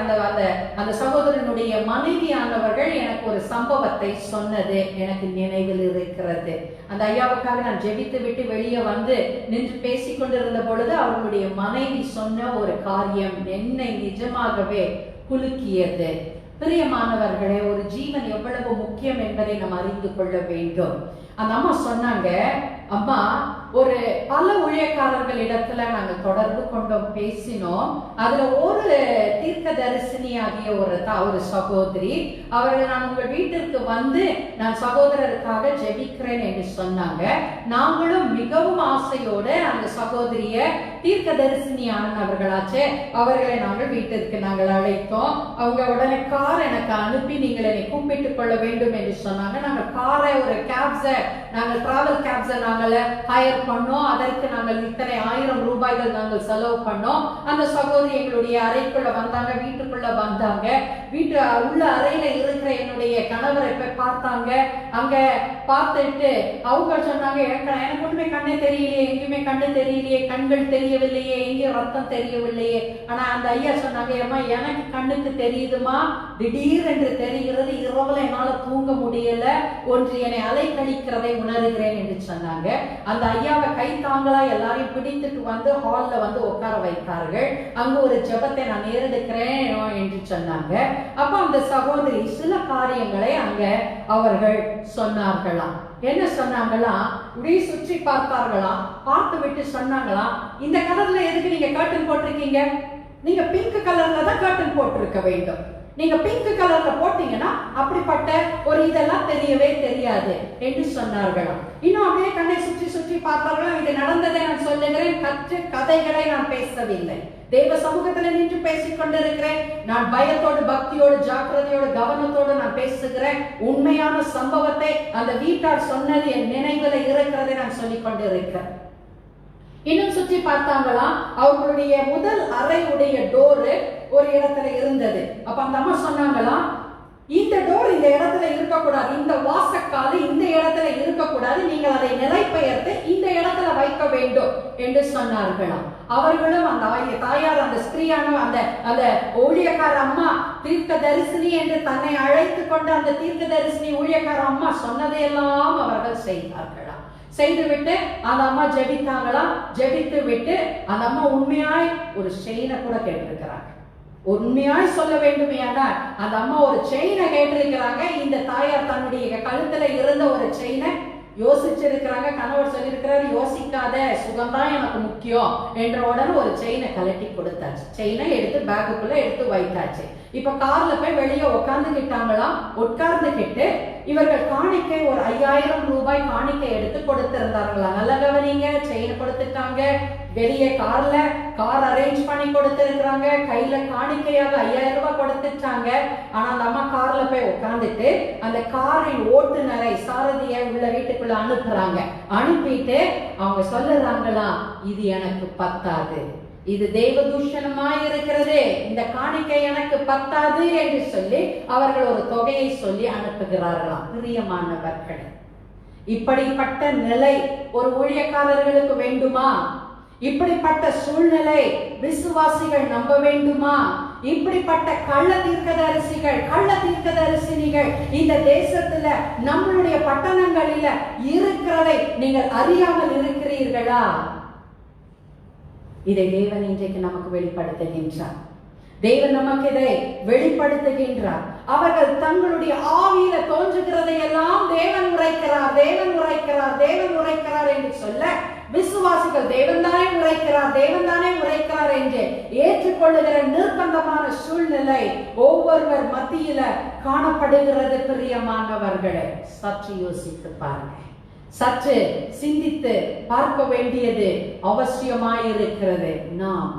அந்த சகோதரனுடைய மனைவியானவர்கள் எனக்கு ஒரு சம்பவத்தை சொன்னது எனக்கு நினைவில் இருக்கிறது. அந்த ஐயாவுக்காக நான் ஜெபித்து விட்டு வெளியே வந்து நின்று பேசிக் கொண்டிருந்த பொழுது அவர்களுடைய மனைவி சொன்ன ஒரு காரியம் என்னை நிஜமாகவே குலுக்கியது. பிரியமானவர்களே, ஒரு ஜீவன் எவ்வளவு முக்கியம் என்பதை நாம் அறிந்து கொள்ள வேண்டும். அந்த அம்மா சொன்னாங்க, அம்மா ஒரு பல ஊழியக்காரர்கள் இடத்துல நாங்கள் தொடர்பு கொண்டோம், பேசினோம். அதுல ஒரு தீர்க்கதரிசினி ஆகிய ஒரு சகோதரி அவர்கள் நான் உங்கள் வீட்டிற்கு வந்து நான் சகோதரருக்காக ஜெபிக்கிறேன் என்று சொன்னாங்க. நாங்களும் மிகவும் ஆசையோடு அந்த சகோதரிய தீர்க்கதரிசினி ஆனவர்களாச்சு அவர்களை நாங்கள் வீட்டிற்கு நாங்கள் அழைத்தோம். அவங்க உடனே கார் எனக்கு அனுப்பி நீங்கள் என்னை கூப்பிட்டுக் கொள்ள வேண்டும் என்று சொன்னாங்க. நாங்கள் காரை ஒரு கேப்ஸை நாங்கள் டிராவல் கேப்ஸை நாங்கள் ஹயர் பண்ணோம். அதற்கு நாங்கள் இத்தனை 1000 ரூபாய்கள் நாங்கள் செலவு பண்ணோம். அந்த சகோதரி எங்களுடைய அறைக்குள்ள வந்தாங்க, வீட்டுக்குள்ள வந்தாங்க. வீட்டு உள்ள அறையில இருக்கிற என்னுடைய கணவரை போய் பார்த்தாங்க. அங்க பார்த்துட்டு அவங்க சொன்னாங்க, எனக்கு ஒண்ணுமே கண்ணே தெரியலையே, எங்கேயுமே கண்ணு தெரியலையே, கண்கள் தெரியவில்லையே, எங்கேயும் ரத்தம் தெரியவில்லையே. ஆனா அந்த ஐயா சொன்னாங்க, ஏமா எனக்கு கண்ணுக்கு தெரியுதுமா, திடீரென்று தெரிகிறது, இரவுல என்னால தூங்க முடியல, ஒன்று என்னை அலைக்கழிக்கிறதை உணர்கிறேன் என்று சொன்னாங்க. அந்த ஐயாவை கை தாங்களா எல்லாரையும் பிடித்துட்டு வந்து ஹால்ல வந்து உட்கார வைத்தார்கள். அங்கு ஒரு ஜெபத்தை நான் நேரெடுக்கிறேன் என்று சொன்னாங்க. அப்ப அந்த சகோதரி சில காரியங்களை அங்க அவர்கள் சொன்னார்களாம். என்ன சொன்னாங்களாம், இப்படி சுற்றி பார்த்தார்களாம். பார்த்து விட்டு சொன்னாங்களாம், இந்த கலர்ல எதுக்கு நீங்க கர்டன் போட்டிருக்கீங்க? நீங்க பிங்க் கலர்ல தான் கர்டன் போட்டிருக்க வேண்டும். நீங்க பிங்க் கலர்ல போட்டீங்கன்னா அப்படிப்பட்ட ஒரு இதெல்லாம் தெரியவே தெரியாது என்று சொன்னார்களாம். இன்னும் அப்படியே கண்ணை சுற்றி சுற்றி பார்த்தார்களாம். இது நடந்ததை நான் சொல்லுகிறேன், கற்று கதைகளை நான் பேசவில்லை. தேவ சமூகத்துல நின்று பேசிக் கொண்டிருக்கிறேன். நான் பயத்தோடு, பக்தியோடு, ஜாக்கிரதையோடு, கவனத்தோடு நான் பேசுகிறேன். உண்மையான சம்பவத்தை அந்த வீட்டார் சொன்னது என் நினைவுல இருக்கிறதை நான் சொல்லிக் கொண்டிருக்கிறேன். இன்னும் சுற்றி பார்த்தாங்களாம். அவர்களுடைய முதல் அறையுடைய டோரு ஒரு இடத்துல இருந்தது. அப்ப அந்த அம்மா சொன்னாங்களாம், இந்த டோர் இந்த இடத்துல இருக்கக்கூடாது, இந்த வாசக்கால் இந்த இடத்துல இருக்கக்கூடாது, நீங்கள் அதை நிறைப்பெயர்த்து இந்த இடத்துல வைக்க வேண்டும் என்று சொன்னார்களாம். அவர்களும் அந்த தாயார், அந்த ஸ்திரீயான அந்த ஊழியக்கார அம்மா தீர்க்க தரிசினி என்று தன்னை அழைத்து கொண்டு அந்த தீர்க்க தரிசினி ஊழியக்கார அம்மா சொன்னதையெல்லாம் அவர்கள் செய்தார்களாம். செய்துவிட்டு அந்த அம்மா ஜெபித்தாங்களாம். ஜெபித்து விட்டு அந்த அம்மா உண்மையாய் ஒரு செயினை கூட கேட்டிருக்கிறாங்க. உண்மையாய் சொல்ல வேண்டுமே ஆனால் அந்த அம்மா ஒரு செயினை கேட்டிருக்கிறாங்க. இந்த தாயார் தன்னுடைய கழுத்துல இருந்த ஒரு செயினை யோசிச்சிருக்கிறாங்க. கணவர் சொல்லியிருக்கிறாரு, யோசிக்காத, சுகம்தான் எனக்கு முக்கியம் என்ற உடனே ஒரு செயினை கலட்டி கொடுத்தாச்சு. செயினை எடுத்து பேக்குக்குள்ள எடுத்து வைத்தாச்சு. இப்ப கார்ல போய் வெளியே உட்கார்ந்துகிட்டாங்களாம். உட்கார்ந்துகிட்டு இவர்கள் காணிக்கை ஒரு 5000 ரூபாய் காணிக்கை எடுத்து கொடுத்திருந்தார்களா. நல்ல கவனிங்க, செயின் கொடுத்துட்டாங்க. வெளியே கார் அரேஞ்ச் பண்ணி கொடுத்திருக்கிறாங்க. கையில காணிக்கையாக 5000 ரூபாய் கொடுத்துட்டாங்க. ஆனா அந்த அம்மா கார்ல போய் உட்கார்ந்துட்டு அந்த காரின் ஓட்டுநரை, சாரதியை உள்ள வீட்டுக்குள்ள அனுப்புறாங்க. அனுப்பிட்டு அவங்க சொல்லுறாங்களா, இது எனக்கு பத்தாது, இது தெய்வ தூஷணமாய் இருக்கிறது, இந்த காணிக்கை எனக்கு பத்தாது என்று சொல்லி அவர்கள் ஒரு தொகையை சொல்லி அனுப்புகிறார்களாம். பிரியமானவர்களே, இப்படிப்பட்ட நிலை ஒரு ஊழியக்காரர்களுக்கு வேண்டுமா? இப்படிப்பட்ட சூழ்நிலை விசுவாசிகள் நம்ப வேண்டுமா? இப்படிப்பட்ட கள்ள தீர்க்கதரிசிகள், கள்ள தீர்க்கதரிசினிகள் இந்த தேசத்துல நம்மளுடைய பட்டணங்களில இருக்கிறதை நீங்கள் அறியாமல் இருக்கிறீர்களா? இதை தேவன் இன்றைக்கு நமக்கு வெளிப்படுத்துகின்றார். தேவன் நமக்கு இதை வெளிப்படுத்துகின்றார். அவர்கள் தங்களுடைய ஆவியில தோன்றுகிறதை எல்லாம் தேவன் உரைக்கிறார், தேவன் உரைக்கிறார், தேவன் உரைக்கிறார் என்று சொல்ல, விசுவாசிகள் தேவன் தானே உரைக்கிறார், தேவன் தானே உரைக்கிறார் என்று ஏற்றுக்கொள்ளுகிற நிர்பந்தமான சூழ்நிலை ஒவ்வொருவர் மத்தியில காணப்படுகிறது. பிரியமானவர்களே, சற்று யோசித்து பாருங்க, சற்று சிந்தித்து பார்க்க வேண்டியது அவசியமாயிருக்கிறது. நாம்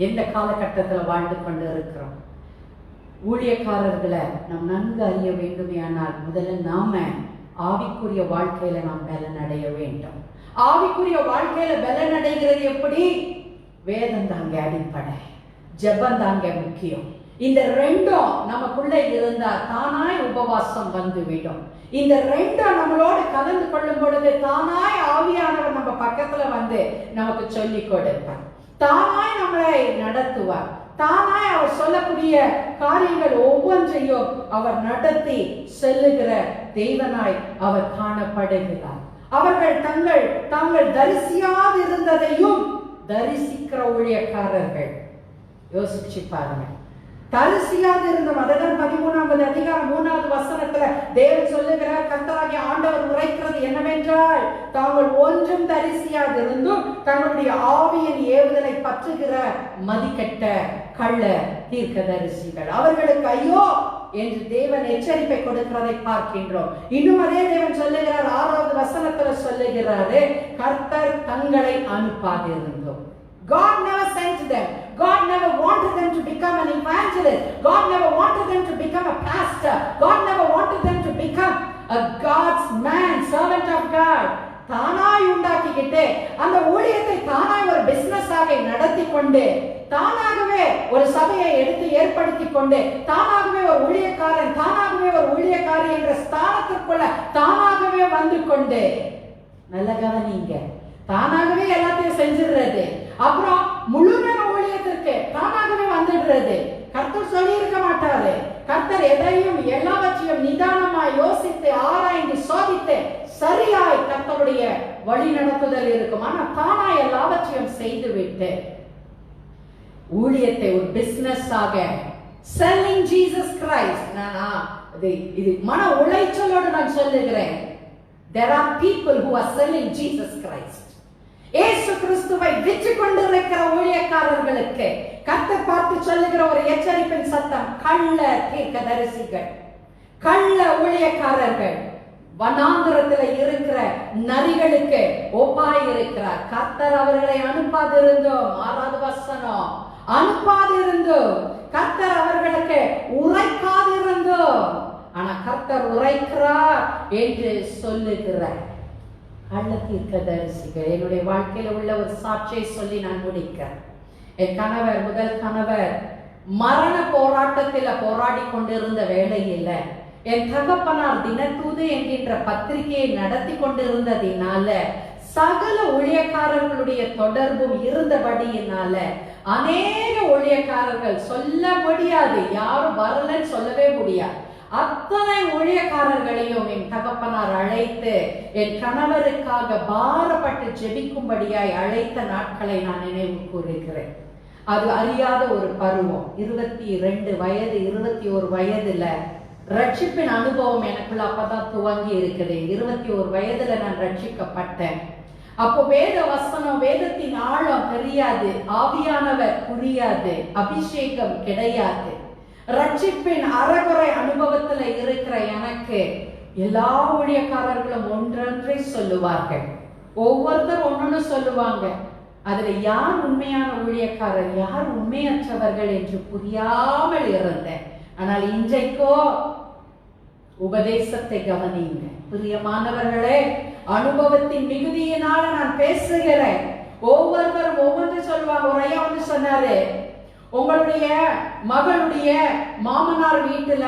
எந்த காலகட்டத்தில் வாழ்ந்து கொண்டு இருக்கிறோம்? ஊழியக்காரர்களை நாம் நன்கு அறிய வேண்டுமேயானால் முதல்ல நாம ஆவிக்குரிய வாழ்க்கையில நாம் பலன் அடைய வேண்டும். ஆவிக்குரிய வாழ்க்கையில பலன் அடைகிறது எப்படி? வேதம் தாங்க அடிப்படை, ஜெபம் தாங்க முக்கியம். இந்த ரெண்டும் நமக்குள்ள இருந்தா தானாய் உபவாசம் வந்துவிடும். இந்த ரெண்டும் நம்மளோடு கலந்து கொள்ளும் பொழுது தானாய் ஆவியானவர் நம்ம பக்கத்துல வந்து நமக்கு சொல்லி கொடுப்பார், தானாய் நம்மளை நடத்துவார், தானாய் அவர் சொல்லக்கூடிய காரியங்கள் ஒவ்வொன்றையும் அவர் நடத்தி செல்லுகிற தேவனாய் அவர் காணப்படுகிறார். அவர்கள் தாங்கள் தரிசியாது இருந்ததையும் தரிசிக்கிற ஊழியக்காரர்கள். யோசிச்சு பாருங்க, தரிசியாது இருந்தோம். அதான் 13வது அதிகாரம் 3வது வசனத்துல தேவன் சொல்லுகிறார், கர்த்தராகிய ஆண்டவர் உரைக்கிறது என்னவென்றால், தாங்கள் ஒன்றும் தரிசியாது இருந்தும் தங்களுடைய ஆவியின் ஏவுதலை பற்றுகிற மதிக்கட்ட கள்ள தீர்க்கதரிசிகள், அவர்களுக்கு ஐயோ என்று தேவன் எச்சரிப்பை கொடுக்கிறதை பார்க்கின்றோம். இன்னும் அதே தேவன் சொல்லுகிறார், 6வது வசனத்துல சொல்லுகிறாரு, கர்த்தர் தங்களை அனுப்பாதிருந்தோம். God never sent them. God never wanted them to become an evangelist. God never wanted them to become a pastor. God never wanted them to become a God's man, servant of God. தானாய் உண்டாக்கிக்கிட்டு அந்த ஊழியத்தை தானாய் ஒரு business ஆக நடத்தி கொண்டு, தானாகவே ஒரு சபையை எடுத்து ஏற்படுத்தி கொண்டு, தானாகவே ஒரு ஊழியக்காரன், தானாகவே ஒரு ஊழியக்காரி என்ற ஸ்தானத்திற்குள்ள தானாகவே வந்து கொண்டு, நல்ல கவனிங்க, தானாகவே எல்லாத்தையும் செஞ்சிடுறது, அப்புறம் முழுமையான ஊழியத்திற்கு தானாகவே வந்துடுறது. கர்த்தர் சொல்லி இருக்க மாட்டாரு. கர்த்தர் எதையும் எல்லாவற்றையும் நிதானமாய் யோசித்து ஆராய்ந்து சோதித்து சரியாய் கர்த்தருடைய வழி நடத்துதல் இருக்கும். ஆனா தானாய் எல்லாவற்றையும் செய்து விட்டு ஊழியத்தை ஒரு பிசினஸ் ஆக selling Jesus Christ, இது மன உளைச்சலோடு நான் சொல்லுகிறேன். There are people who are selling Jesus Christ. இயேசு கிறிஸ்துவை விற்று கொண்டிருக்கிற ஊழியக்காரர்களுக்கு கர்த்தர் பார்த்து சொல்லுகிற ஒரு எச்சரிப்பின் சத்தம், கள்ள தீர்க்கதரிசிகள், கள்ள ஊழியக்காரர்கள் வனாந்திரத்தில் இருக்கிற நரிகளுக்கு ஒப்பாய் இருக்கிறார். கர்த்தர் அவர்களை அனுப்பாதிருந்தோம். 6வது வசனம், அனுப்பாதிருந்தோம். கர்த்தர் அவர்களுக்கு உரைக்காதிருந்தோம். ஆனா கர்த்தர் உரைக்கிறார் என்று சொல்லுகிறார். கள்ள தீர்க்கதரிசிகள். என்னுடைய வாழ்க்கையில உள்ள ஒரு சாட்சியை சொல்லி நான் முடிக்கிறேன். என் கணவர், முதல் கணவர் மரண போராட்டத்தில போராடி கொண்டிருந்த வேளையில என் தகப்பனார் தினத்தூது என்கின்ற பத்திரிகையை நடத்தி கொண்டிருந்ததினால சகல ஊழியக்காரர்களுடைய தொடர்பும் இருந்தபடியினால அநேக ஊழியக்காரர்கள், சொல்ல முடியாது, யாரும் வரலன்னு சொல்லவே முடியாது, அத்தனை ஊழியக்காரர்களையும் என் தகப்பனார் அழைத்து என் கணவருக்காக பாரப்பட்டு ஜெபிக்கும்படியாய் அழைத்த நாட்களை நான் நினைவு கூறுகிறேன். அது அறியாத ஒரு பருவம். 22 வயது 21 வயதுல ரட்சிப்பின் அனுபவம் எனக்குள்ள அப்பதான் துவங்கி இருக்குது. 21 வயதுல நான் ரட்சிக்கப்பட்டேன். அப்போ வேத வசனம், வேதத்தின் ஆழம் தெரியாது, ஆவியானவர் புரியாது, அபிஷேகம் கிடையாது. ரட்சிப்பின் அறகுறை அனுபவத்துல இருக்கிற எனக்கு எல்லா ஊழியக்காரர்களும் ஒன்றொன்றை சொல்லுவார்கள். ஒவ்வொருத்தர் ஒன்னொன்னு சொல்லுவாங்க. அதுல யார் உண்மையான ஊழியக்காரர், யார் உண்மையற்றவர்கள் என்று புரியாமல் இருந்தேன். ஆனால் இன்றைக்கோ உபதேசத்தை கவனிங்க பிரியமானவர்களே. அனுபவத்தின் மிகுதியினால நான் பேசுகிறேன். ஒவ்வொருவரும் ஒவ்வொன்று சொல்லுவாங்க. ஒரு ஐயா வந்து சொன்னாரு, உங்களுடைய மகளுடைய மாமனார் வீட்டுல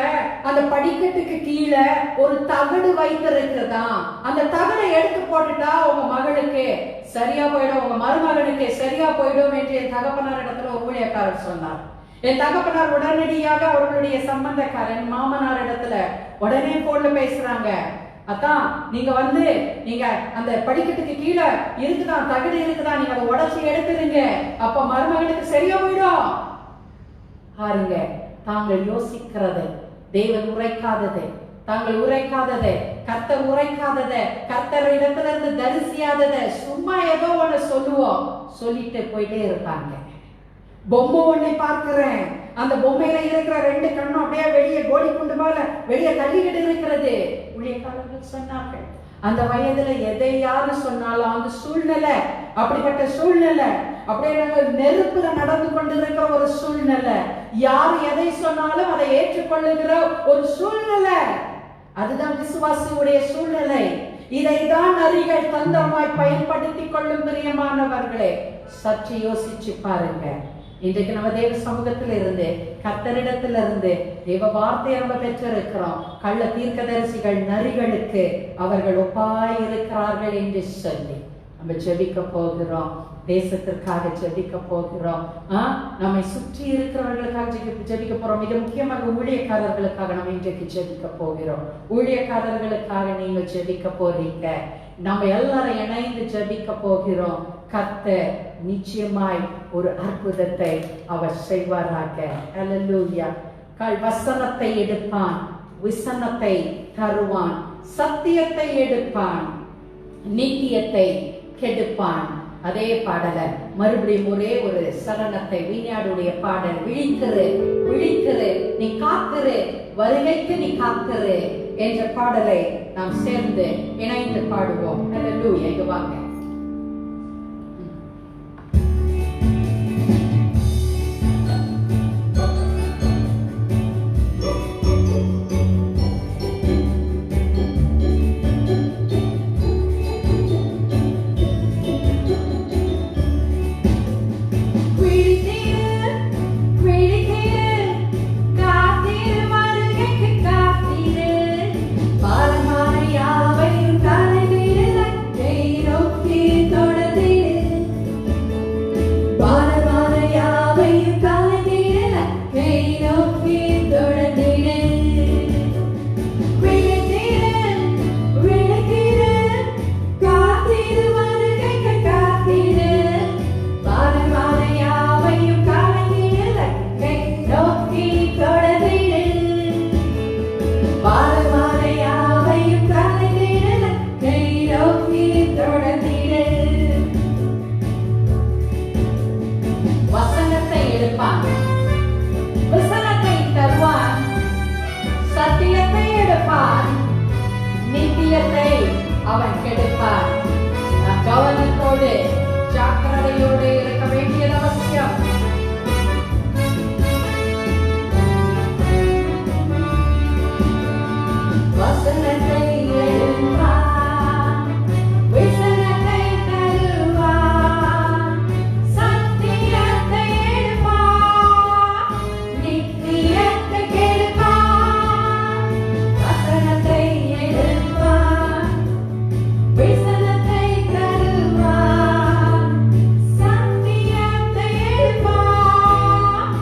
அந்த படிக்கட்டுக்கு கீழே ஒரு தகடு வைத்திருக்கிறதா, அந்த தகடை எடுத்து போட்டுட்டா உங்க மகளுக்கு சரியா போயிடும், உங்க மருமகனுக்கு சரியா போயிடும் என்று என் தகப்பனார் இடத்துல ஒரு ஊழியக்காரர் சொன்னார். என் தகப்பனார் உடனடியாக அவர்களுடைய சம்பந்தக்காரன் மாமனார் இடத்துல உடனே போன்ல பேசுறாங்க, அதான் நீங்க அந்த படிக்கட்டுக்கு கீழே இருக்குதான், தகடு இருக்குதான், நீங்க அதை உடச்சி எடுத்துருங்க, அப்ப மருமகனுக்கு சரியா போயிடும். பாருங்க, தாங்கள் யோசிக்கிறது தேவன் உரைக்காதது, தாங்கள் உரைக்காதது, கர்த்தர் உரைக்காதது, கர்த்தர் இடத்திலிருந்து தரிசியாதது, சும்மா ஏதோ ஒண்ணு சொல்லுவோம், சொல்லிட்டு போயிட்டே இருப்பாங்க. பொம்மை ஒண்ணை பார்க்கிறேன், அந்த பொம்மையில இருக்கிற 2 கண்ணும் அப்படியே வெளியே கோடி குண்டு போல வெளியே தள்ளிக்கிட்டு இருக்கிறது. ஊழியக்காரர்கள் சொன்னார்கள், அந்த வயதுல எதை யாரு சொன்னாலும் அந்த சூழ்நிலை, அப்படிப்பட்ட சூழ்நிலை, அப்படியே நாங்கள் நெருப்புல நடந்து கொண்டிருக்கிற ஒரு சூழ்நிலை, யார் எதை சொன்னாலும் அதை ஏற்றுக்கொள்ளுகிற ஒரு சூழ்நிலை, அதுதான் விசுவாசியுடைய சூழ்நிலை. இதைதான் நரிகள் தந்திரமாய் பயன்படுத்திக் கொள்ளும் பிரியமானவர்களே. சற்று யோசிச்சு பாருங்க. இன்றைக்கு நம்ம தேவ சமூகத்தில் இருந்து, கர்த்தரிடத்துல இருந்து தேவ வார்த்தையை நம்ம பெற்றிருக்கிறோம். கள்ள தீர்க்கதரிசிகள் நரிகளுக்கு அவர்கள் ஒப்பாய் இருக்கிறார்கள் என்று சொல்லி நம்ம ஜெபிக்க போகிறோம். தேசத்திற்காக ஜெபிக்க போகிறோம். நம்மை சுற்றி இருக்கிறவர்களுக்காக ஜெபிக்க போறோம். மிக முக்கியமாக ஊழியக்காரர்களுக்காக நம்ம இன்றைக்கு ஜெபிக்க போகிறோம். ஊழியக்காரர்களுக்காக நீங்கள் ஜெபிக்க போறீங்க, நம்ம எல்லாரும் இணைந்து ஜெபிக்க போகிறோம். கர்த்தர் நிச்சயமாய் ஒரு அற்புதத்தை அவர் செய்வாராக. ஹல்லேலூயா. வசனத்தை எடுப்பான், விசனத்தை தருவான், சத்தியத்தை எடுப்பான், நித்தியத்தை கெடுப்பான். அதே பாடல மறுபடியும் ஒரே ஒரு சரணத்தை, வீணாடுடைய பாடல், விழித்திரு விழித்திரு நீ காத்திரு, வருகைக்கு நீ காத்திரு என்ற பாடலை நாம் சேர்ந்து இணைந்து பாடுவோம். ஹல்லேலூயா. இங்க வாங்க. அவன் கெடுப்பான். கவனத்தோடு ஜாக்கிரதையோடு இருக்க வேண்டியது அவசியம். வசனத்தை எழுப்பான், விசனத்தை தருவான், சத்தியத்தை எடுப்பான், நித்தியத்தை கெடுப்பான். வசனத்தை எழுப்பான், விசனத்தை தருவான், சத்தியத்தை எடுப்பான்,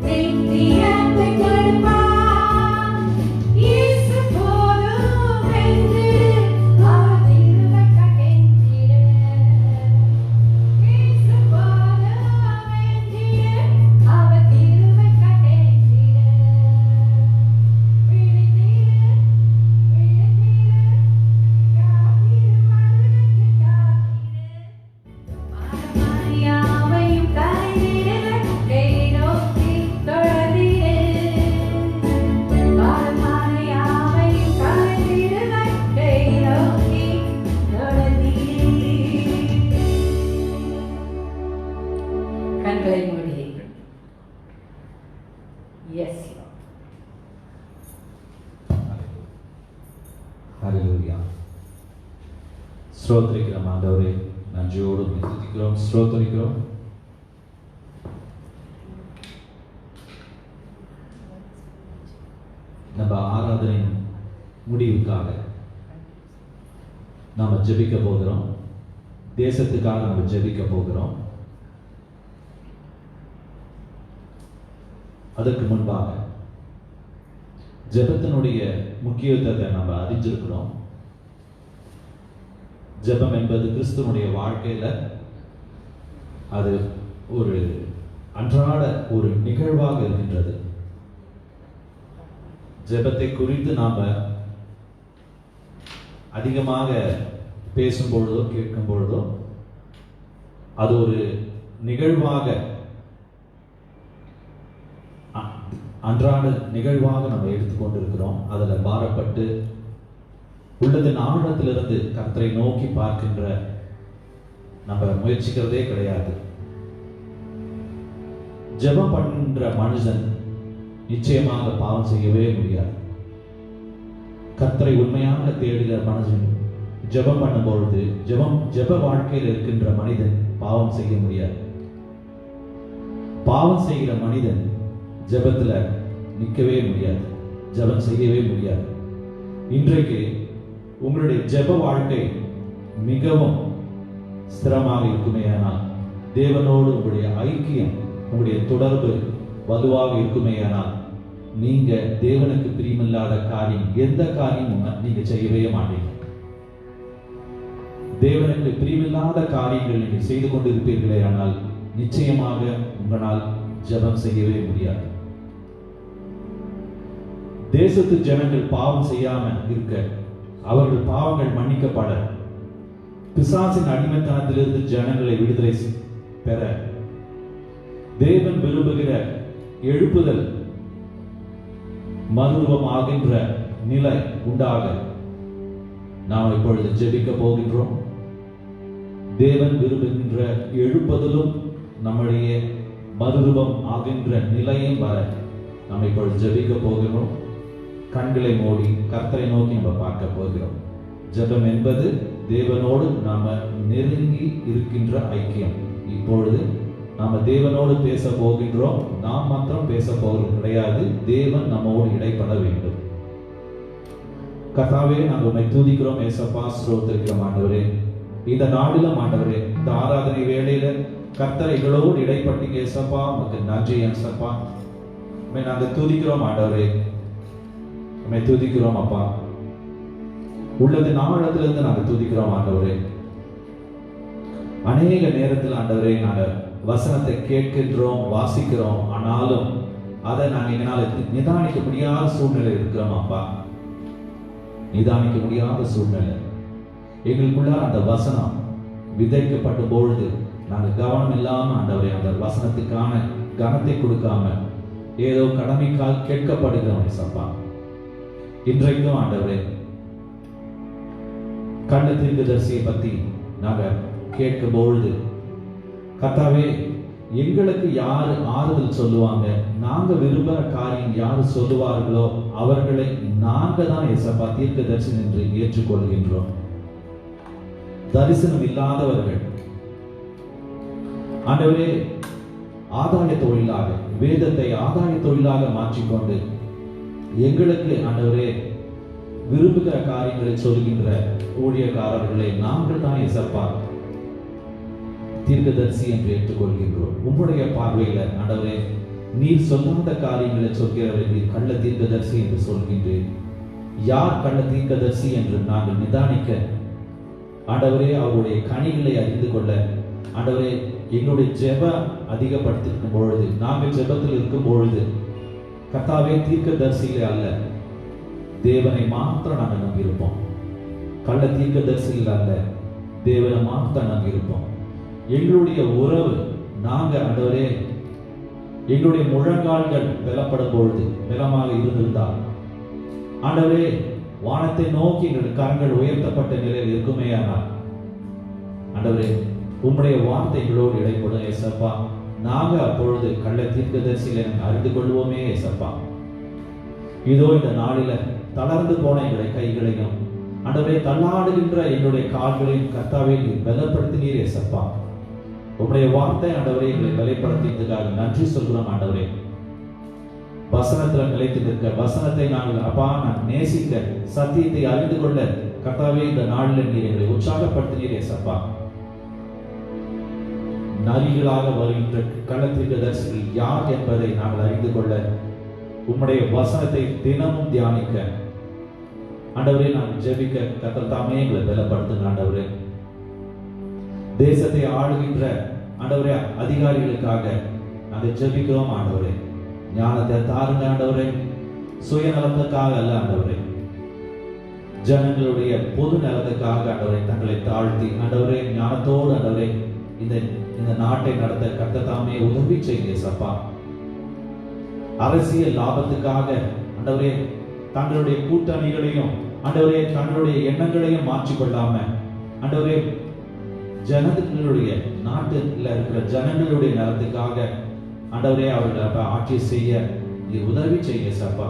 நித்தியத்தை கெடுப்பான். இயேசு போதும் என்று அவர் திருவைக்க கெஞ்சிட, இயேசு போதும் என்று அவர் திருவைக்க கெஞ்சிட. விழித்திரு விழித்திரு காத்திரு மருளுக்கு காத்திரு, பாரமாயாவையும் கலைந்திட கை நோக்கி தொடர்ந்திடு. பாரமாயாவையும் கலைந்திட கை நோக்கி தொடர்ந்திடு. கண்களை மூடி. எஸ் ஹல்லேலூயா. ஸ்தோத்திரிக்கிறோம் ஆண்டவரே, நன்றியோடு துதிக்கிறோம், ஸ்தோத்திரிக்கிறோம். நம்ம ஆராதனையின் முடிவுக்காக நாம ஜெபிக்க போகிறோம். தேசத்துக்காக நம்ம ஜெபிக்க போகிறோம். அதற்கு முன்பாக ஜெபத்தினுடைய முக்கியத்துவத்தை நம்ம அறிஞ்சிருக்கிறோம். ஜெபம் என்பது கிறிஸ்துவனுடைய வாழ்க்கையில அது ஒரு அன்றாட ஒரு நிகழ்வாக இருக்கின்றது. ஜெபத்தை குறித்து நாம அதிகமாக பேசும் பொழுதோ கேட்கும் பொழுதோ அது ஒரு நிகழ்வாக, அன்றாட நிகழ்வாக நம்ம எடுத்துக்கொண்டிருக்கிறோம். அதில் பாரப்பட்டு உள்ளதின் ஆழத்திலிருந்து கர்த்தரை நோக்கி பார்க்கின்ற நம்ம முயற்சிக்கிறதே கிடையாது. ஜெபம் பண்ற மனுஷன் நிச்சயமாக பாவம் செய்யவே முடியாது. கர்த்தரை உண்மையாக தேடுகிற மனுஷன் ஜெபம் பண்ணும் பொழுது ஜெப வாழ்க்கையில் இருக்கின்ற மனிதன் பாவம் செய்ய முடியாது. பாவம் செய்கிற மனிதன் ஜெபத்துல நிற்கவே முடியாது, ஜெபம் செய்யவே முடியாது. இன்றைக்கு உங்களுடைய ஜெப வாழ்க்கை மிகவும் ஸ்திரமாக இருக்குமேயானால், தேவனோடு உங்களுடைய ஐக்கியம், உங்களுடைய தொடர்பு வலுவாக இருக்குமேயானால், நீங்க தேவனுக்கு பிரியமில்லாத காரியம் எந்த காரியமும் நீங்க செய்யவே மாட்டீங்க. தேவனுக்கு பிரியமில்லாத காரியங்கள் நீங்க செய்து கொண்டு இருப்பீர்களே ஆனால் நிச்சயமாக உங்களால் ஜெபம் செய்யவே முடியாது. தேசத்து ஜனங்கள் பாவம் செய்யாம இருக்க, அவர்கள் பாவங்கள் மன்னிக்கப்பட, பிசாசின் அடிமைத்தனத்திலிருந்து ஜனங்களை விடுதலை பெற தேவன் விரும்புகிற எழுப்புதல் மறுரூபமாகின்ற நிலை உண்டாக நாம் இப்பொழுது ஜெபிக்க போகின்றோம். தேவன் விரும்புகின்ற எழுப்புதலும் நம்முடைய மறுரூபம் ஆகின்ற நிலையும் வர நாம் இப்பொழுது ஜெபிக்க போகிறோம். கண்களை மூடி கர்த்தரை நோக்கி நம்ம பார்க்க போகிறோம். ஜெபம் என்பது தேவனோடு நாம நெருங்கி இருக்கின்ற ஐக்கியம். இப்பொழுது நாம தேவனோடு பேச போகின்றோம். நாம் மாத்திரம் பேச போகிறது கிடையாது, தேவன் நம்மோடு இடைப்பட வேண்டும். கர்த்தாவே, நாங்கள் உம்மை துதிக்கிறோம் ஏசப்பா, ஸ்தோத்திரிக்கிறோம் ஆண்டவரே. இந்த நாளிலும் ஆண்டவரே, இந்த ஆராதனை வேளையில கர்த்தரைகளோடு இடைப்பட்டீங்க ஏசப்பா, உமக்கு நன்றி ஏசப்பா. உம்மை நாங்கள் துதிக்கிறோம் ஆண்டவரே, உம்மை துதிக்கிறோம் அப்பா. உள்ளது நாளத்திலிருந்து நாங்கள் துதிக்கிறோம் ஆண்டவரே. அநேக நேரத்தில் ஆண்டவரே நாங்கள் வசனத்தை கேட்கின்றோம், வாசிக்கிறோம், ஆனாலும் அதை நாங்கள் எங்களால் நிதானிக்க முடியாத சூழ்நிலை இருக்கிறோம் அப்பா. நிதானிக்க முடியாத சூழ்நிலை எங்களுக்குள்ள அந்த வசனம் விதைக்கப்பட்ட பொழுது நாங்கள் கவனம் இல்லாம ஆண்டவரே அந்த வசனத்துக்கான கனத்தை கொடுக்காம ஏதோ கடமைக்கால் கேட்கப்படுகிறோம் ஏசப்பா. இன்றைக்கும் ஆண்டவரே கள்ள தீர்க்கதரிசியை பத்தி நாங்க கேட்கும் பொழுது கர்த்தாவே, எங்களுக்கு யாரு ஆறுதல் சொல்லுவாங்க, நாங்க விரும்புகிற காரியம் யாரு சொல்லுவார்களோ அவர்களை நாங்க தான் ஏசப்பா தீர்க்கதரிசி என்று ஏற்றுக்கொள்கின்றோம். தரிசனம் இல்லாதவர்கள் ஆண்டவரே ஆதாய தொழிலாக, வேதத்தை ஆதாய தொழிலாக மாற்றிக்கொண்டு எங்களுக்கு ஆண்டவரே விரும்புகிற காரியங்களை சொல்கின்ற ஊழியக்காரர்களை நாங்கள் தான் ஏசப்பா தீர்க்கதரிசி என்று ஏற்றுக்கொள்கின்றோம். உங்களுடைய பார்வையில ஆண்டவரே நீர் சொல்லாத காரியங்களை சொல்கிறவர்கள் கள்ள தீர்க்கதரிசி என்று சொல்கின்றேன். யார் கள்ள தீர்க்கதரிசி என்று நாங்கள் நிதானிக்க ஆண்டவரே அவருடைய கனிகளை அறிந்து கொள்ள ஆண்டவரே எங்களுடைய ஜெப அதிகப்படுத்திருக்கும் பொழுது, நாங்கள் ஜெபத்தில் இருக்கும் பொழுது கர்த்தாவே தீர்க்கதரிசிகளே அல்ல, தேவனை மாத்திரம் நாங்கள் நம்பியிருப்போம். கள்ள தீர்க்கதரிசிகள் அல்ல, தேவனை மாத்திரம் நம்பியிருப்போம். எங்களுடைய உறவு நாங்க ஆண்டவரே எங்களுடைய முழங்கால்கள் பலப்படும் பொழுது பலமாக இருந்திருந்தால் ஆண்டவரே வானத்தை நோக்கி எங்களுடைய கரங்கள் உயர்த்தப்பட்ட நிலையில் இருக்குமே ஆனால் ஆண்டவரே உம்முடைய வார்த்தை எங்களோடு இடைப்படும் ஏசப்பா. நாங்க அப்பொழுது கள்ள தீர்க்கதரிசிகளை அறிந்து கொள்வோமே ஏசப்பா. இதோ இந்த நாளில தளர்ந்து போன எங்களுடைய கைகளையும் ஆண்டவரே தள்ளாடுகின்ற எங்களுடைய கால்களையும் கர்த்தாவே பலப்படுத்தினீர் ஏசப்பா. உம்முடைய வார்த்தை ஆண்டவரே எங்களை பலப்படுத்தியதுக்காக நன்றி சொல்கிறோம் ஆண்டவரே. வசனத்துல நிலைத்து நிற்க, வசனத்தை நாங்கள் அப்பா நான் நேசிக்க, சத்தியத்தை அறிந்து கொள்ள கர்த்தாவே இந்த நாளில் நீர் எங்களை உற்சாகப்படுத்தினீர் ஏசப்பா. நரிகளாக வருகின்ற கள்ளத்தீர்க்கதரிசிகள் யார் என்பதை நாங்கள் அறிந்து கொள்ள உம்முடைய வசனத்தை தினமும் தியானிக்க ஆண்டவரே நாங்கள் ஜெபிக்க கர்த்தர் தாமே எங்களை பலப்படுத்துங்க ஆண்டவரே. தேசத்தை ஆளுகின்ற ஆண்டவரே அதிகாரிகளுக்காக நாங்கள் ஜெபிக்கிறோம் ஆண்டவரே. ஞானத்தை தாருங்க ஆண்டவரே. சுயநலத்துக்காக அல்ல ஆண்டவரே, ஜனங்களுடைய பொது நலத்துக்காக ஆண்டவரே தங்களை தாழ்த்தி ஆண்டவரே ஞானத்தோடு ஆண்டவரே இந்த நாட்டை நடத்த கர்த்தர் தாமே உதவி செய்யுங்க சப்பா. அரசியல் லாபத்துக்காக ஆண்டவரே தங்களுடைய கூட்டணிகளையும் ஆண்டவரே தங்களுடைய எண்ணங்களையும் மாற்றிக்கொள்ளாம ஆண்டவரே ஜனங்களுடைய நாட்டில் இருக்கிற ஜனங்களுடைய நலத்துக்காக ஆண்டவரே அவர்கள் ஆட்சி செய்ய நீ உதவி செய்யுங்க சப்பா.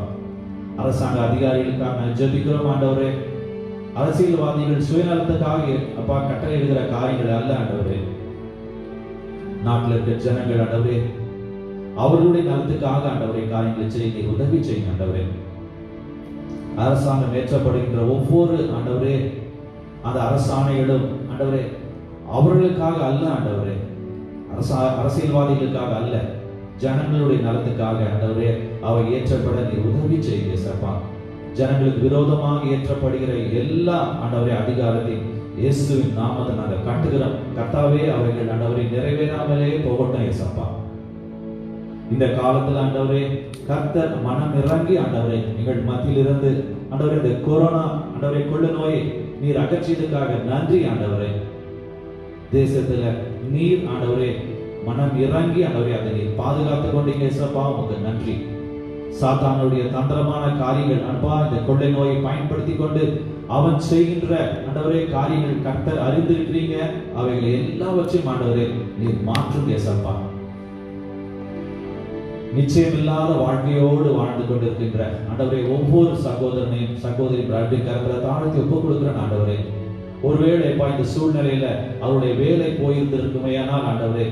அரசாங்க அதிகாரிகளுக்காக ஜெபிக்கிறோம் ஆண்டவரே. அரசியல்வாதிகள் சுயநலத்துக்காக அப்பா கட்டளையிடுகிற காரியங்கள் அல்ல ஆண்டவரே. நாட்டில் இருக்கிற ஜனங்கள் ஆண்டவரே அவர்களுடைய நலத்துக்காக ஆண்டவரே காரியங்களை செய்ய உதவி செய்யுங்க ஆண்டவரே. அரசாங்கம் ஏற்றப்படுகின்ற ஒவ்வொரு ஆண்டவரே அந்த அரசாணைகளும் ஆண்டவரே அவர்களுக்காக அல்ல ஆண்டவரே, அரசியல்வாதிகளுக்காக அல்ல, ஜனங்களுடைய நலத்துக்காக ஆண்டவரே அவை ஏற்றப்பட நீ உதவி செய்யுங்க சப்பா. ஜனங்களுக்கு விரோதமாக ஏற்றப்படுகிற எல்லா ஆண்டவரே அதிகாரத்தையும் இயேசுவின் நாமத்தை நாங்கள் கட்டுகிறோம் கர்த்தாவே. அவைகள் ஆண்டவரை நிறைவேறாமலே போகட்டும் ஏசப்பா. இந்த காலத்தில் ஆண்டவரே கர்த்தர் மனம் இறங்கி ஆண்டவரை எங்கள் மத்தியிலிருந்து ஆண்டவரே இந்த கொரோனா ஆண்டவரை கொள்ள நோயை நீர் அகற்றியதுக்காக நன்றி ஆண்டவரே. தேசத்துல நீர் ஆண்டவரே மனம் இறங்கி ஆண்டவரே அதை நீர் பாதுகாத்துக் கொண்டீங்க ஏசப்பா, உங்களுக்கு நன்றி. சாத்தானுடைய தந்திரமான காரியங்கள் அன்பா இந்த கொள்ளை நோயை பயன்படுத்தி கொண்டு அவன் செய்கின்ற ஆண்டவரே காரியங்கள் கர்த்தர் அறிந்திருக்கிறீங்க. அவைகளை எல்லாவற்றையும் ஆண்டவரே நீர் மாற்றும் ஏசப்பா. நிச்சயமில்லாத வாழ்க்கையோடு வாழ்ந்து கொண்டிருக்கின்ற ஆண்டவரே ஒவ்வொரு சகோதரனையும் சகோதரி கருத்துல தாழ்த்தி ஒப்புக் கொடுக்கிறேன் ஆண்டவரே. ஒருவேளை இந்த சூழ்நிலையில அவருடைய வேலை போயிருந்திருக்குமையானால் ஆண்டவரே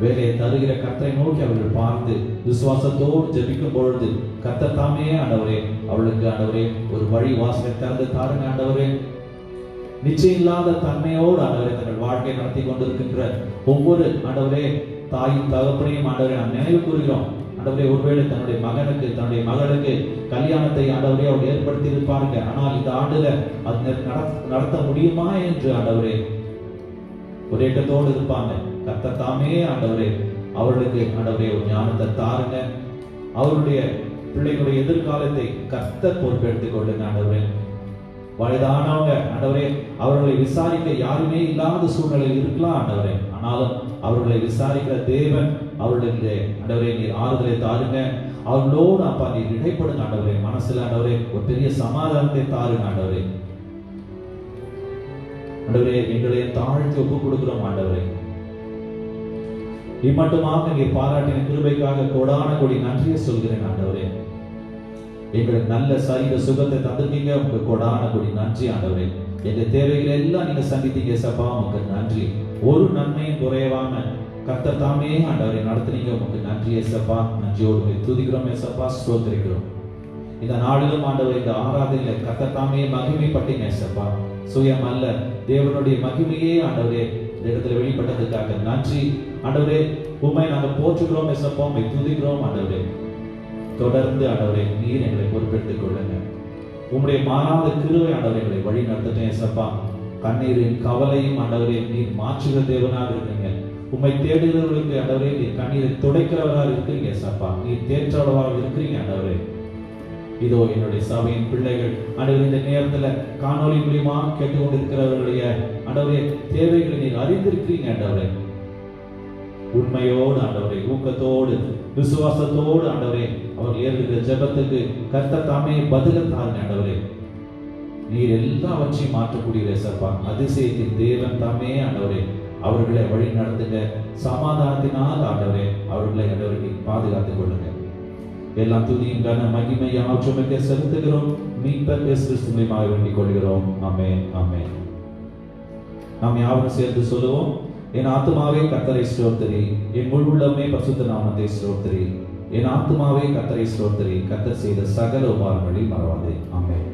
வேலையை தருகிற கர்த்தரை நோக்கி அவர்கள் பார்த்து விசுவாசத்தோடு ஜெபிக்கும் பொழுது கர்த்தர் தாமே ஆண்டவரே அவளுக்கு ஆண்டவரே ஒரு வழி வாசலை திறந்து தாருங்க ஆண்டவரே. நிச்சயம் இல்லாத தன்மையோடு ஆண்டவரே தங்கள் வாழ்க்கை நடத்தி கொண்டிருக்கின்ற ஒவ்வொரு ஆண்டவரே தாயும் தகப்பனையும் ஆண்டவரே நாம் நினைவு கூறுகிறோம் ஆண்டவரே. ஒருவேளை தன்னுடைய மகனுக்கு தன்னுடைய மகளுக்கு கல்யாணத்தை ஆண்டவரே அவர் ஏற்படுத்தி இருப்பாருங்க, ஆனால் இந்த ஆண்டுல அது நடத்த முடியுமா என்று ஆண்டவரே ஒரு ஏக்கத்தோடு இருப்பாங்க. கர்த்தர் தாமே ஆண்டவரே அவர்களுக்கு ஆண்டவரே ஒரு ஞானத்தை தாருங்க. அவருடைய பிள்ளைகளுடைய எதிர்காலத்தை கர்த்தர் பொறுப்பெடுத்துக் கொள்ளுங்க ஆண்டவரே. வயதானவங்க ஆண்டவரே அவர்களை விசாரிக்க யாருமே இல்லாத சூழ்நிலையில் இருக்கலாம் ஆண்டவரே, ஆனாலும் அவர்களை விசாரிக்கிற தேவன் அவர்களுக்கு ஆண்டவரே நீர் ஆறுதலை தாருங்க. அவர்களோடு அப்பா நீர் இடைப்படுங்க ஆண்டவரே. மனசுல ஆண்டவரே ஒரு பெரிய சமாதானத்தை தாருங்க ஆண்டவரே. ஆண்டவரே எங்களை தாழ்த்தி ஒப்புக் கொடுக்கிறோம் ஆண்டவரே. இம்மட்டுமாக நீர் பாராட்டின கிருபைக்காக கோடான கோடி நன்றியை சொல்கிறேன் ஆண்டவரே. எங்களுக்கு நல்ல சரீர சுகத்தை தந்துட்டீங்க, உங்களுக்கு கோடான கோடி நன்றி ஆண்டவரே. எங்க தேவைகளை எல்லாம் நீங்க சந்தித்தீங்க சப்பா, உங்களுக்கு நன்றி. ஒரு நன்மையும் குறைவாம கர்த்தர் தாமே ஆண்டவரை நடத்துனீங்க, உங்களுக்கு நன்றி ஏசப்பா. நன்றியோடு துதிக்கிறோம் ஏசப்பா, ஸ்தோத்திரிக்கிறோம். இந்த நாளிலும் ஆண்டவர் இந்த ஆராதனையில கர்த்தர் தாமே மகிமைப்பட்டீங்க ஏசப்பா. சுயம் அல்ல, தேவனுடைய மகிமையே ஆண்டவரே இந்த இடத்துல வெளிப்பட்டதுக்காக நன்றி ஆண்டவரே. உண்மை நாங்கள் போற்றுகிறோம் ஏசப்பா, உண்மை துதிக்கிறோம் ஆண்டவரே. தொடர்ந்து ஆண்டவரே நீர் எங்களை பொறுப்பெடுத்துக் கொள்ளுங்க. உம்முடைய மாறாத கிருபை ஆண்டவரை எங்களை வழி நடத்தட்டும் ஏசப்பா. கண்ணீரின் கவலையும் ஆண்டவரே நீர் மாற்றுகிற தேவனாக இருக்கீங்க. உம்மை தேடுகிறவர்களுக்கு ஆண்டவரே நீர் கண்ணீரை துடைக்கிறவராக இருக்கிறீங்க ஏசப்பா. நீர் தேற்றவராக இருக்கிறீங்க ஆண்டவரே. இதோ என்னுடைய சபையின் பிள்ளைகள் ஆண்டவரே இந்த நேரத்துல காணொலி மூலியமா கேட்டுக்கொண்டிருக்கிறவர்களுடைய ஆண்டவரே தேவைகளை நீர் அறிந்திருக்கிறீங்க ஆண்டவரே. உண்மையோடு ஆண்டவரே ஊக்கத்தோடு விசுவாசத்தோடு ஆண்டவரே அவர் ஏறுகிற ஜெபத்துக்கு கர்த்தர் தாமே பதில தாருங்க ஆண்டவரே. நீர் எல்லாவற்றையும் மாற்றக்கூடிய ஏசப்பா, அதிசயத்தின் தேவன் தாமே ஆண்டவரே அவர்களை வழி நடத்துங்க. சமாதானத்தினால் ஆண்டவரே அவர்களை ஆண்டவரை பாதுகாத்துக் கொள்ளுங்க. எல்லாம் துதியும் கன மகிமை ஆற்றுமைக்க செலுத்துகிறோம். மீட்பர் இயேசு கிறிஸ்து மூலமாக வேண்டிக் கொள்கிறோம். ஆமென், ஆமென். நாம் யாவரும் சேர்ந்து சொல்லுவோம். என் ஆத்துமாவே கர்த்தரை ஸ்தோத்திரி, என் முழு உள்ளமே பரிசுத்த நாமத்தை ஸ்தோத்திரி. என் ஆத்துமாவே கர்த்தரை ஸ்தோத்திரி, கர்த்தர் செய்த சகல உபகாரங்களை மறவாதே. ஆமென்.